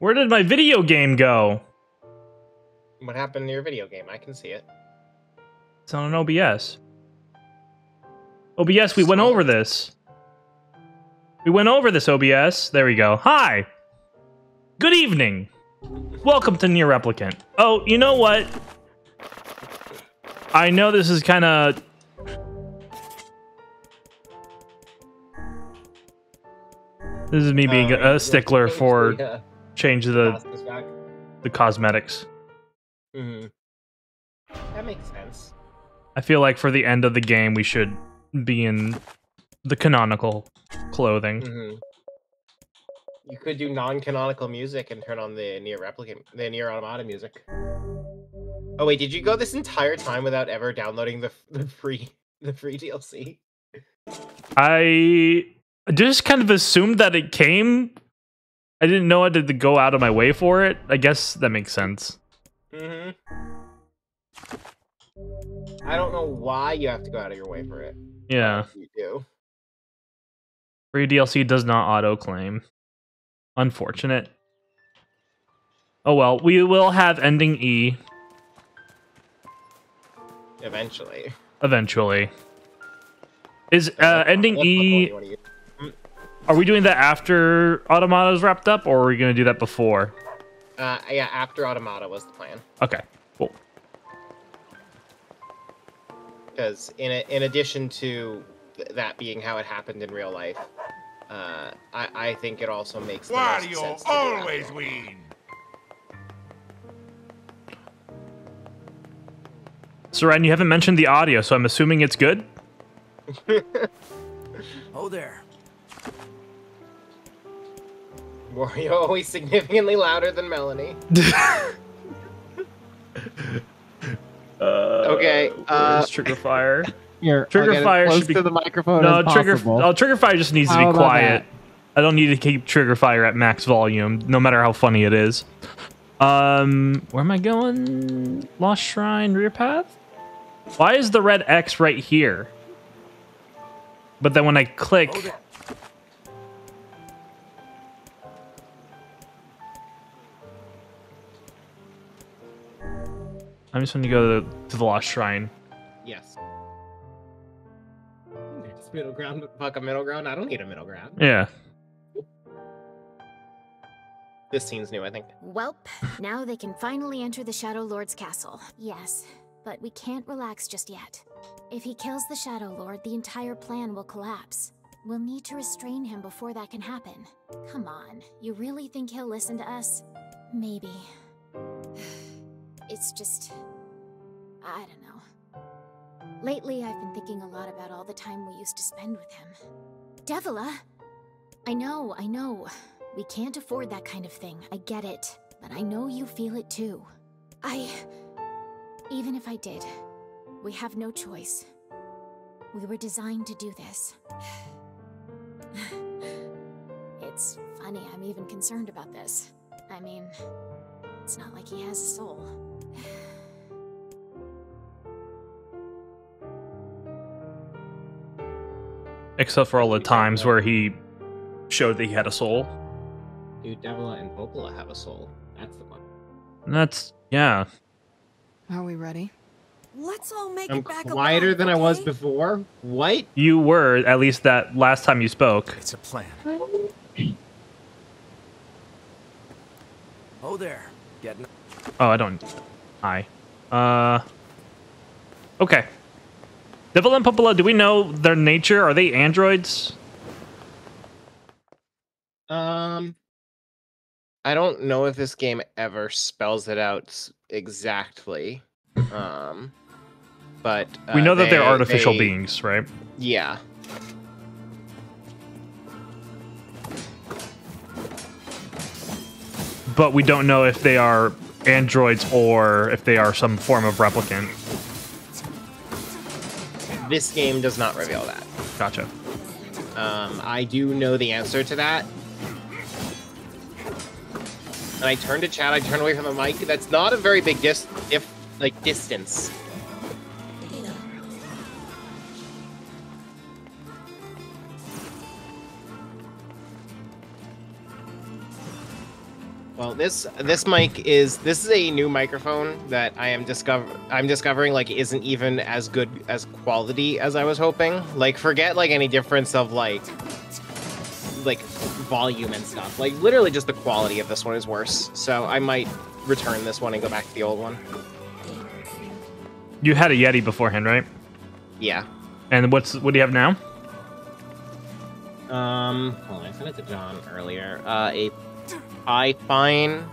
Where did my video game go? What happened to your video game? I can see it. It's on an OBS. OBS, we went over this. We went over this, OBS. There we go. Hi! Good evening! Welcome to Nier Replicant. Oh, you know what? I know this is kind of... This is me being a stickler for change the cosmetics. Mm-hmm. That makes sense. I feel like for the end of the game, we should be in the canonical clothing. Mm-hmm. You could do non-canonical music and turn on the Nier Replicant, the Nier Automata music. Oh wait, did you go this entire time without ever downloading the free DLC? I just kind of assumed that it came. I didn't know I had to go out of my way for it. I guess that makes sense. Mm-hmm. I don't know why you have to go out of your way for it. Yeah. You do. Free DLC does not auto-claim. Unfortunate. Oh well, we will have ending E. Eventually. Eventually. Is ending E... Are we doing that after Automata's wrapped up, or are we going to do that before? Yeah, after Automata was the plan. Okay, cool. Because in addition to that being how it happened in real life, I think it also makes the most sense to do always win? Saran, you haven't mentioned the audio, so I'm assuming it's good? Oh there. Wario always significantly louder than Melanie. Okay. Trigger fire. Here, Trigger fire should be to the microphone. No, as trigger. possible. Oh, trigger fire just needs to How be about quiet. I don't need to keep trigger fire at max volume, no matter how funny it is. Where am I going? Lost Shrine, rear path. Why is the red X right here? But then when I click. I'm just going to go to the Lost Shrine. Yes. Just middle ground. Fuck a middle ground. I don't need a middle ground. Yeah. This scene's new, I think. Welp, now they can finally enter the Shadow Lord's castle. Yes, but we can't relax just yet. If he kills the Shadow Lord, the entire plan will collapse. We'll need to restrain him before that can happen. Come on, you really think he'll listen to us? Maybe. It's just... I don't know. Lately, I've been thinking a lot about all the time we used to spend with him. Devila! I know. We can't afford that kind of thing. I get it. But I know you feel it too. Even if I did, we have no choice. We were designed to do this. It's funny, I'm even concerned about this. I mean, it's not like he has a soul. Except for all the times where he showed that he had a soul. Dude, Devila and Popola have a soul. That's the one. And that's, yeah. Are we ready? Let's all make I'm it back quieter alive, than I was okay? before. What? You were, at least that last time you spoke. It's a plan. Oh there. Getting. Oh, I don't... Hi. Okay. Devil and Popola, do we know their nature? Are they androids? I don't know if this game ever spells it out exactly. But We know that they're artificial beings, right? Yeah. But we don't know if they are androids or if they are some form of replicant. This game does not reveal that. Gotcha. I do know the answer to that. And I turned to chat, I turned away from the mic. That's not a very big distance. Well, this mic is a new microphone that I'm discovering like isn't even as good as quality as I was hoping. Like forget like any difference of like volume and stuff. Like literally just the quality of this one is worse. So I might return this one and go back to the old one. You had a Yeti beforehand, right? Yeah. And what do you have now? Hold on, I sent it to John earlier. A iFine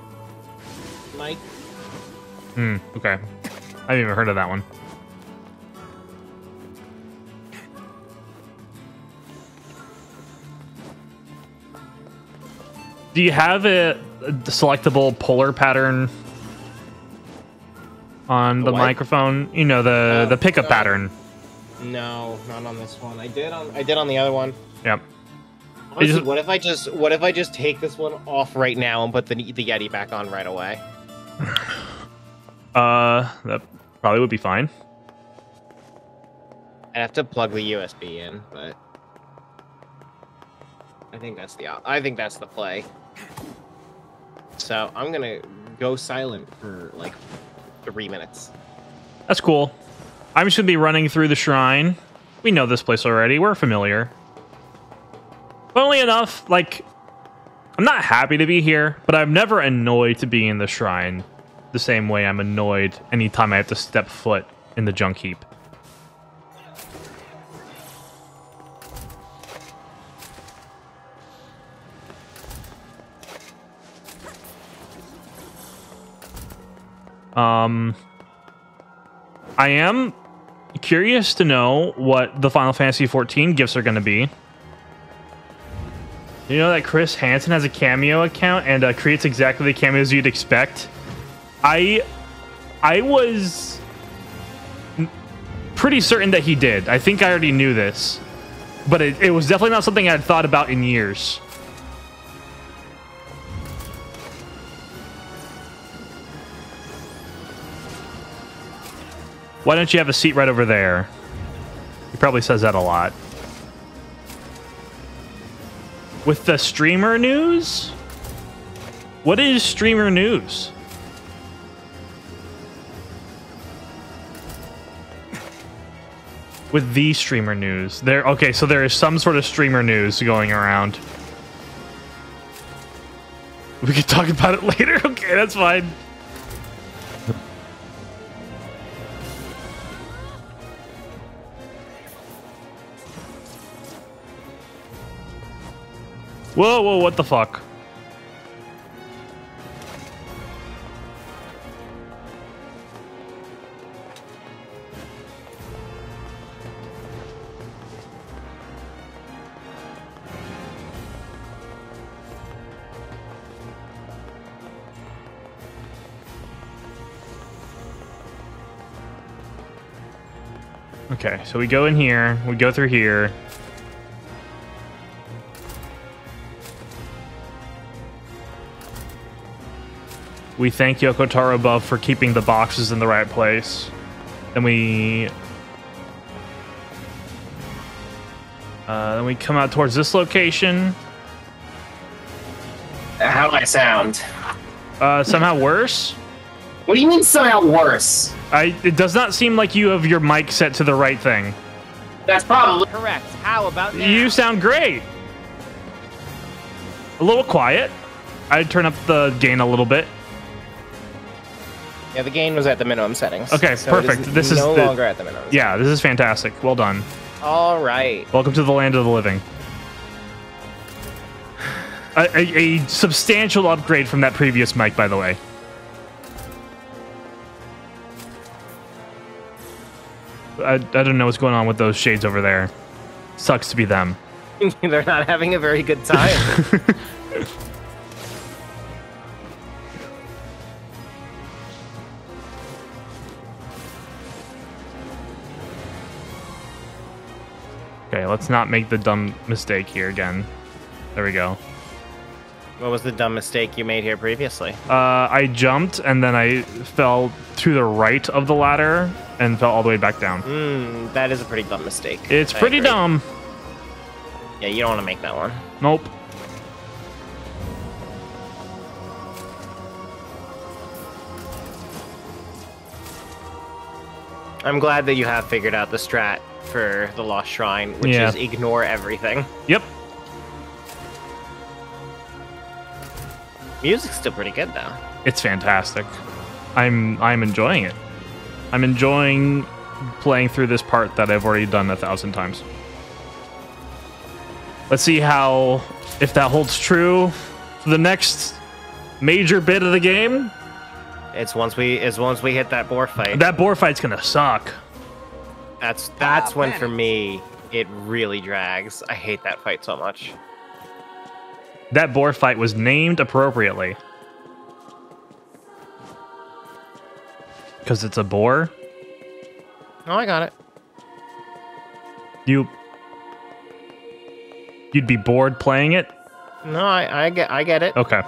mic. Okay. I haven't even heard of that one. Do you have a selectable polar pattern on the what? microphone? You know, the pickup pattern. No, not on this one. I did on the other one. Yep. Honestly, what if I just take this one off right now and put the Yeti back on right away? That probably would be fine. I'd have to plug the USB in, but I think that's the play. So I'm gonna go silent for like 3 minutes. That's cool. I'm just gonna be running through the shrine. We know this place already. We're familiar. Funnily enough, like, I'm not happy to be here, but I'm never annoyed to be in the shrine the same way I'm annoyed anytime I have to step foot in the junk heap. I am curious to know what the Final Fantasy XIV gifts are going to be. You know that Chris Hansen has a Cameo account and creates exactly the cameos you'd expect? I was pretty certain that he did. I think I already knew this. But it was definitely not something I'd thought about in years. Why don't you have a seat right over there? He probably says that a lot. With the streamer news? What is streamer news? With the streamer news. Okay, so there is some sort of streamer news going around. We can talk about it later. Okay, that's fine. Whoa, whoa, what the fuck? Okay, so we go in here, we go through here. We thank Yoko Taro above for keeping the boxes in the right place. Then we come out towards this location. How do I sound? Somehow worse. What do you mean somehow worse? It does not seem like you have your mic set to the right thing. That's probably correct. How about now? You sound great. A little quiet. I'd turn up the gain a little bit. Yeah, the gain was at the minimum settings. Okay, so perfect. This is no longer at the minimum. Yeah, this is fantastic. Well done. All right. Welcome to the land of the living. A substantial upgrade from that previous mic, by the way. I don't know what's going on with those shades over there. Sucks to be them. They're not having a very good time. Okay, let's not make the dumb mistake here again. There we go. What was the dumb mistake you made here previously? I jumped and then I fell to the right of the ladder and fell all the way back down. That is a pretty dumb mistake. It's pretty dumb. Yeah, you don't want to make that one. Nope. I'm glad that you have figured out the strat for the Lost Shrine, which Yeah. is ignore everything. Yep. Music's still pretty good though. It's fantastic. I'm enjoying it. I'm enjoying playing through this part that I've already done 1,000 times. Let's see if that holds true for the next major bit of the game. It's once we hit that boar fight. That boar fight's gonna suck. That's when for me it really drags. I hate that fight so much. That boar fight was named appropriately. Because it's a boar. Oh, I got it. You'd be bored playing it? No, I get it. Okay.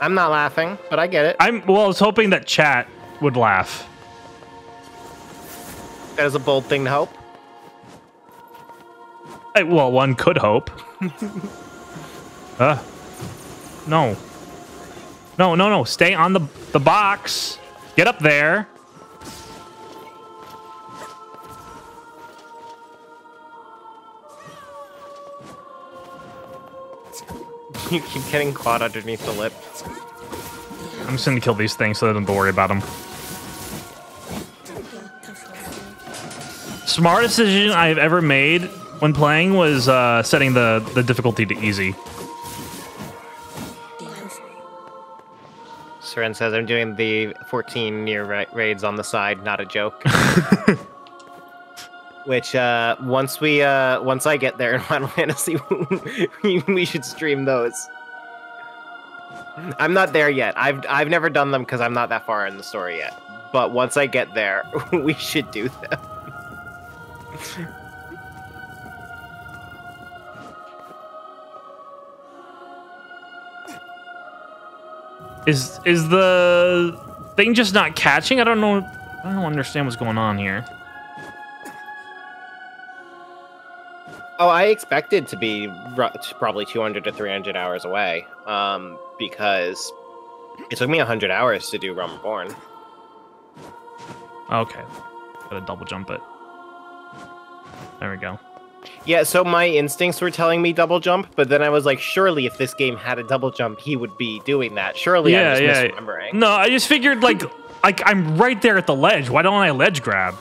I'm not laughing, but I get it. I was hoping that chat would laugh. That is a bold thing to hope. Well, one could hope. No. No. Stay on the box. Get up there. You keep getting caught underneath the lip. I'm just gonna kill these things so I don't have to worry about them. Smartest decision I've ever made when playing was setting the difficulty to easy. Seren says I'm doing the 14 Nier raids on the side, not a joke. Which once I get there in Final Fantasy, we should stream those. I'm not there yet. I've never done them because I'm not that far in the story yet. But once I get there, we should do them. Is the thing just not catching? I don't know. I don't understand what's going on here. Oh, I expected to be probably 200 to 300 hours away, because it took me 100 hours to do Realm Reborn. Okay. Gotta double jump it. There we go. Yeah, so my instincts were telling me double jump, but then I was like, surely if this game had a double jump, he would be doing that. Surely I'm just misremembering. No, I just figured, like I'm right there at the ledge. Why don't I ledge grab?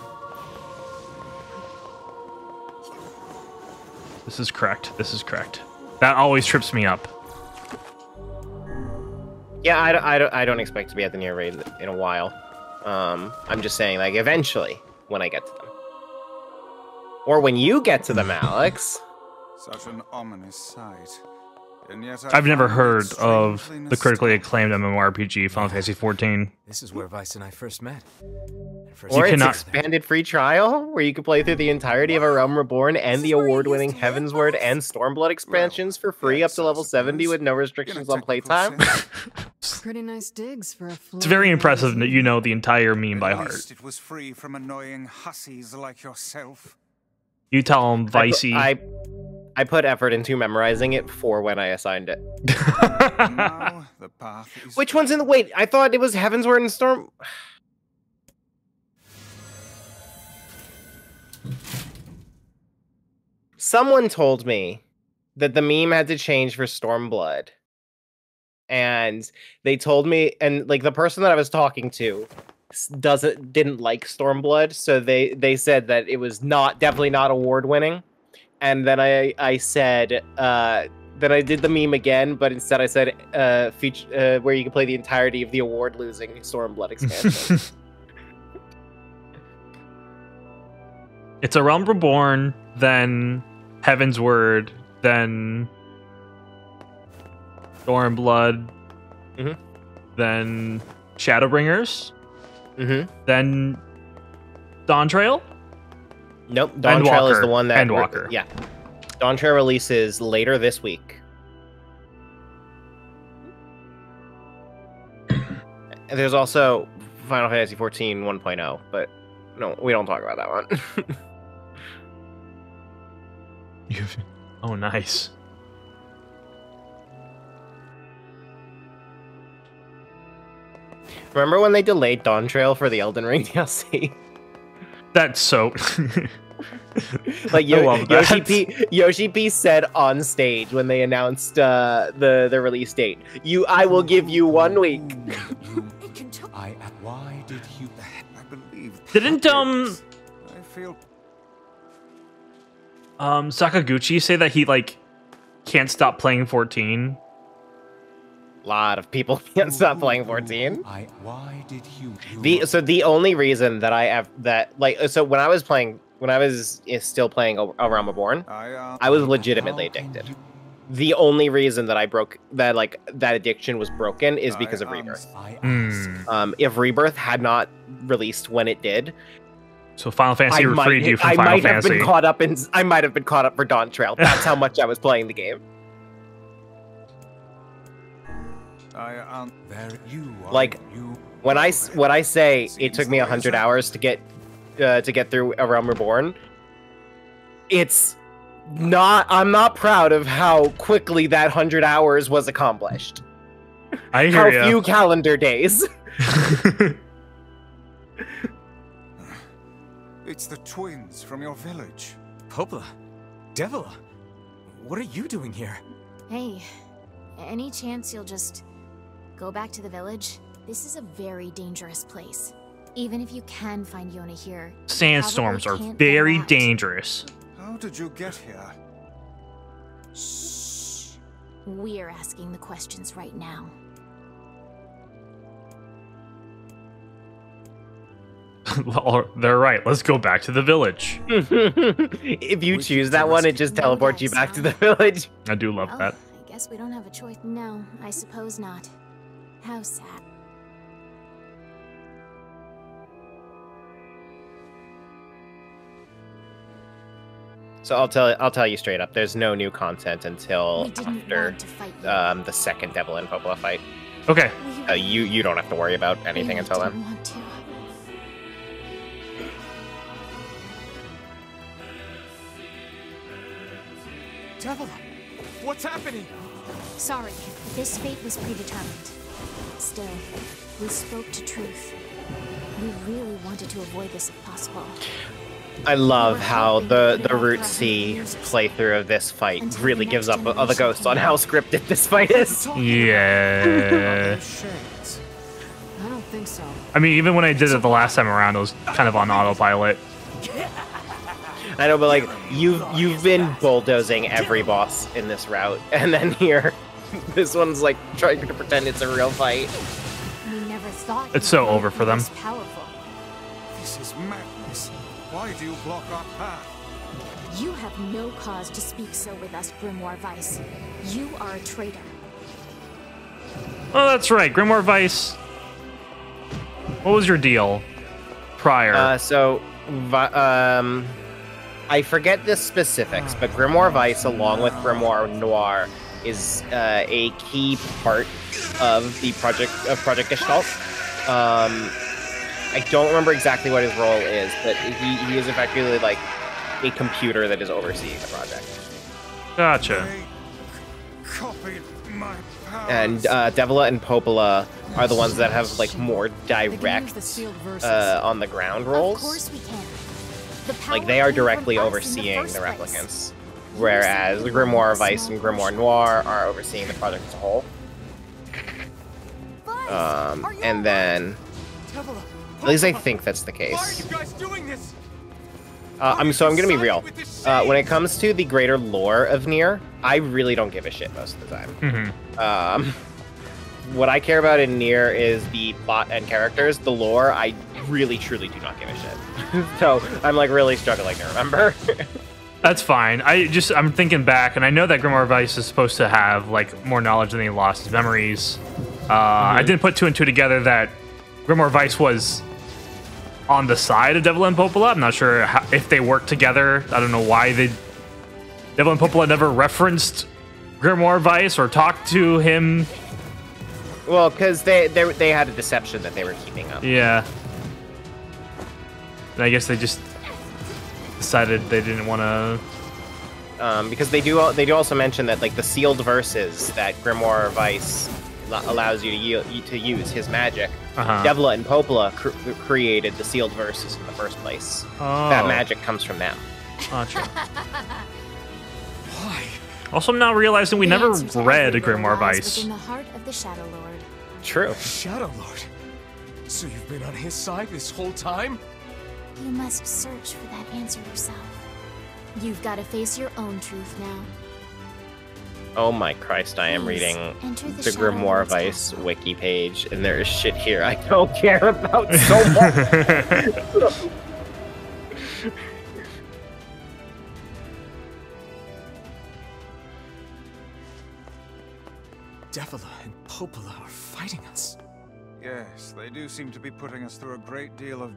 This is correct. This is correct. That always trips me up. Yeah, I don't expect to be at the Nier raid in a while. I'm just saying, like, eventually, when I get to them. Or when you get to them, Alex. Such an ominous sight. And yet I've never find heard it of strangely the critically nostalgic. acclaimed MMORPG Final Fantasy XIV. This is where Vice and I first met. And first Or its cannot- expanded free trial, where you can play through the entirety of A Realm Reborn and the award-winning Heavensward and Stormblood expansions for free up to level 70 with no restrictions on playtime. Pretty nice digs for a It's very impressive that you know the entire meme by heart. It was free from annoying hussies like yourself. You tell him, Vicey. I put effort into memorizing it for when I assigned it. Now the path is Which one's in the... Wait, I thought it was Heavensward and Storm... Someone told me that the meme had to change for Stormblood. And they told me... And, like, the person that I was talking to didn't like Stormblood, so they said that it was definitely not award-winning. And then I said... Then I did the meme again, but instead I said where you can play the entirety of the award-losing Stormblood expansion. It's A Realm Reborn, then Heavensward, then Stormblood, then Shadowbringers, then Dawn Trail. Nope, Dawn Trail is the one that... Endwalker. Yeah. Dawn Trail releases later this week. And there's also Final Fantasy XIV 1.0, but no, we don't talk about that one. Oh, nice. Remember when they delayed Dawn Trail for the Elden Ring DLC? That's so. Like I love that. Yoshi P said on stage when they announced the release date, I will give you 1 week. Why did you? I believe. Didn't I feel. Sakaguchi say that he like can't stop playing 14? A lot of people can't stop playing 14. Why did you? The only reason that I have that when I was still playing A Realm Reborn, I was legitimately addicted. The only reason that that addiction was broken is because of Rebirth. If Rebirth had not released when it did, so Final Fantasy freed you from Final Fantasy. I might have been caught up for Dawn Trail. That's how much I was playing the game. When I say it took me 100 hours to get through A Realm Reborn, it's not. I'm not proud of how quickly that 100 hours was accomplished. I hear ya. How few calendar days. It's the twins from your village. Popola, Devila, what are you doing here? Hey, any chance you'll just go back to the village? This is a very dangerous place. Even if you can find Yona here, sandstorms are very dangerous. How did you get here? Shh. We're asking the questions right now. Well, they're right. Let's go back to the village. If you choose that one, it just teleports you back to the village. I do love that. I guess we don't have a choice. No, I suppose not. How sad. So I'll tell you straight up. There's no new content until after the second Devil and Popola fight. Okay. You don't have to worry about anything until then. Devil, what's happening? Sorry, this fate was predetermined. Still, we spoke to truth. We really wanted to avoid this if possible. I love how the Route C playthrough of this fight really gives up the ghost on how scripted this fight is. Yeah. I don't think so. I mean, even when I did it the last time around, it was kind of on autopilot. I know, but like you've been bulldozing every boss in this route, and then here, this one's like trying to pretend it's a real fight. We never thought it's so over for them. Powerful. This is madness. Why do you block our path? You have no cause to speak so with us, Grimoire Weiss. You are a traitor. Oh, that's right, Grimoire Weiss. What was your deal prior? I forget the specifics, but Grimoire Weiss, along with Grimoire Noir, is a key part of the Project Gestalt. I don't remember exactly what his role is, but he is effectively like a computer that is overseeing the project. Gotcha. Copied my powers. And Devila and Popola are the ones that have like more direct on the ground roles. Of course we can. Like they are directly overseeing the replicants, whereas Grimoire Weiss and Grimoire Noir are overseeing the project as a whole. And then, at least I think that's the case. Why are you guys doing this? I'm gonna be real. When it comes to the greater lore of Nier, I really don't give a shit most of the time. What I care about in Nier is the plot and characters. The lore, I really, truly do not give a shit. So I'm like really struggling to remember. That's fine. I'm thinking back, and I know that Grimoire Weiss is supposed to have like more knowledge than he lost his memories. I didn't put two and two together that Grimoire Weiss was on the side of Devil and Popola. I'm not sure if they worked together. I don't know why Devil and Popola never referenced Grimoire Weiss or talked to him. Well, because they had a deception that they were keeping up. Yeah. And I guess they just decided they didn't want to. Because they do also mention that like the sealed verses that Grimoire Weiss allows you to use his magic. Uh-huh. Devla and Popola created the sealed verses in the first place. Oh. That magic comes from them. Gotcha. Why? Also, I'm now realizing we The never answer to read every a Grimoire riddle lies Vice. within the heart of the Shadow Lord. True. Shadow Lord. So you've been on his side this whole time? You must search for that answer yourself. You've got to face your own truth now. Oh my Christ, I am Please, reading enter the Shadow Grimoire Lord's Vice castle. wiki page, and there is shit here I don't care about so much. Devila and Popola are fighting us. Yes, they do seem to be putting us through a great deal of...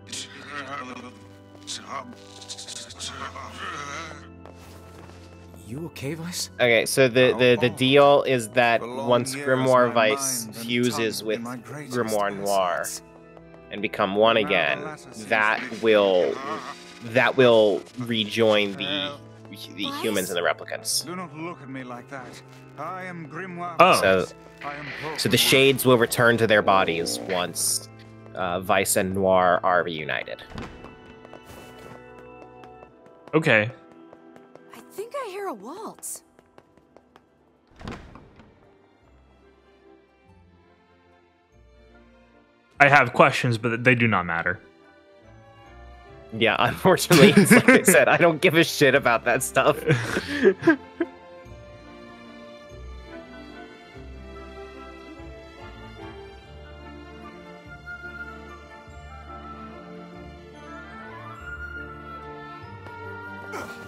You okay, Vice? Okay, so the deal is that For long once years, Grimoire my Vice mind and fuses tongue with been my greatest Grimoire Noir assets. and become one Now the again, latter seems that to be will rejoin the humans and the replicants. Do not look at me like that. I am Grimoire. Oh. So I am so the shades will return to their bodies once Vice and Noir are reunited. Okay. I think I hear a waltz. I have questions, but they do not matter. Yeah, unfortunately, it's like I said, I don't give a shit about that stuff.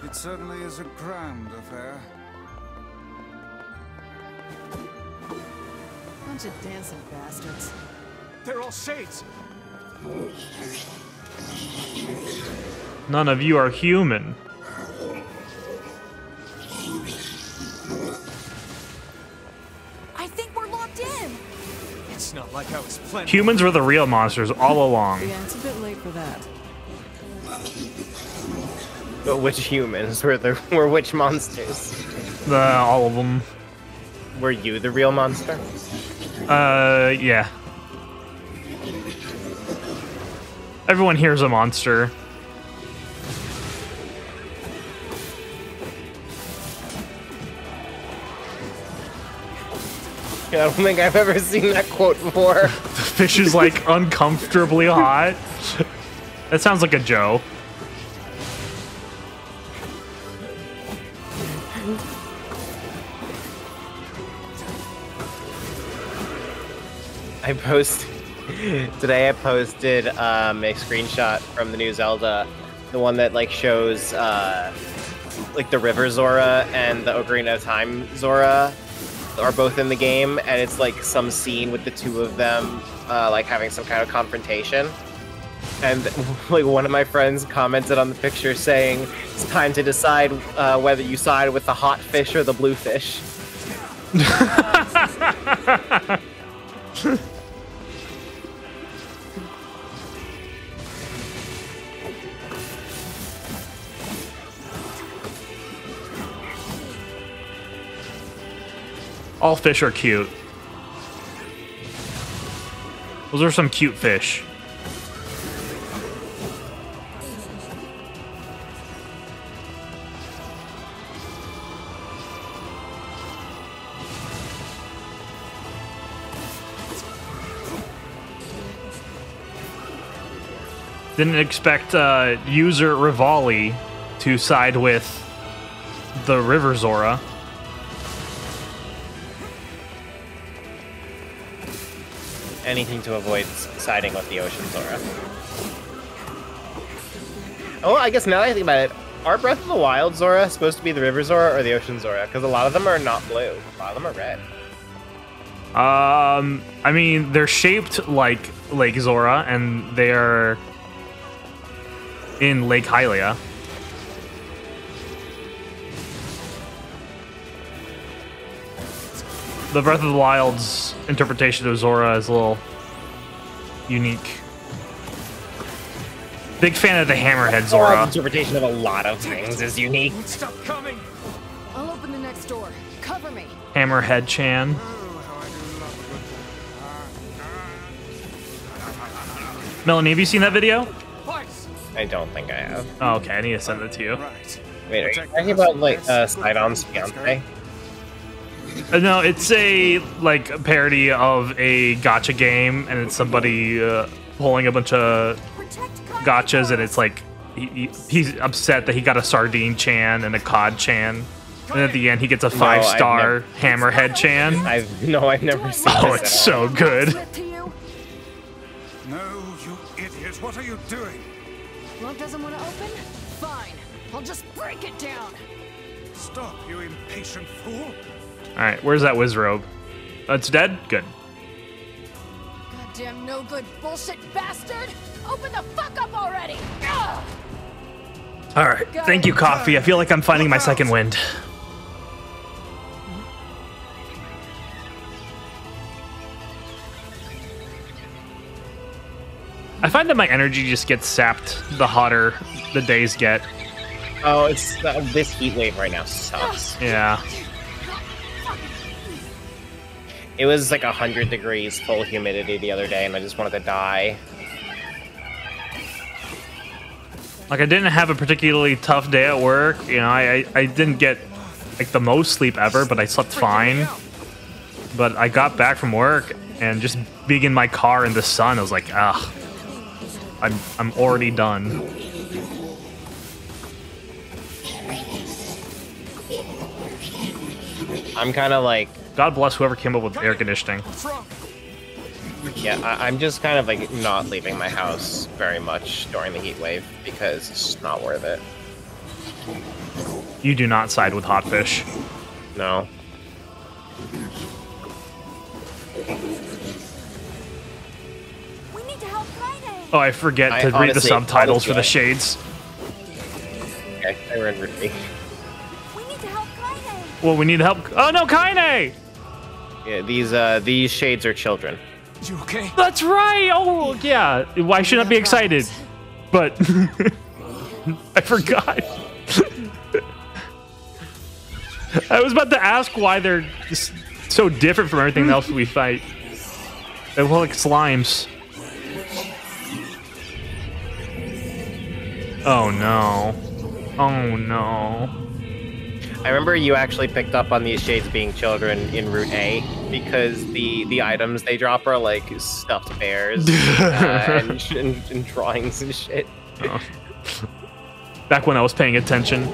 It certainly is a grand affair. Bunch of dancing bastards. They're all shades. None of you are human. I think we're locked in. It's not like I was planning. Humans were the real monsters all along. Yeah, it's a bit late for that. But which humans were which monsters? All of them. Were you the real monster? Yeah. Everyone here is a monster. I don't think I've ever seen that quote before. The fish is like uncomfortably hot. That sounds like a Joe. Today I posted a screenshot from the new Zelda, the one that like shows like the River Zora and the Ocarina of Time Zora are both in the game, and it's like some scene with the two of them like having some kind of confrontation. And like one of my friends commented on the picture saying, "It's time to decide whether you side with the hot fish or the blue fish." All fish are cute. Those are some cute fish. Didn't expect user Rivali to side with the River Zora. Anything to avoid siding with the Ocean Zora. Oh, I guess now that I think about it, are Breath of the Wild Zora supposed to be the River Zora or the Ocean Zora? Because a lot of them are not blue. A lot of them are red. I mean, they're shaped like Lake Zora, and they're in Lake Hylia. The Breath of the Wild's interpretation of Zora is a little unique. Big fan of the Hammerhead Zora. Our interpretation of a lot of things is unique. Stop coming. I'll open the next door. Cover me. Hammerhead Chan. Oh, how I do love a good Melanie, have you seen that video? I don't think I have. Oh, okay, I need to send it to you. Right. Wait, are you talking about like Sidon's fiance? No, it's a like parody of a gotcha game, and it's somebody pulling a bunch of gotchas, and it's like he's upset that he got a sardine chan and a cod chan, and at the end he gets a 5-star hammerhead chan. I've never seen Oh, this it's at all. so good. No, you idiot. What are you doing? Love doesn't want to open? Fine. I'll just break it down. Stop, you impatient fool. All right, where's that whiz robe? It's dead. Good. Goddamn no good bullshit bastard! Open the fuck up already! Ugh! All right, thank you, coffee. I feel like I'm finding my second wind. I find that my energy just gets sapped the hotter the days get. Oh, it's this heat wave right now sucks. Yeah. It was like 100 degrees, full humidity the other day, and I just wanted to die. Like, I didn't have a particularly tough day at work. You know, I didn't get like the most sleep ever, but I slept fine. But I got back from work and just being in my car in the sun, I was like, ugh, I'm already done. I'm kind of like, God bless whoever came up with air conditioning. yeah, I'm just kind of like not leaving my house very much during the heat wave because it's just not worth it. You do not side with Hotfish. No. We need to help Kaine! Oh, I forget to read the honestly, subtitles for the shades. Okay, I read Ruby. We need to help Kaine! Well, we need help. Oh no, Kaine! Yeah, these shades are children. You okay? That's right. Oh yeah. Why should I be excited? But I forgot. I was about to ask why they're just so different from everything else we fight. They look like slimes. Oh no. Oh no. I remember you actually picked up on these shades being children in Route A because the items they drop are like stuffed bears and drawings and shit. Oh. Back when I was paying attention.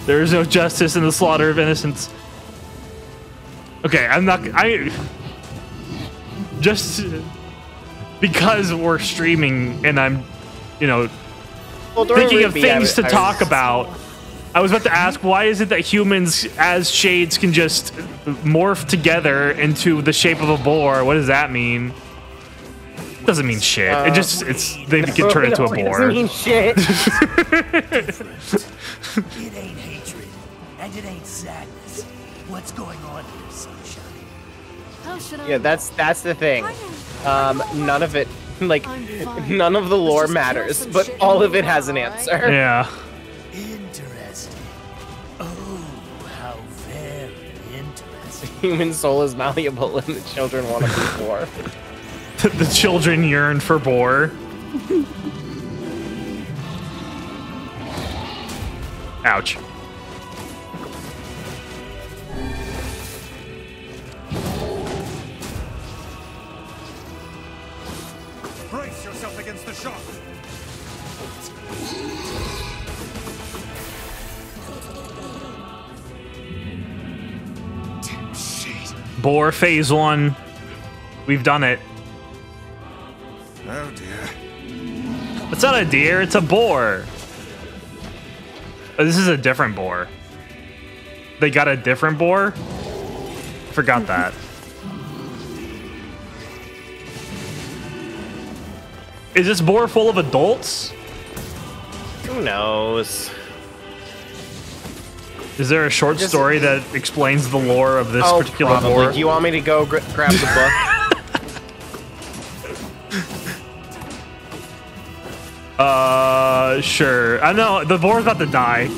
There is no justice in the slaughter of innocents. Okay, just because we're streaming and I'm, you know, thinking of things to talk about. I was about to ask, why is it that humans as shades can just morph together into the shape of a boar? What does that mean? Doesn't mean shit. They can turn into a boar. It doesn't mean shit. It ain't hatred, and it ain't sadness. What's going on here, sunshine? How should I? Yeah, that's the thing. None of it, like, none of the lore matters, but all of it has an answer. Yeah. Interesting. Oh, how very interesting. Human soul is malleable, and the children want to be boar. The children yearn for boar. Ouch. Brace yourself against the shock. Damn shit. Boar phase 1. We've done it. Oh dear. It's not a deer, it's a boar. Oh, this is a different boar. They got a different boar? Forgot that. Is this boar full of adults? Who knows? Is there a short story that explains the lore of this particular probably. boar? Do you want me to go grab the book? Sure. I know the boar's about to die.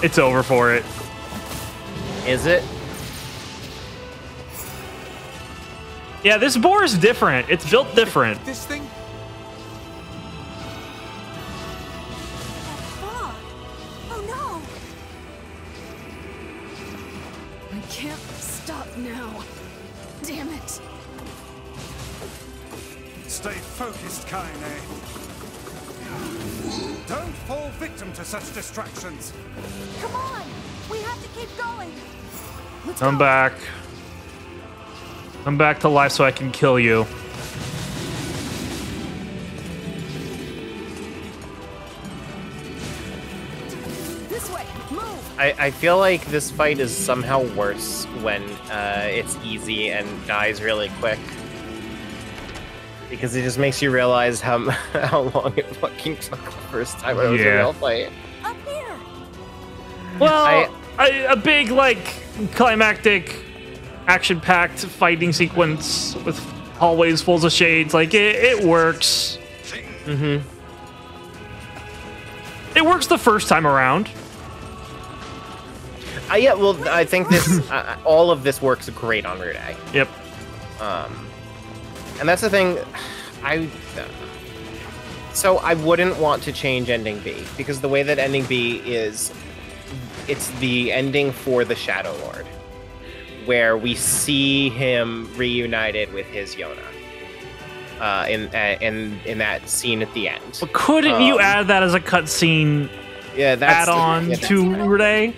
It's over for it. Is it? Yeah, this boar is different. It's built different. This thing? Fog. Oh no! I can't stop now. Damn it. Stay focused, Kaine. Don't fall victim to such distractions. Come on! We have to keep going! Let's Come go. back. Come back to life so I can kill you. This way! Move! I feel like this fight is somehow worse when it's easy and dies really quick. Because it just makes you realize how long it fucking took the first time it was a real fight. Up here! Well, a big, like, climactic, action-packed fighting sequence with hallways full of shades. Like, it works. Mm-hmm. It works the first time around. Yeah, well, I think this all of this works great on Route A. Yep. And that's the thing, so I wouldn't want to change ending B, because the way that ending B is, it's the ending for the Shadow Lord, where we see him reunited with his Yona, in that scene at the end. But couldn't you add that as a cutscene Yeah, that's add-on to Route A?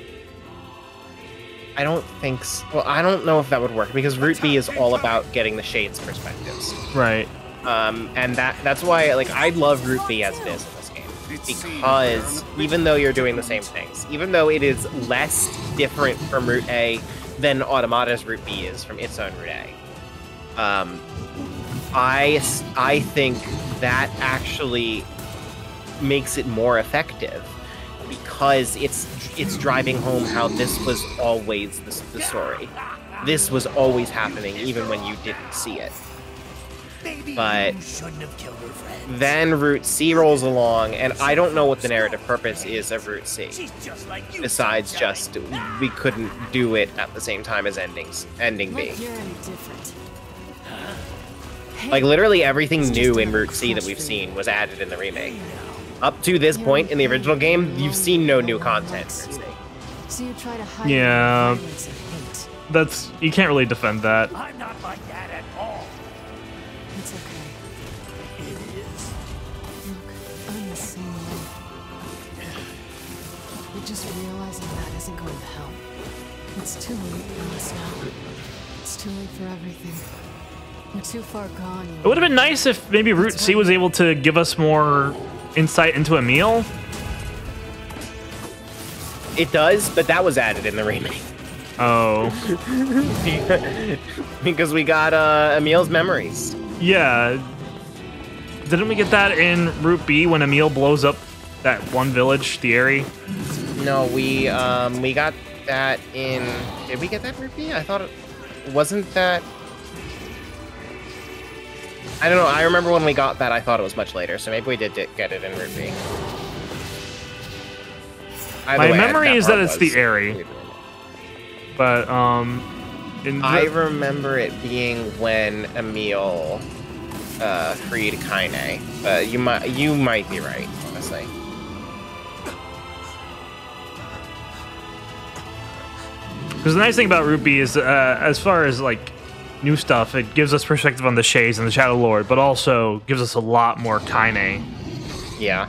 I don't think so. Well, I don't know if that would work, because Route B is all about getting the Shades' perspectives. Right. And that's why, like, I love Route B as it is in this game, because even though you're doing the same things, even though it is less different from Route A than Automata's Route B is from its own Route A, I think that actually makes it more effective, because it's driving home how this was always the story. This was always happening, even when you didn't see it. But then Route C rolls along, and I don't know what the narrative purpose is of Route C, besides just we couldn't do it at the same time as ending B. Like you're any different. Like, literally everything new in Route C that we've seen was added in the remake. Up to this point in the original game, you've seen no new content in Route C. So you try to hide Yeah. your violence and hate. That's, you can't really defend that. I'm not like that at all. It's okay. It is. Look, I'm the same way. But just realizing that isn't going to help. It's too late for us now. It's too late for everything. We're too far gone. It would have been nice if maybe Route C was able to give us more insight into Emil. It does, but that was added in the remake. Oh. Because we got Emil's memories. Yeah. Didn't we get that in Route B when Emil blows up that one village, the Eyrie? No, we got that in... Did we get that in Route B? I thought it... Wasn't that... I don't know, I remember when we got that, I thought it was much later, so maybe we did get it in Route B. My memory is that it's the Eyrie. But, I remember it being when Emil freed Kaine. You might be right, honestly. because the nice thing about Route B is, as far as, like, new stuff, it gives us perspective on the Shades and the Shadow Lord, but also gives us a lot more Kaine. Yeah.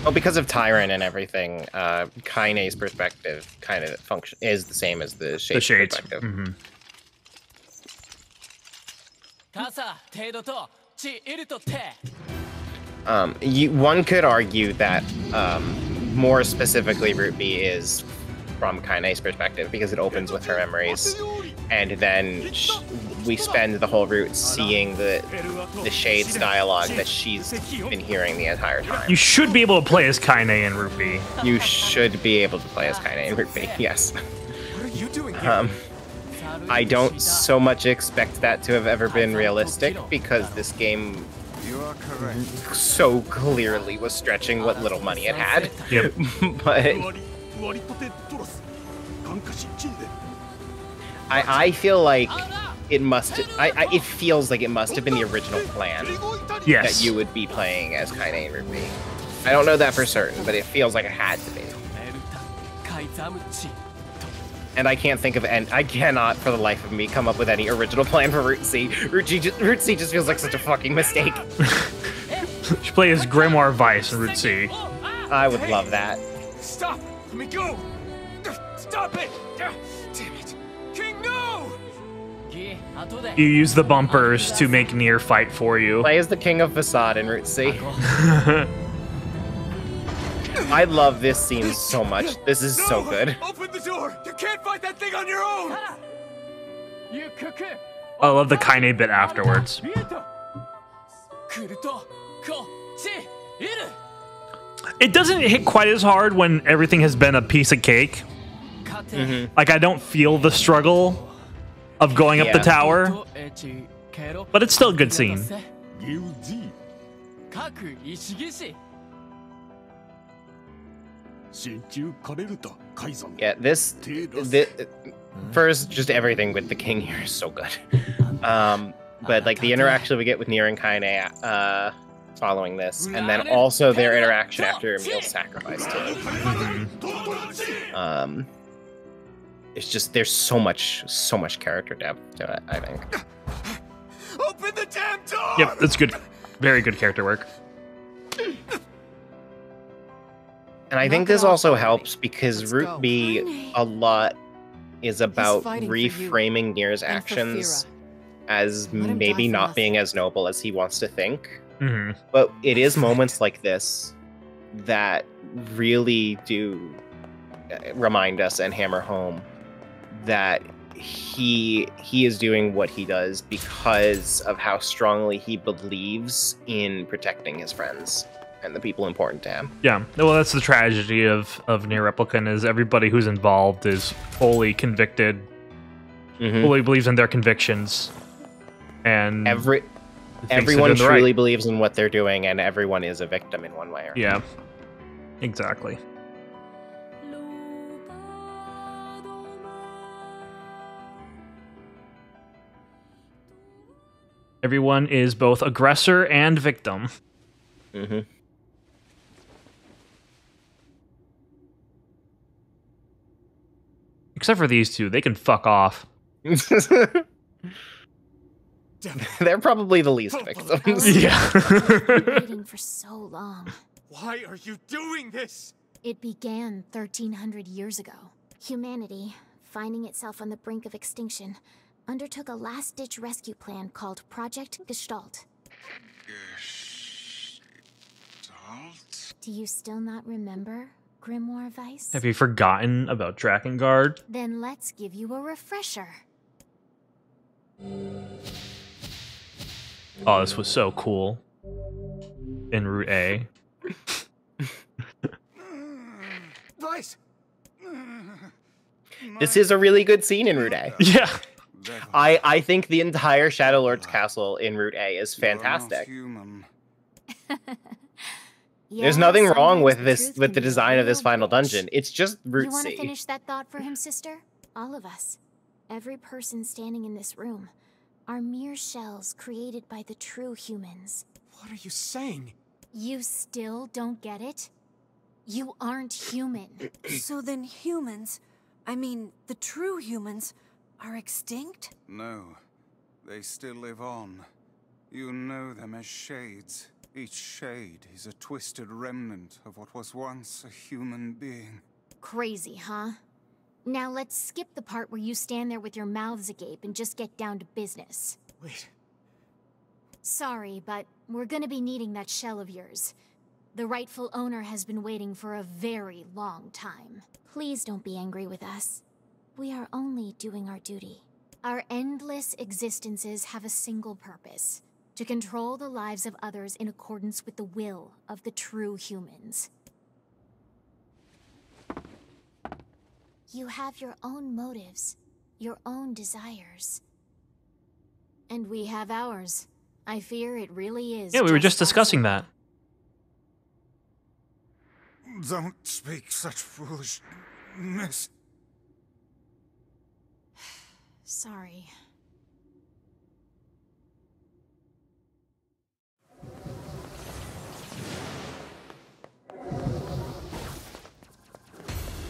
Oh, because of Tyrant and everything, Kaine's perspective kind of is the same as the Shades' perspective. Mm-hmm. One could argue that more specifically Route B is from Kaine's perspective because it opens with her memories, and then we spend the whole route seeing the Shades dialogue that she's been hearing the entire time. You should be able to play as Kaine in Route B. You should be able to play as Kaine in Route B, yes. What are you doing here? I don't so much expect that to have ever been realistic because this game You are correct. so clearly was stretching what little money it had. Yep. But I feel like it must. It feels like it must have been the original plan Yes. that you would be playing as Kaine and Root B. I don't know that for certain, but it feels like it had to be. And I can't think of any. I cannot, for the life of me, come up with any original plan for Root C. Root C just feels like such a fucking mistake. Should play as Grimoire Vice in Route C. I would love that. Stop! Let me go! Stop it! Damn it! King, no! You use the bumpers to make Nier fight for you. Play as the King of Facade in Route C. I love this scene so much. This is so good. Open the door! You can't fight that thing on your own! I love the Kaine bit afterwards. It doesn't hit quite as hard when everything has been a piece of cake. Like, I don't feel the struggle of going up the tower, but it's still a good scene. Yeah, this first, just everything with the king here is so good. But like the interaction we get with Nier and Kaine following this, and then also their interaction after Emil's sacrifice too. It's just there's so much character depth to it, I think. Open the damn door! Yep, that's good. Very good character work. And I think this also helps because Root B a lot is about reframing Nier's actions as maybe not being as noble as he wants to think. But it is moments like this that really do remind us and hammer home that he is doing what he does because of how strongly he believes in protecting his friends and the people important to him. Yeah, well, that's the tragedy of Nier Replicant, is everybody who's involved is fully convicted, fully believes in their convictions, and everyone truly believes in what they're doing, and everyone is a victim in one way or another. Exactly. Everyone is both aggressor and victim. Except for these two, they can fuck off. They're probably the least victims. Yeah. Waiting for so long. Why are you doing this? It began 1300 years ago. Humanity, finding itself on the brink of extinction, undertook a last-ditch rescue plan called Project Gestalt. Do you still not remember, Grimoire Vice? Have you forgotten about Drakengard? Then let's give you a refresher. Oh, this was so cool. In Route A. Vice! This is a really good scene in Route A. Yeah. I think the entire Shadow Lord's castle in Route A is fantastic. There's nothing wrong with the design of this final dungeon. It's just Route C. You want to finish that thought for him, sister? All of us, every person standing in this room, are mere shells created by the true humans. What are you saying? You still don't get it? You aren't human. So then humans, I mean the true humans, are extinct? No, they still live on. You know them as shades. Each shade is a twisted remnant of what was once a human being. Crazy, huh? Now let's skip the part where you stand there with your mouths agape and just get down to business. Wait. Sorry, but we're gonna be needing that shell of yours. The rightful owner has been waiting for a very long time. Please don't be angry with us. We are only doing our duty. Our endless existences have a single purpose: to control the lives of others in accordance with the will of the true humans. You have your own motives, your own desires. And we have ours. I fear it really is. Yeah, we were just discussing that. Don't speak such foolishness. Sorry.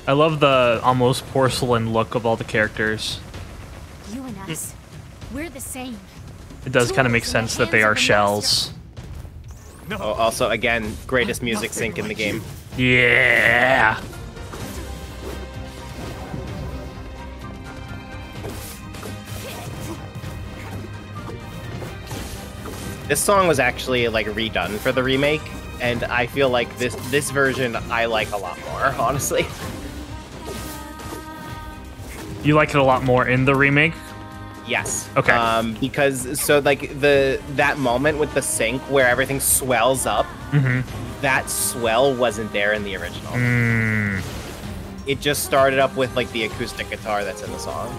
I love the almost porcelain look of all the characters. You and us, we're the same. It does kind of make sense that they are shells. Oh, also, again, greatest music sync in the game. Yeah. This song was actually like redone for the remake, and I feel like this version I like a lot more, honestly. You like it a lot more in the remake? Yes. Okay. Because so like that moment with the sync where everything swells up, that swell wasn't there in the original. It just started up with like the acoustic guitar that's in the song.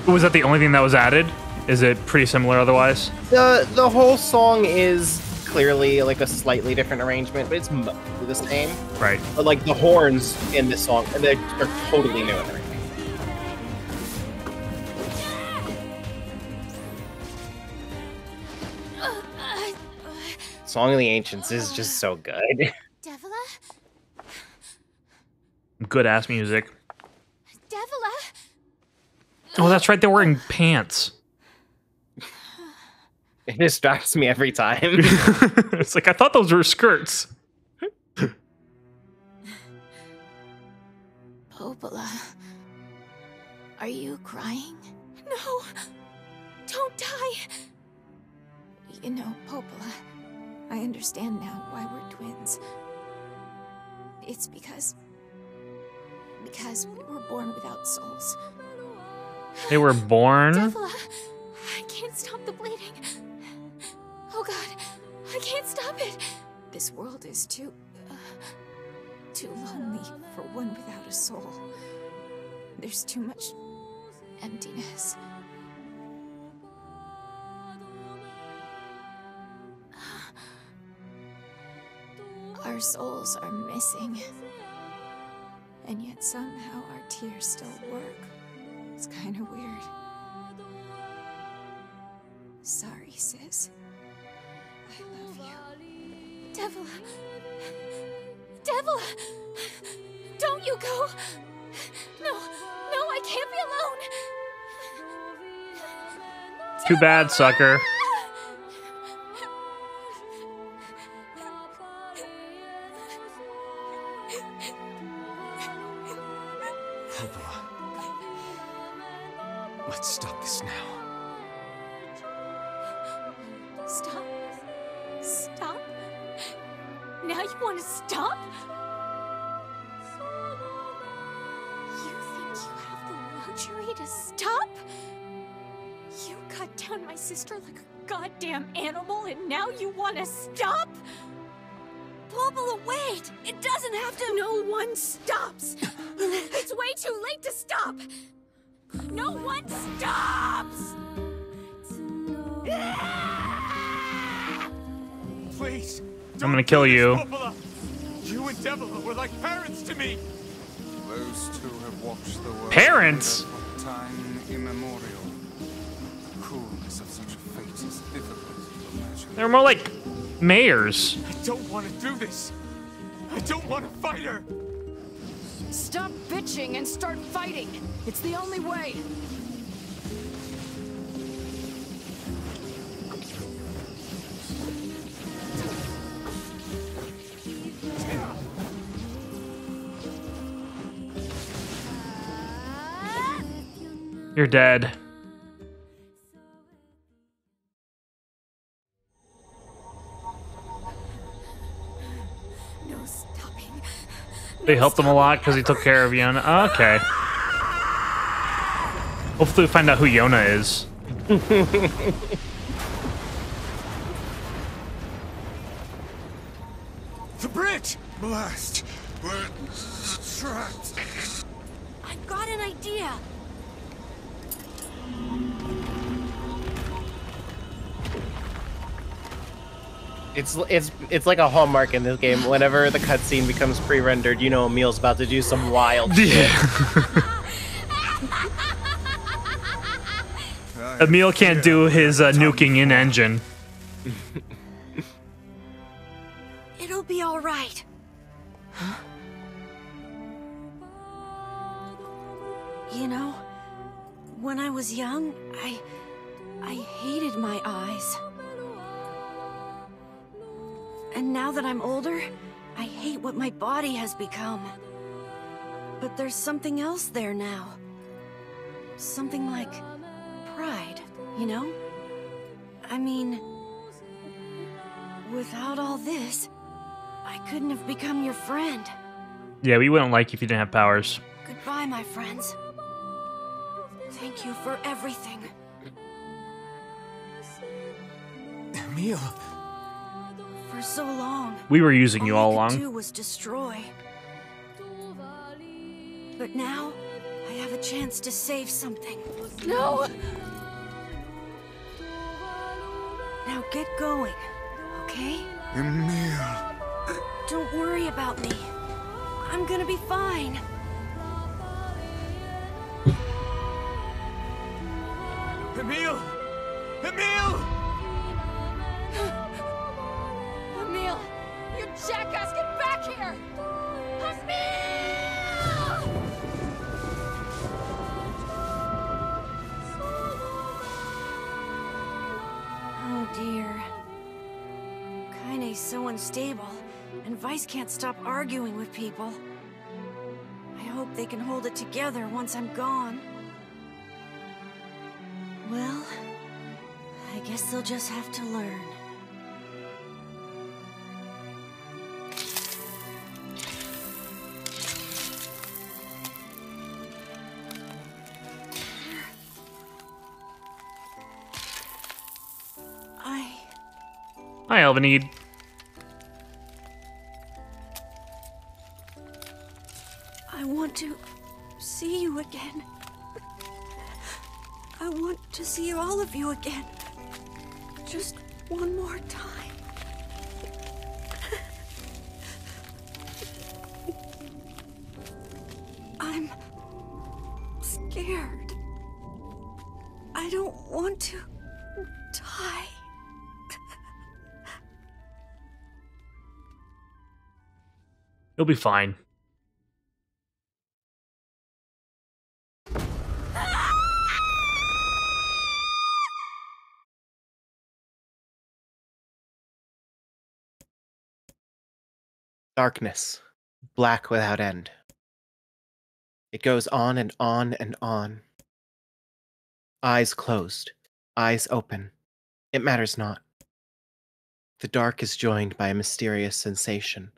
Was that the only thing that was added? Is it pretty similar otherwise? The whole song is clearly like a slightly different arrangement, but it's mostly the same. Right. But like the horns in this song, they're totally new in the remake. Song of the Ancients is just so good. Devila? Good ass music. Devila? Oh, that's right. They're wearing pants. It distracts me every time. It's like, I thought those were skirts. Popola. Are you crying? No. Don't die. You know, Popola, I understand now why we're twins. It's because we were born without souls. They were born? Devila, I can't stop the bleeding. Oh God, I can't stop it. This world is too lonely for one without a soul. There's too much emptiness. Our souls are missing. And yet somehow our tears still work. It's kind of weird. Sorry, sis. I love you. Devila! Devila! Don't you go! No, I can't be alone! Too bad, sucker. Let's stop this now. Stop? Stop? Now you want to stop? You think you have the luxury to stop? You cut down my sister like a goddamn animal and now you want to stop? Popola, wait! It doesn't have to— No one stops! It's way too late to stop! No one stops! Please. I'm gonna kill you. Popola. You and Devila were like parents to me. Those two have watched the world. Parents? For time immemorial. The coolness of such a fate is difficult to imagine. They're more like mayors. I don't want to do this. I don't want to fight her. Stop bitching and start fighting. It's the only way. You're dead. No stopping. They helped him a lot because he took care of Yona. Okay. Hopefully we find out who Yona is. The bridge. Blast! We're trapped. I've got an idea. It's like a hallmark in this game. Whenever the cutscene becomes pre-rendered, you know Emil's about to do some wild shit. Emil can't do his nuking in engine. It'll be all right. You know, when I was young, I hated my eyes. And now that I'm older, I hate what my body has become. But there's something else there now. Something like pride, you know? I mean, without all this, I couldn't have become your friend. Yeah, we wouldn't like you if you didn't have powers. Goodbye, my friends. Thank you for everything. Emil. For so long, We were using you all all I could along. do was destroy. But now, I have a chance to save something. No! Now get going, okay? Emil. Don't worry about me. I'm gonna be fine. Emil! Emil! Emil! You jackass, get back here! Emil! Oh dear. Kaine's so unstable, and Vice can't stop arguing with people. I hope they can hold it together once I'm gone. Well, I guess they'll just have to learn. Hi, Elvenede. I want to see you again. I want to see all of you again. Just one more time. I'm scared. I don't want to die. You'll be fine. Darkness, black without end. It goes on and on and on. Eyes closed, eyes open. It matters not. The dark is joined by a mysterious sensation,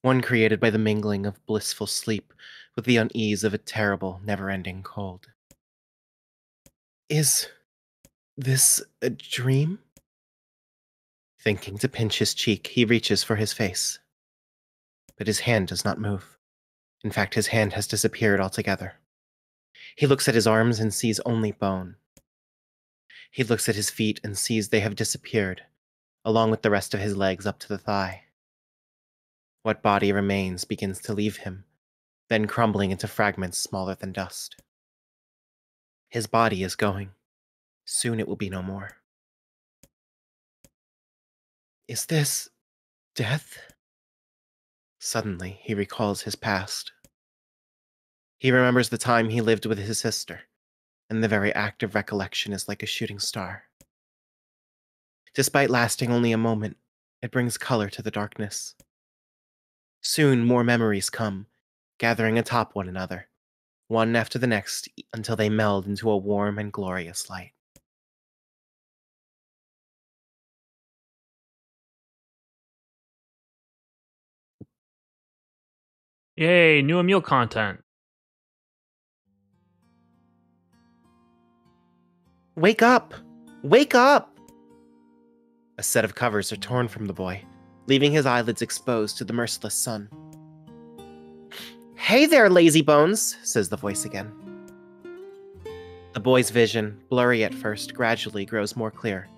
one created by the mingling of blissful sleep with the unease of a terrible, never-ending cold. Is this a dream? Thinking to pinch his cheek, he reaches for his face. But his hand does not move. In fact, his hand has disappeared altogether. He looks at his arms and sees only bone. He looks at his feet and sees they have disappeared, along with the rest of his legs up to the thigh. What body remains begins to leave him, then crumbling into fragments smaller than dust. His body is going. Soon it will be no more. Is this death? Suddenly, he recalls his past. He remembers the time he lived with his sister, and the very act of recollection is like a shooting star. Despite lasting only a moment, it brings color to the darkness. Soon more memories come, gathering atop one another, one after the next, until they meld into a warm and glorious light. Yay, new Emil content. Wake up! Wake up! A set of covers are torn from the boy, leaving his eyelids exposed to the merciless sun. Hey there, lazy bones, says the voice again. The boy's vision, blurry at first, gradually grows more clear.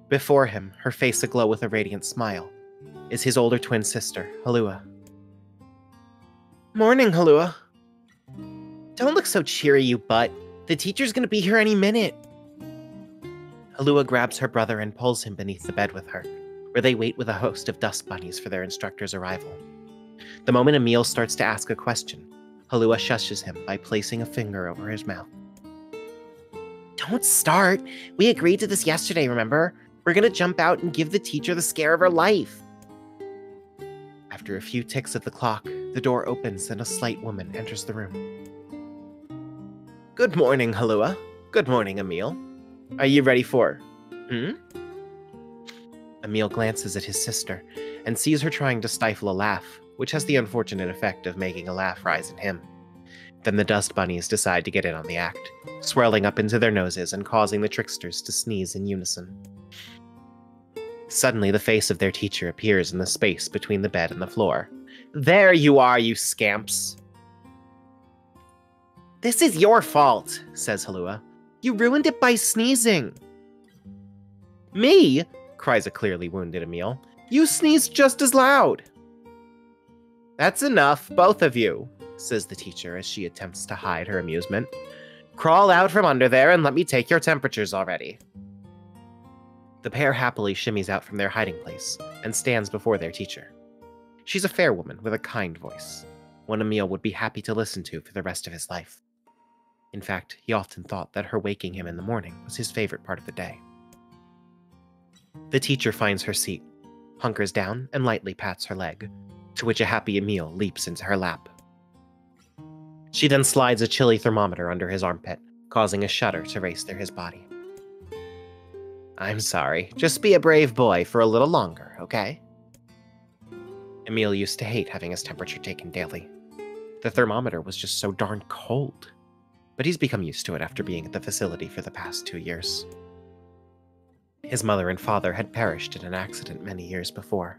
Before him, her face aglow with a radiant smile, is his older twin sister, Halua. Morning, Halua. Don't look so cheery, you butt. The teacher's gonna be here any minute. Halua grabs her brother and pulls him beneath the bed with her, where they wait with a host of dust bunnies for their instructor's arrival. The moment Emil starts to ask a question, Halua shushes him by placing a finger over his mouth. Don't start! We agreed to this yesterday, remember? We're gonna jump out and give the teacher the scare of her life! After a few ticks of the clock, the door opens and a slight woman enters the room. Good morning, Halua. Good morning, Emil. Are you ready for... Emil glances at his sister and sees her trying to stifle a laugh, which has the unfortunate effect of making a laugh rise in him. Then the dust bunnies decide to get in on the act, swirling up into their noses and causing the tricksters to sneeze in unison. Suddenly, the face of their teacher appears in the space between the bed and the floor. There you are, you scamps! This is your fault, says Halua. You ruined it by sneezing. Me? Cries a clearly wounded Emil. You sneezed just as loud. That's enough, both of you, says the teacher as she attempts to hide her amusement. Crawl out from under there and let me take your temperatures already. The pair happily shimmies out from their hiding place and stands before their teacher. She's a fair woman with a kind voice, one Emil would be happy to listen to for the rest of his life. In fact, he often thought that her waking him in the morning was his favorite part of the day. The teacher finds her seat, hunkers down, and lightly pats her leg, to which a happy Emil leaps into her lap. She then slides a chilly thermometer under his armpit, causing a shudder to race through his body. I'm sorry, just be a brave boy for a little longer, okay? Emil used to hate having his temperature taken daily. The thermometer was just so darn cold. But he's become used to it after being at the facility for the past 2 years. His mother and father had perished in an accident many years before.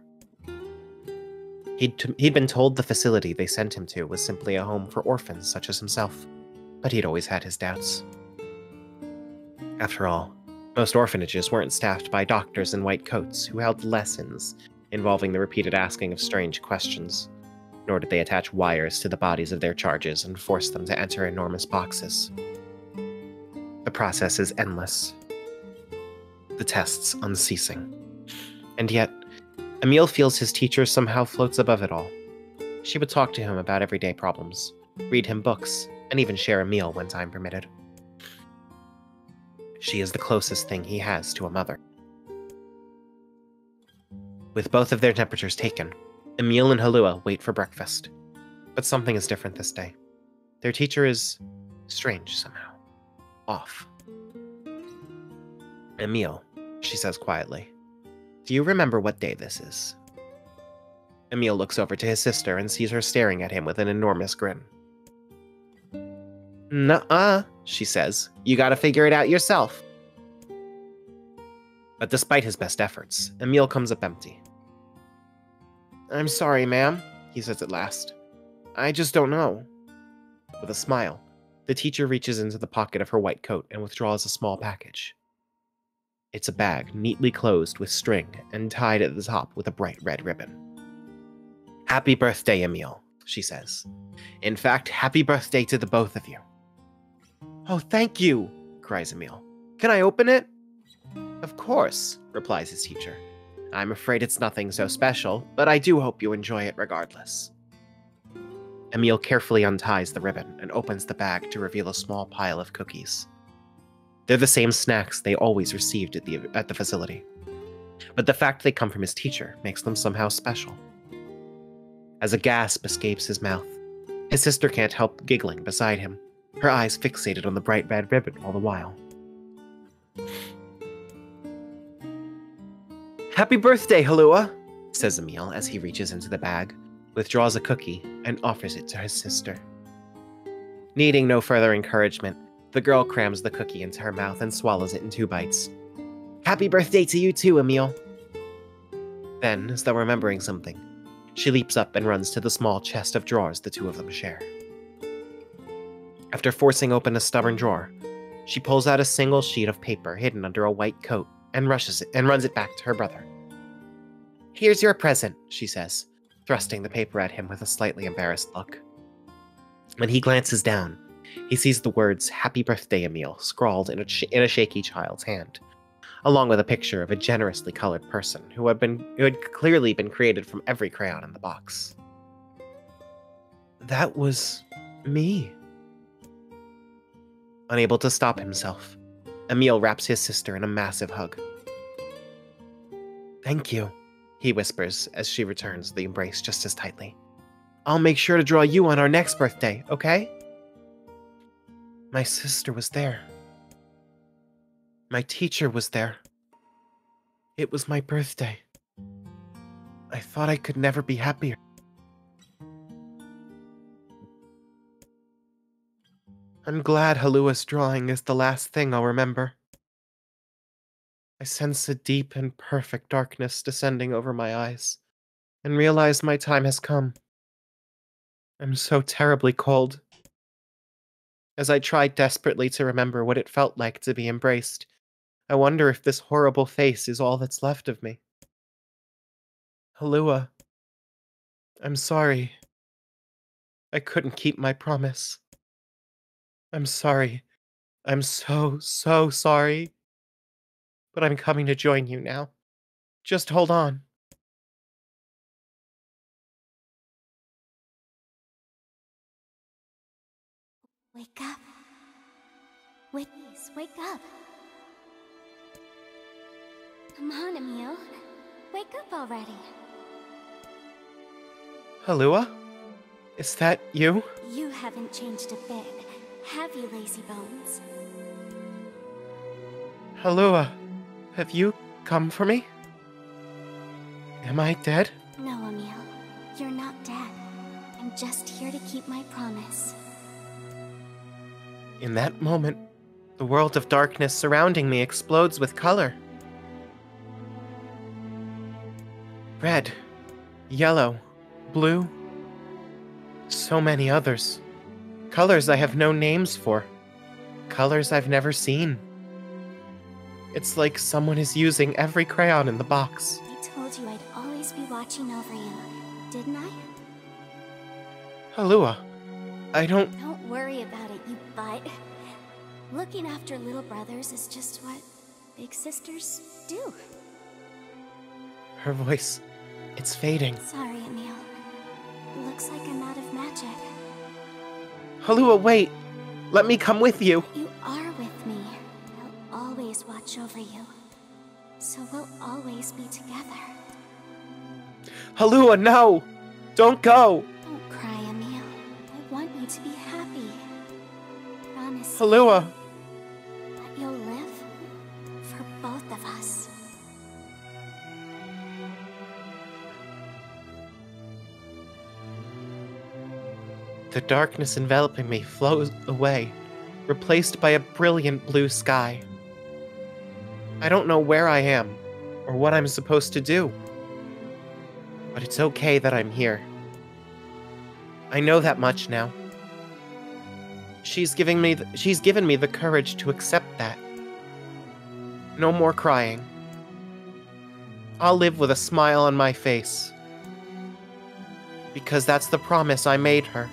He'd been told the facility they sent him to was simply a home for orphans such as himself, but he'd always had his doubts. After all, most orphanages weren't staffed by doctors in white coats who held lessons involving the repeated asking of strange questions, nor did they attach wires to the bodies of their charges and force them to enter enormous boxes. The process is endless. The tests unceasing. And yet, Emil feels his teacher somehow floats above it all. She would talk to him about everyday problems, read him books, and even share a meal when time permitted. She is the closest thing he has to a mother. With both of their temperatures taken, Emil and Halua wait for breakfast. But something is different this day. Their teacher is strange somehow. Off. Emil, she says quietly, do you remember what day this is? Emil looks over to his sister and sees her staring at him with an enormous grin. Nuh-uh, she says. You gotta figure it out yourself. But despite his best efforts, Emil comes up empty. I'm sorry, ma'am, he says at last. I just don't know. With a smile, the teacher reaches into the pocket of her white coat and withdraws a small package. It's a bag neatly closed with string and tied at the top with a bright red ribbon. Happy birthday, Emil, she says. In fact, happy birthday to the both of you. Oh, thank you, cries Emil. Can I open it? Of course, replies his teacher. I'm afraid it's nothing so special, but I do hope you enjoy it regardless. Emil carefully unties the ribbon and opens the bag to reveal a small pile of cookies. They're the same snacks they always received at the facility. But the fact they come from his teacher makes them somehow special. As a gasp escapes his mouth, his sister can't help giggling beside him, her eyes fixated on the bright red ribbon all the while. Happy birthday, Halua, says Emil as he reaches into the bag, withdraws a cookie, and offers it to his sister. Needing no further encouragement, the girl crams the cookie into her mouth and swallows it in 2 bites. Happy birthday to you too, Emil. Then, as though remembering something, she leaps up and runs to the small chest of drawers the two of them share. After forcing open a stubborn drawer, she pulls out a single sheet of paper hidden under a white coat and runs it back to her brother. Here's your present, she says, thrusting the paper at him with a slightly embarrassed look. When he glances down, he sees the words, Happy Birthday, Emil, scrawled in a shaky child's hand. along with a picture of a generously colored person who had clearly been created from every crayon in the box. That was me. Unable to stop himself, Emil wraps his sister in a massive hug. Thank you, he whispers as she returns the embrace just as tightly. I'll make sure to draw you on our next birthday, okay? My sister was there. My teacher was there. It was my birthday. I thought I could never be happier. I'm glad Halua's drawing is the last thing I'll remember. I sense a deep and perfect darkness descending over my eyes, and realize my time has come. I'm so terribly cold. As I try desperately to remember what it felt like to be embraced, I wonder if this horrible face is all that's left of me. Halua, I'm sorry. I couldn't keep my promise. I'm sorry. I'm so sorry. But I'm coming to join you now. Just hold on. Wake up. Please, wake up. Come on, Emil. Wake up already. Halua? Is that you? You haven't changed a bit, have you, lazy bones? Halua, have you come for me? Am I dead? No, Emil. You're not dead. I'm just here to keep my promise. In that moment, the world of darkness surrounding me explodes with color. Red, yellow, blue, so many others. Colors I have no names for. Colors I've never seen. It's like someone is using every crayon in the box. I told you I'd always be watching over you, didn't I? Halua, I don't... Don't worry about it, you butt. Looking after little brothers is just what big sisters do. Her voice, it's fading. Sorry, Emil. Looks like I'm out of magic. Halua, wait! Let me come with you! You are with me. I'll always watch over you. So we'll always be together. Halua, no! Don't go! Don't cry, Emil. I want you to be happy. Promise Halua! that you'll live for both of us. The darkness enveloping me flows away, replaced by a brilliant blue sky. I don't know where I am, or what I'm supposed to do. But it's okay that I'm here. I know that much now. She's given me the courage to accept that. No more crying. I'll live with a smile on my face. Because that's the promise I made her.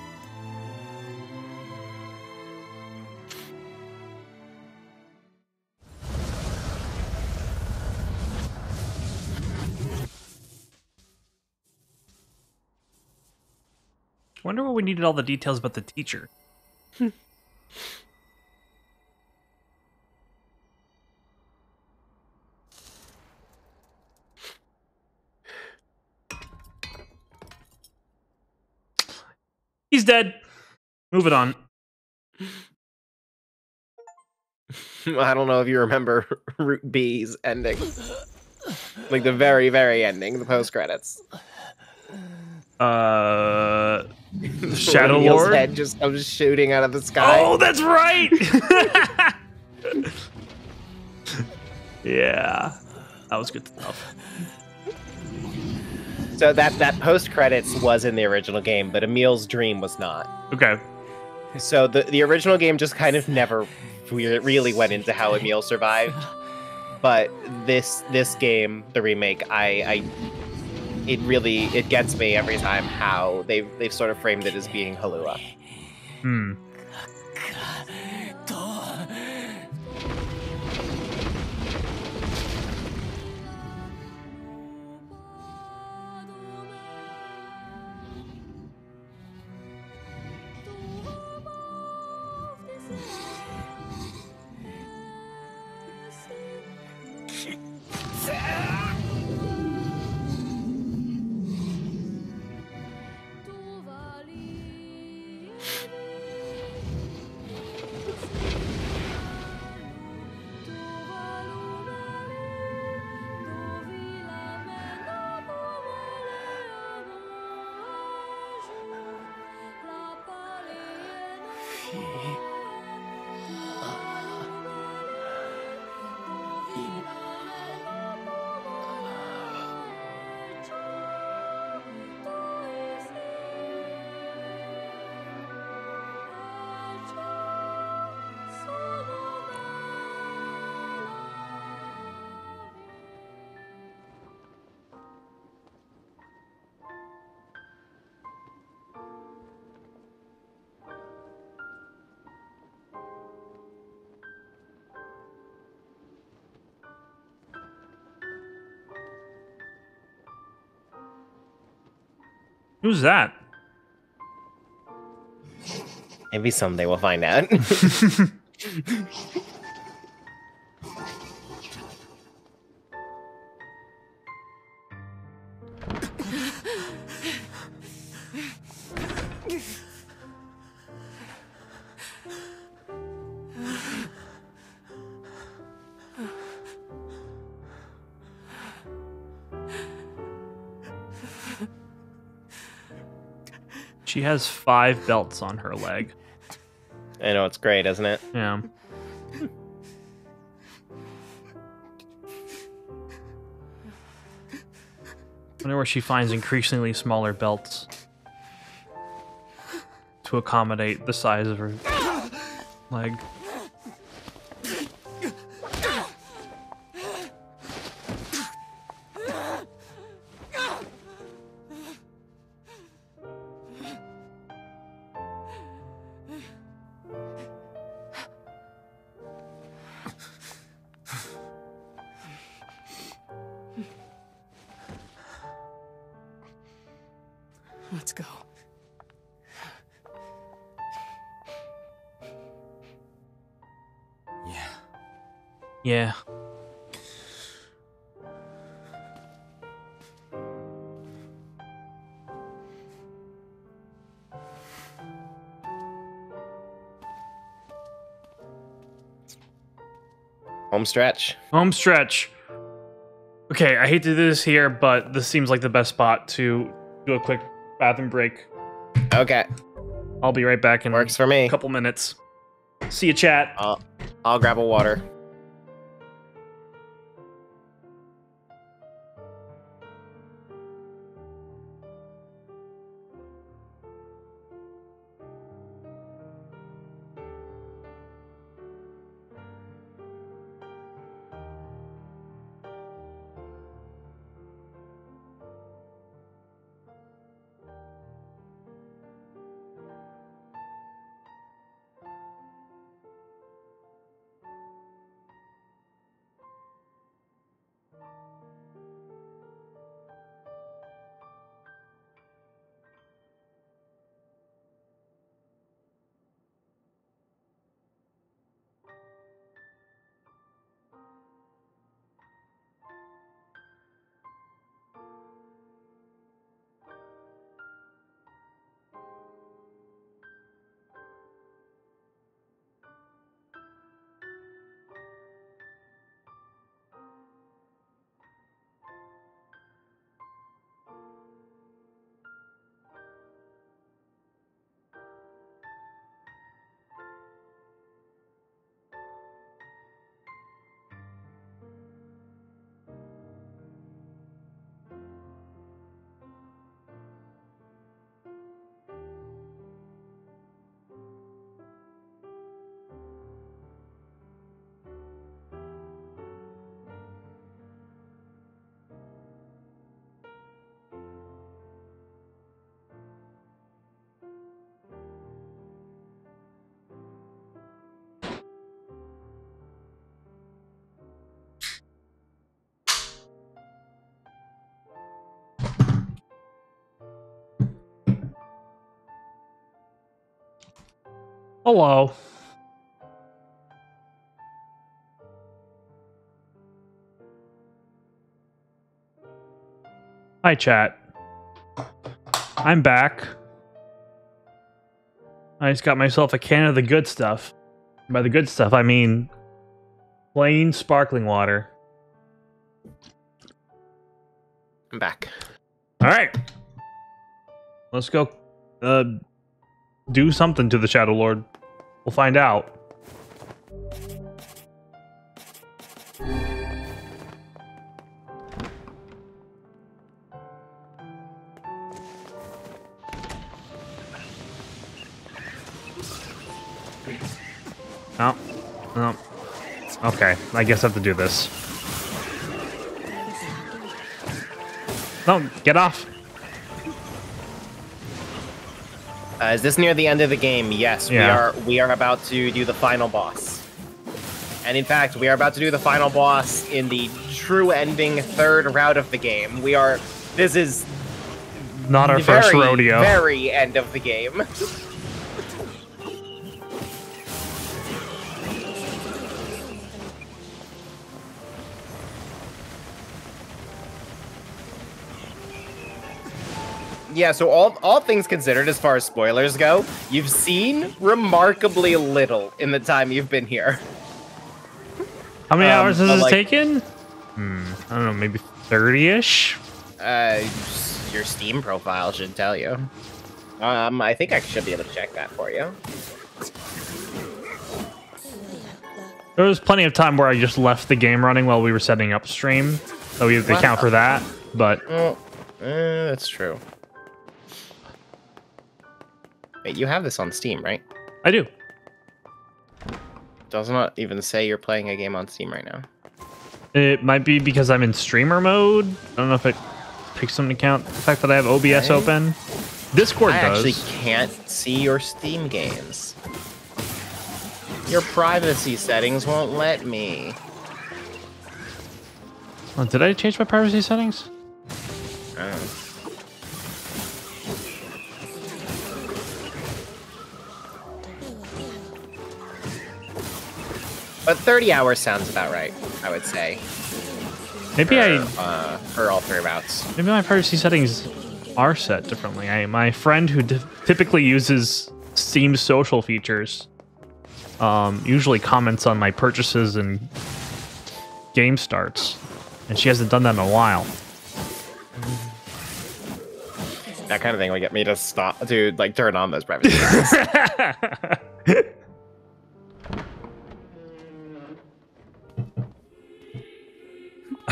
I wonder what we needed all the details about the teacher. He's dead. Moving on. I don't know if you remember Route B's ending. Like the very, very ending, the post-credits. Shadow Emil's Lord? head just comes shooting out of the sky. Oh, that's right! Yeah. That was good stuff. So that post-credits was in the original game, but Emil's dream was not. Okay. So the original game just kind of never really went into how Emil survived. But this game, the remake, it gets me every time how they've sort of framed it as being Halua. Hmm. Who's that? Maybe someday we'll find out. She has 5 belts on her leg. I know, it's great, isn't it? Yeah. Wonder where she finds increasingly smaller belts to accommodate the size of her leg. Let's go. Yeah. Yeah. Home stretch. Home stretch. Okay, I hate to do this here, but this seems like the best spot to do a quick bathroom break. Okay. I'll be right back in Works for me. a couple minutes. See you, chat. I'll grab a water. Hello. Hi, chat. I'm back. I just got myself a can of the good stuff. By the good stuff, I mean plain sparkling water. I'm back. All right. Let's go do something to the Shadow Lord. We'll find out. No. No. Okay, I guess I have to do this. No, get off. Is this near the end of the game? Yes, Yeah. we are about to do the final boss. And in fact, we are about to do the final boss in the true ending third route of the game. This is Not our first very, rodeo. very end of the game. Yeah, so all things considered, as far as spoilers go, you've seen remarkably little in the time you've been here. How many hours has this like- taken? I don't know, maybe 30-ish? Your Steam profile should tell you. I think I should be able to check that for you. There was plenty of time where I just left the game running while we were setting up stream, so we have to account for that, but... That's true. Wait, you have this on Steam, right? I do. Does not even say you're playing a game on Steam right now. It might be because I'm in streamer mode. I don't know if it takes into account the fact that I have OBS open. Discord I does. actually can't see your Steam games. Your privacy settings won't let me. Oh, did I change my privacy settings? Oh. But 30 hours sounds about right, I would say. Maybe for all three routes. Maybe my privacy settings are set differently. My friend who typically uses Steam social features usually comments on my purchases and game starts, and she hasn't done that in a while. That kind of thing would get me to stop, to like turn on those privacy settings.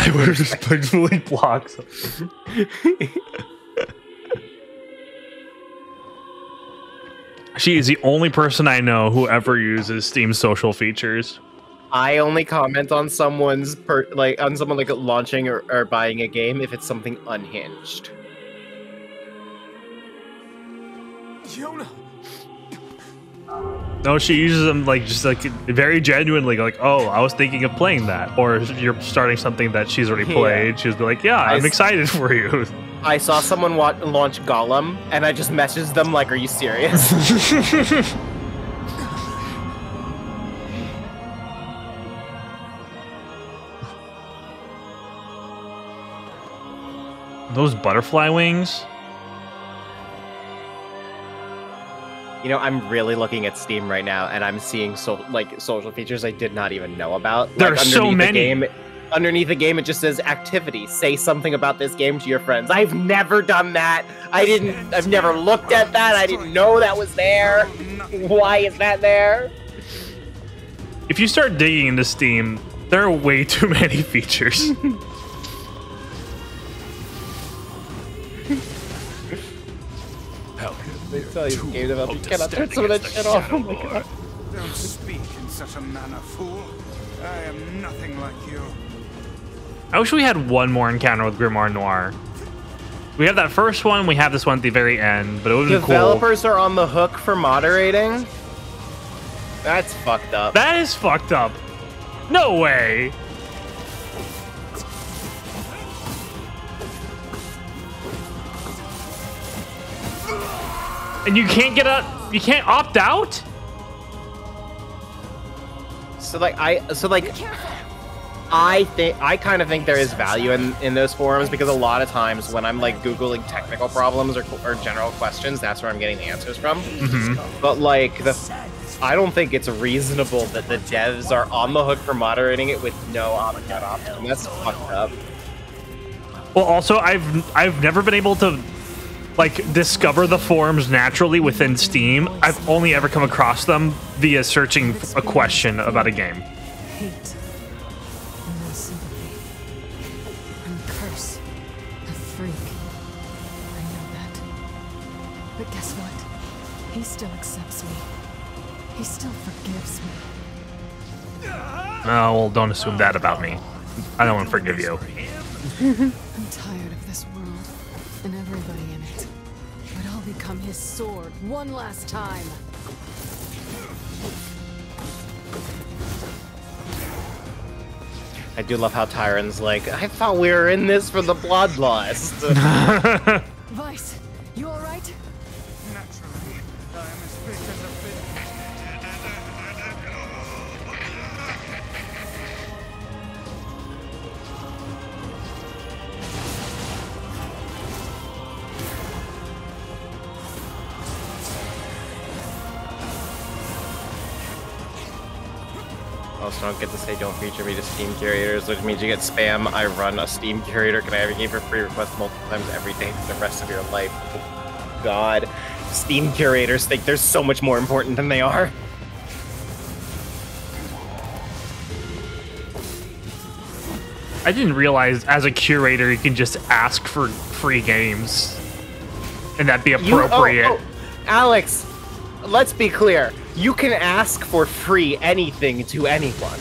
I would have respectfully blocked. She is the only person I know who ever uses Steam social features. I only comment on someone's someone launching or buying a game if it's something unhinged. Yona! No, she uses them just very genuinely, like, oh, I was thinking of playing that. Or you're starting something that she's already played. Yeah. She'll be like, yeah, I'm excited for you. I saw someone launch Gollum, and I just messaged them like, are you serious? Those butterfly wings? You know, I'm really looking at Steam right now, and I'm seeing social features I did not even know about. There are so many. Underneath the game, it just says activity. Say something about this game to your friends. I've never done that. I've never looked at that. I didn't know that was there. Why is that there? If you start digging into Steam, there are way too many features. They tell you game developers cannot turn some of that shit off. Oh my god. Don't speak in such a manner, fool. I am nothing like you. I wish we had one more encounter with Grimoire Noir. We have that first one, we have this one at the very end, but it would be cool. Developers are on the hook for moderating? That's fucked up. That is fucked up. No way. And you can't you can't opt out? I kind of think there is value in those forums, because a lot of times when I'm like Googling technical problems or general questions, that's where I'm getting the answers from. Mm-hmm. But I don't think it's reasonable that the devs are on the hook for moderating it with no opt-out option. That's fucked up. Well, also, I've never been able to like discover the forums naturally within Steam. I've only ever come across them via searching a question about a game. Hate. No sympathy. I'm a curse. A freak. I know that. But guess what? He still accepts me. He still forgives me. Oh, well, don't assume that about me. I don't want to forgive you. I'm tired of this world and everybody in it. But I'll become his sword one last time. I do love how Tyron's like, I thought we were in this for the bloodlust. Vice, you alright? Naturally, I am as fit as a fish. Also, don't get to say don't feature me to Steam curators, which means you get spam. I run a Steam curator. Can I have a game for free request multiple times every day for the rest of your life? Oh, God. Steam curators think they're so much more important than they are. I didn't realize as a curator you can just ask for free games. And that'd be appropriate. Alex, let's be clear. You can ask for free anything to anyone.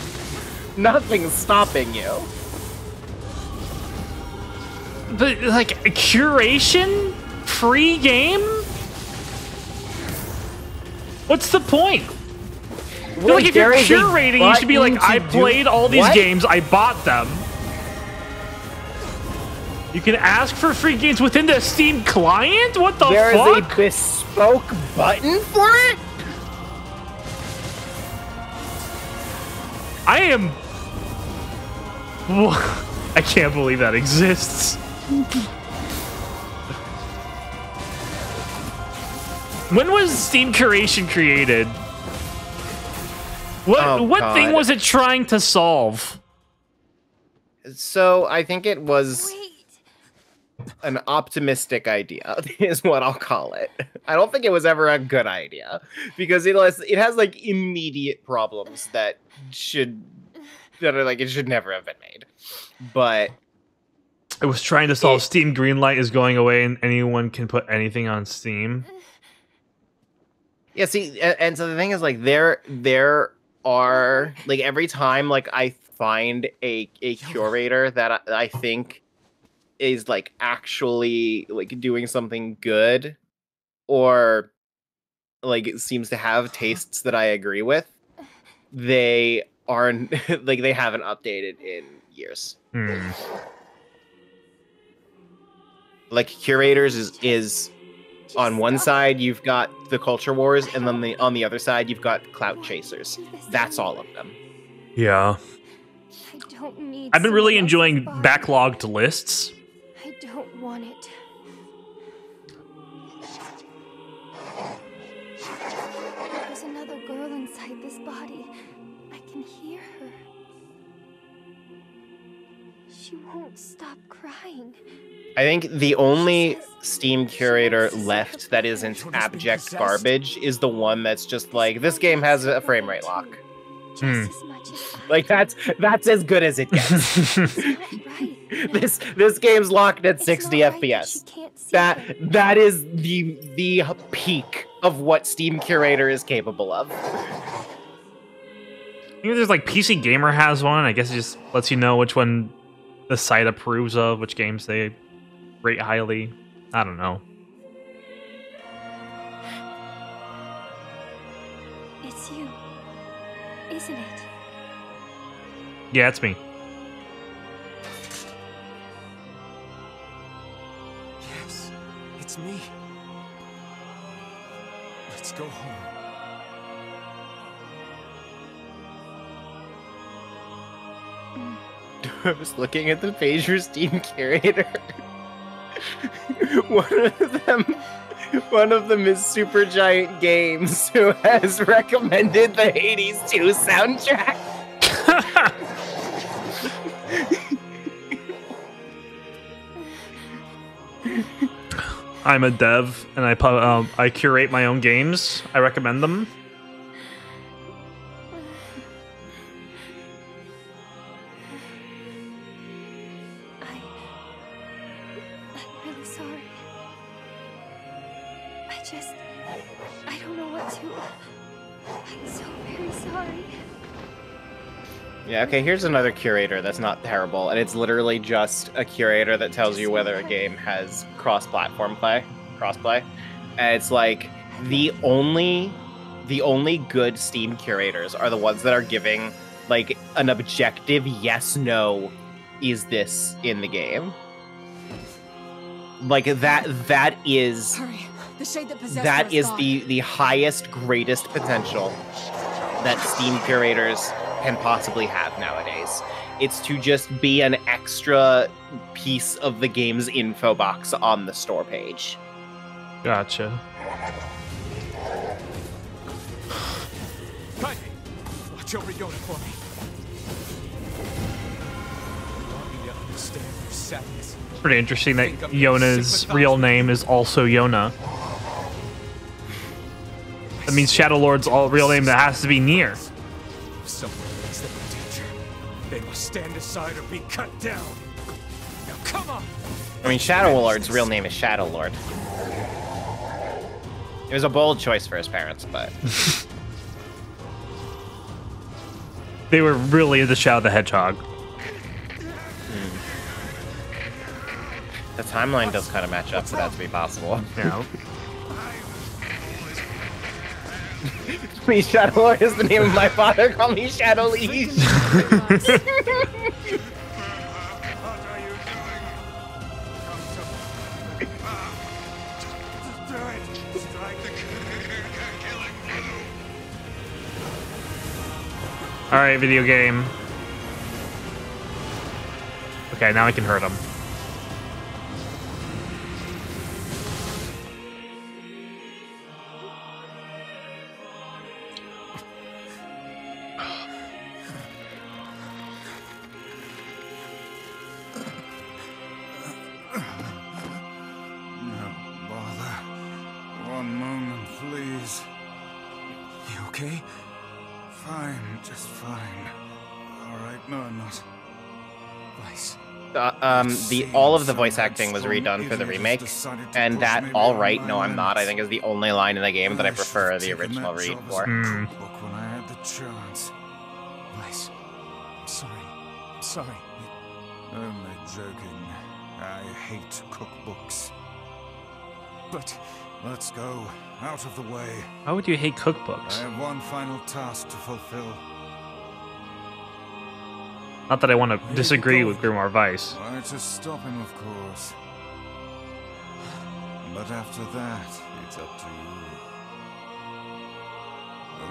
Nothing's stopping you. But, like, a curation? Free game? What's the point? I feel like if you're curating, you should be like, I played all these games, I bought them. You can ask for free games within the Steam client? What the fuck? There is a bespoke button for it? I am... I can't believe that exists. When was Steam Curation created? What thing was it trying to solve? So, I think it was an optimistic idea, is what I'll call it. I don't think it was ever a good idea, because it has like immediate problems that are like it should never have been made. But it was trying to solve Steam Greenlight is going away and anyone can put anything on Steam. Yeah, see, and so the thing is, like, there are, like, every time, like, I find a curator that I think is, like, actually, like, doing something good, or, like, it seems to have tastes that I agree with, they aren't, like, they haven't updated in years. Like, curators is on one side, you've got the culture wars, and then on the other side, you've got clout chasers. That's all of them. Yeah. I've been really enjoying backlogged lists. I don't want it. There's another girl inside this body. I can hear her. She won't stop crying. I think the only Steam curator left that isn't abject garbage is the one that's just like, this game has a frame rate lock. Like, that's as good as it gets. This game's locked at 60 FPS. That is the peak of what Steam Curator is capable of. I think there's like PC Gamer has one. I guess it just lets you know which one the site approves of, which games they rate highly. I don't know. It's you, isn't it? Yeah, it's me. Yes, it's me. Let's go home. I was looking at the page for Steam Curator. One of them is Supergiant Games, who has recommended the Hades 2 soundtrack. I'm a dev and I curate my own games. I recommend them. I'm really sorry. I don't know what to. I'm so very sorry. Yeah, okay, here's another curator that's not terrible, and it's literally just a curator that tells you whether a game has crossplay. And it's like the only good Steam curators are the ones that are giving like an objective yes/no, is this in the game? Like that is Hurry. The shade that possessed that her is gone. the highest, greatest potential that Steam curators can possibly have nowadays. It's to just be an extra piece of the game's info box on the store page. Gotcha. Kaide, watch over Yona for me. Want me to understand your sadness. It's pretty interesting that Yona's real name is also Yona. That means Shadow Lord's real name that has to be Nier. Somewhere is the danger. They must stand aside or be cut down. Now come on! I mean, Shadow Lord's real name is Shadow Lord. It was a bold choice for his parents, but They were really into Shadow the Hedgehog. the timeline does kind of match up for that to be possible. Yeah. Please, Shadow Lord is the name of my father. Call me Shadow Leash. Alright, video game. Okay, now I can hurt him. No bother. One moment, please. You okay? Fine, just fine. Alright, no, I'm not. Vice. All of the voice acting was redone for the remake, and that "all right, no, I'm not" I think is the only line in the game that I prefer the original read for. Look, when I had the chance. Vice. I'm sorry. I'm sorry. Only joking. I hate cookbooks. But Let's go. Out of the way. Why would you hate I cookbooks? have one final task to fulfill. Not that I want to disagree with Grimoire Vice. Why, to stop him, of course. But after that, it's up to you.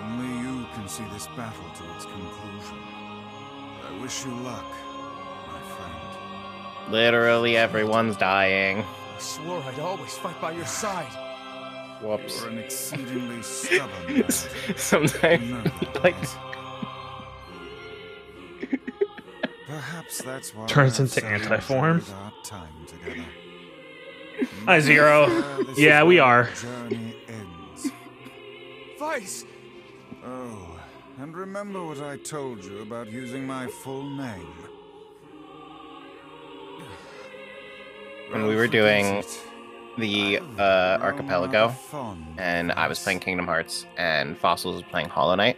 Only you can see this battle to its conclusion. I wish you luck, my friend. Literally everyone's dying. I swore I'd always fight by your side. Whoops. You're an exceedingly stubborn lad. Sometimes, You know that, like, right? Perhaps that's why Turns I've into so anti-form. enjoyed our time together. Hi, Zero. This Yeah, is we where are. the journey ends. Vice! Oh, and remember what I told you about using my full name. when we were doing the archipelago, and I was playing Kingdom Hearts, and Fossils was playing Hollow Knight.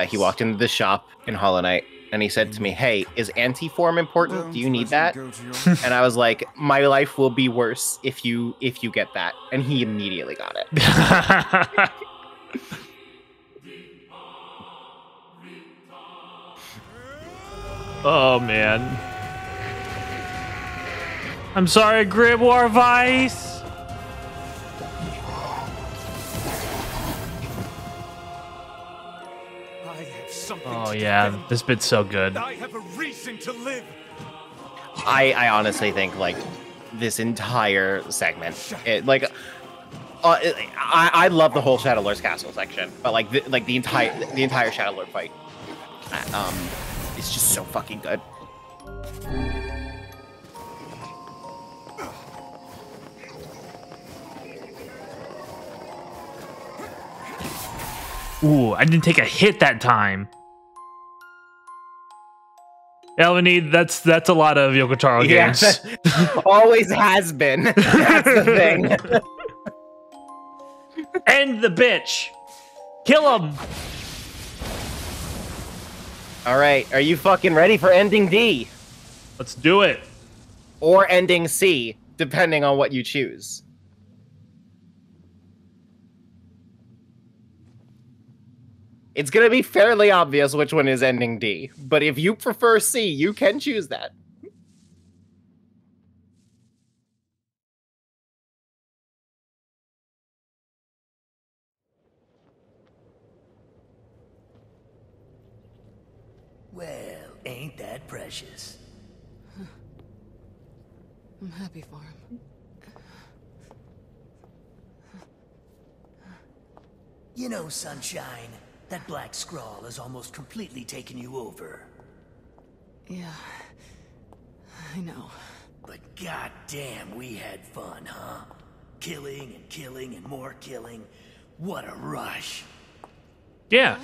He walked into the shop in Hollow Knight, and he said to me, "Hey, is anti-form important? Do you need that?" And I was like, "My life will be worse if you get that." And he immediately got it. Oh man. I'm sorry, Grimoire Vice. I have something Oh to yeah, defend. this bit's so good. I have a reason to live. I honestly think like this entire segment, I love the whole Shadow Lord's castle section, but like the entire Shadow Lord fight, it's just so fucking good. Ooh, I didn't take a hit that time. Melanie, that's a lot of Yoko Taro games. Always has been. That's the thing. End the bitch. Kill him. All right, are you fucking ready for ending D? Let's do it. Or ending C, depending on what you choose. It's gonna be fairly obvious which one is ending D, but if you prefer C, you can choose that. Well, ain't that precious? I'm happy for him. You know, Sunshine, that black scrawl has almost completely taken you over. Yeah, I know. But goddamn, we had fun, huh? Killing and killing and more killing. What a rush. Yeah.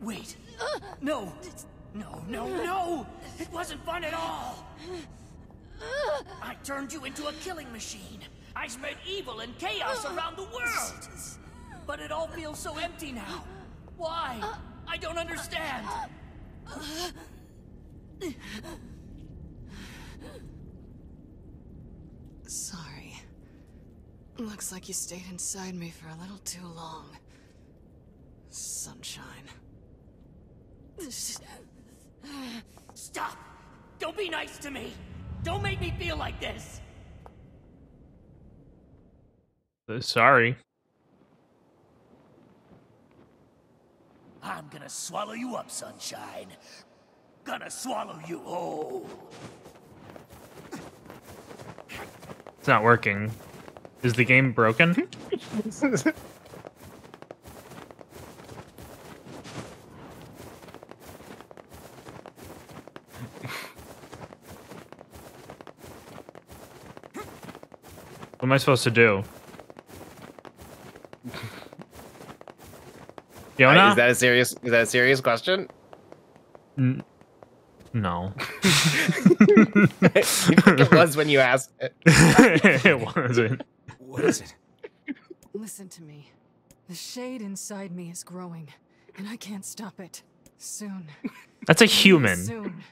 Wait. No. No. It wasn't fun at all. I turned you into a killing machine. I spread evil and chaos around the world. But it all feels so empty now. Why? I don't understand. Sorry. Looks like you stayed inside me for a little too long. Sunshine. Stop! Don't be nice to me! Don't make me feel like this! Sorry. I'm gonna swallow you up, Sunshine. Gonna swallow you whole. It's not working. Is the game broken? What am I supposed to do? Yona? Is that a serious question? No. It was when you asked it. It wasn't. What is it? Listen to me. The shade inside me is growing, and I can't stop it. Soon. That's a human. Soon.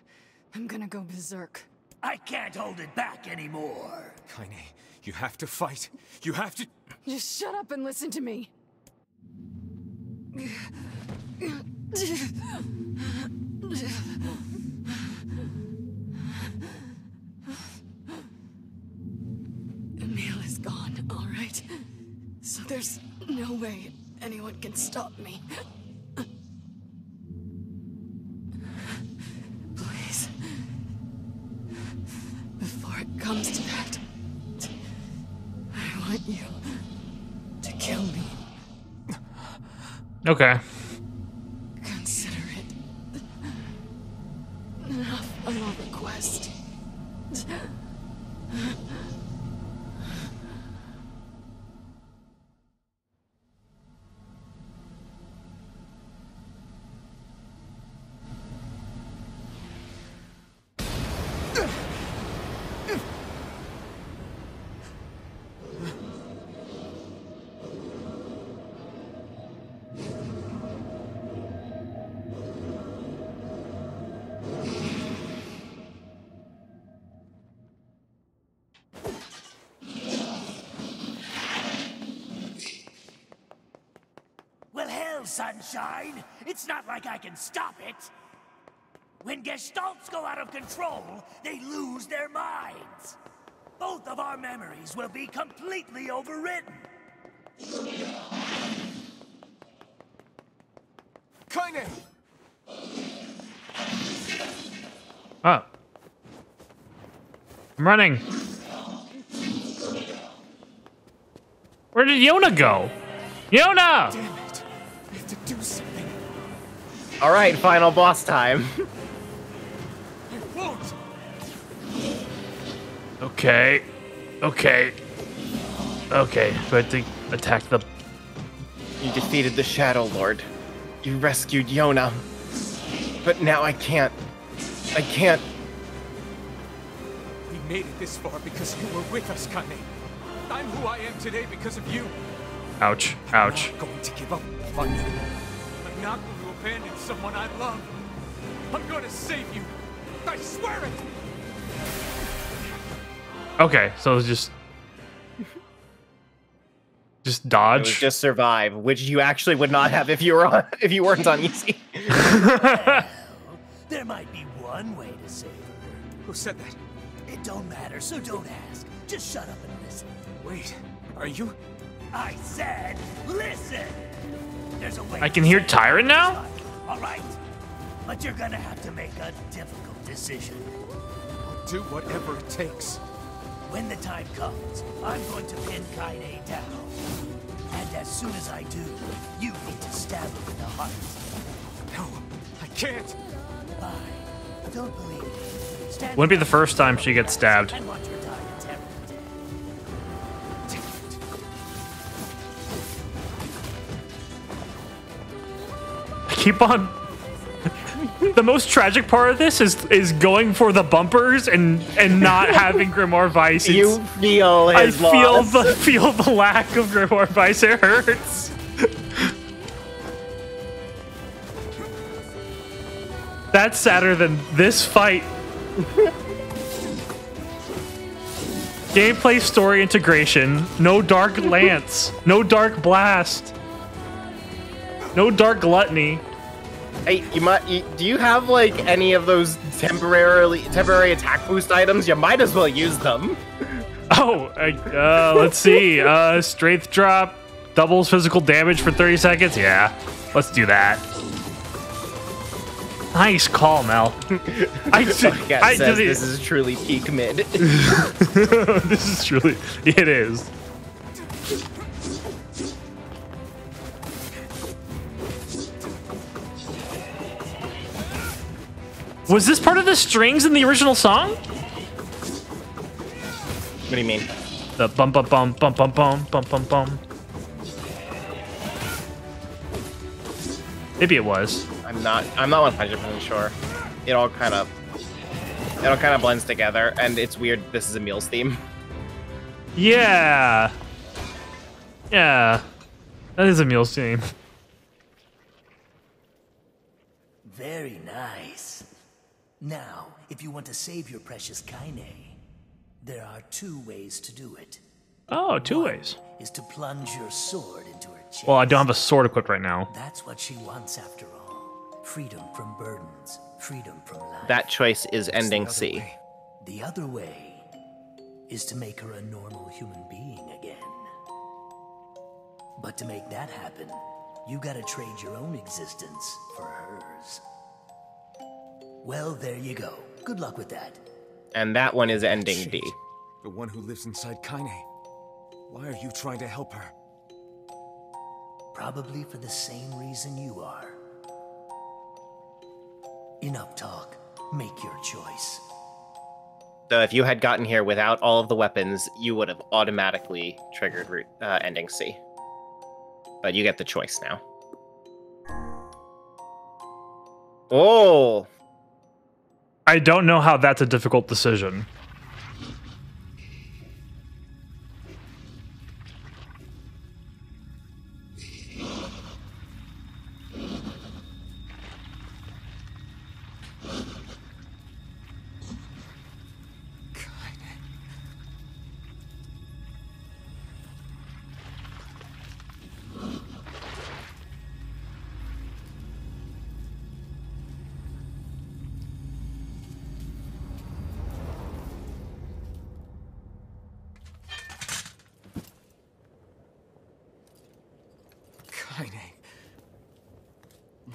I'm gonna go berserk. I can't hold it back anymore. Kaine, you have to fight. You have to... Just shut up and listen to me. Emil is gone, all right? So there's no way anyone can stop me. Please. Before it comes to that, I want you to kill me. Okay. Consider it enough of a request. Well, hell, Sunshine. It's not like I can stop it. When Gestalts go out of control, they lose their minds. Both of our memories will be completely overridden. Kaine! Oh. I'm running. Where did Yona go? Yona! Damn it. I have to do something. All right, final boss time. I won't. Okay. Okay. Okay, but to attack the... You defeated the Shadow Lord. You rescued Yona. But now I can't. I can't. We made it this far because you were with us, Kaine. I'm who I am today because of you. Ouch. Ouch. I'm not going to give up on you. I'm not going to abandon someone I love. I'm going to save you. I swear it. Okay, so it's just It was dodge. just survive, which you actually would not have if you were on, if you weren't on easy. There might be one way to save her. Who said that? It don't matter, so don't ask. Just shut up and listen. Wait, are you? I said, listen! There's a way I can hear to save Tyrant her now? this time, all right? But you're gonna have to make a difficult decision. I'll do whatever it takes. When the time comes, I'm going to pin Kaine down. And as soon as I do, you need to stab him in the heart. No, I can't. Fine. Don't believe me. Stand Wouldn't be the up first time she gets stabbed. and watch her die in terror. I keep on. The most tragic part of this is going for the bumpers and not having Grimoire Vice. You feel his I feel loss. feel the lack of Grimoire Vice. It hurts. That's sadder than this fight. Gameplay story integration. No Dark Lance. No Dark Blast. No Dark Gluttony. Hey, do you have like any of those temporary attack boost items? You might as well use them. Oh, let's see. Strength drop, doubles physical damage for 30 seconds. Yeah, let's do that. Nice call, Mel. This is truly peak mid. This is truly, it is. Was this part of the strings in the original song? What do you mean? The bum bum bum bum bum bum bum bum bum. Maybe it was. I'm not 100% sure. It all kind of blends together, and it's weird. This is Emil's theme. Yeah. Yeah. That is Emil's theme. Very nice. Now, if you want to save your precious Kaine, there are two ways to do it. Oh, two ways. Is to plunge your sword into her chest. Well, I don't have a sword equipped right now. That's what she wants after all. Freedom from burdens, freedom from life. That choice is ending C. The other way is to make her a normal human being again. But to make that happen, you gotta trade your own existence for hers. Well, there you go. Good luck with that. And that one is ending D. The one who lives inside Kaine. Why are you trying to help her? Probably for the same reason you are. Enough talk. Make your choice. So if you had gotten here without all of the weapons, you would have automatically triggered ending C. But you get the choice now. Oh! I don't know how that's a difficult decision. Kaine.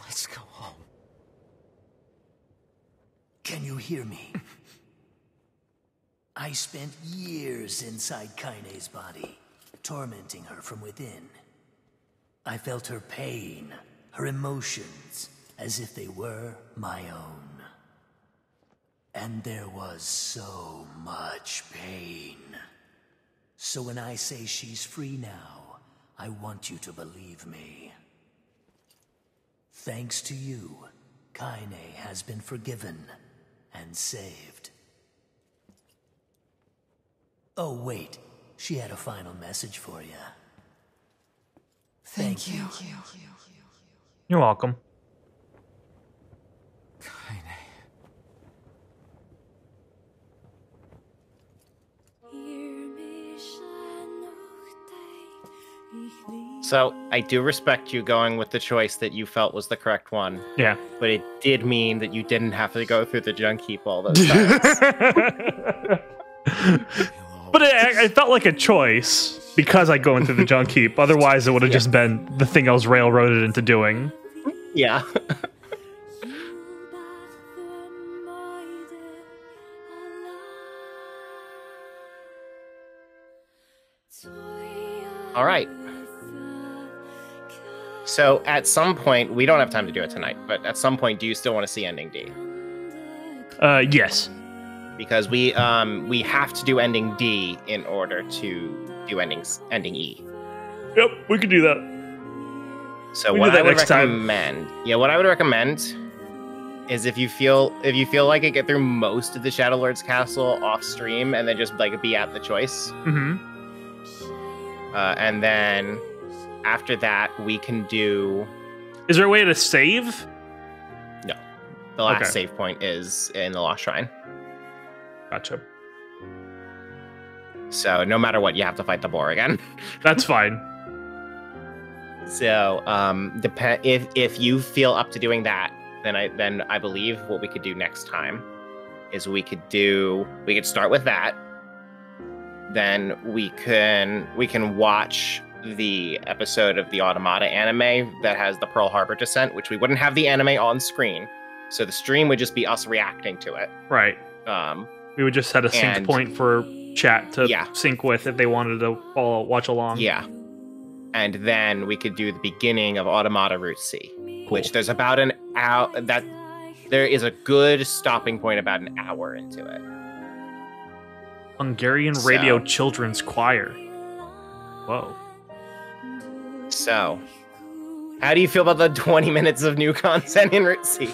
Let's go home. Can you hear me? I spent years inside Kaine's body, tormenting her from within. I felt her pain, her emotions, as if they were my own. And there was so much pain. So when I say she's free now, I want you to believe me. Thanks to you, Kaine has been forgiven and saved. Oh, wait. She had a final message for you. Thank you. You're welcome. So, I do respect you going with the choice that you felt was the correct one. Yeah. But it did mean that you didn't have to go through the junk heap all those times. But it felt like a choice because I go into the junk heap. Otherwise, it would have just been the thing I was railroaded into doing. Yeah. All right. So at some point, we don't have time to do it tonight, but at some point, do you still want to see ending D? Yes. Because we have to do ending D in order to do ending E. Yep, we could do that. So We what do that I would next time. recommend, what I would recommend is if you feel like it, get through most of the Shadow Lord's castle off stream and then just like be at the choice. Mm-hmm. And then after that, we can do. Is there a way to save? No, the last Okay. save point is in the Lost Shrine. Gotcha. So no matter what, you have to fight the boar again. That's fine. So if you feel up to doing that, then I believe what we could do next time is we could start with that. Then we can watch the episode of the Automata anime that has the Pearl Harbor descent, which we wouldn't have the anime on screen, so the stream would just be us reacting to it. Right. We would just set a sync point for chat to sync with if they wanted to watch along. Yeah. And then we could do the beginning of Automata Route C, which there's about an hour. That there is a good stopping point about an hour into it. Hungarian Radio Children's Choir. Whoa. So, how do you feel about the 20 minutes of new content in Route C?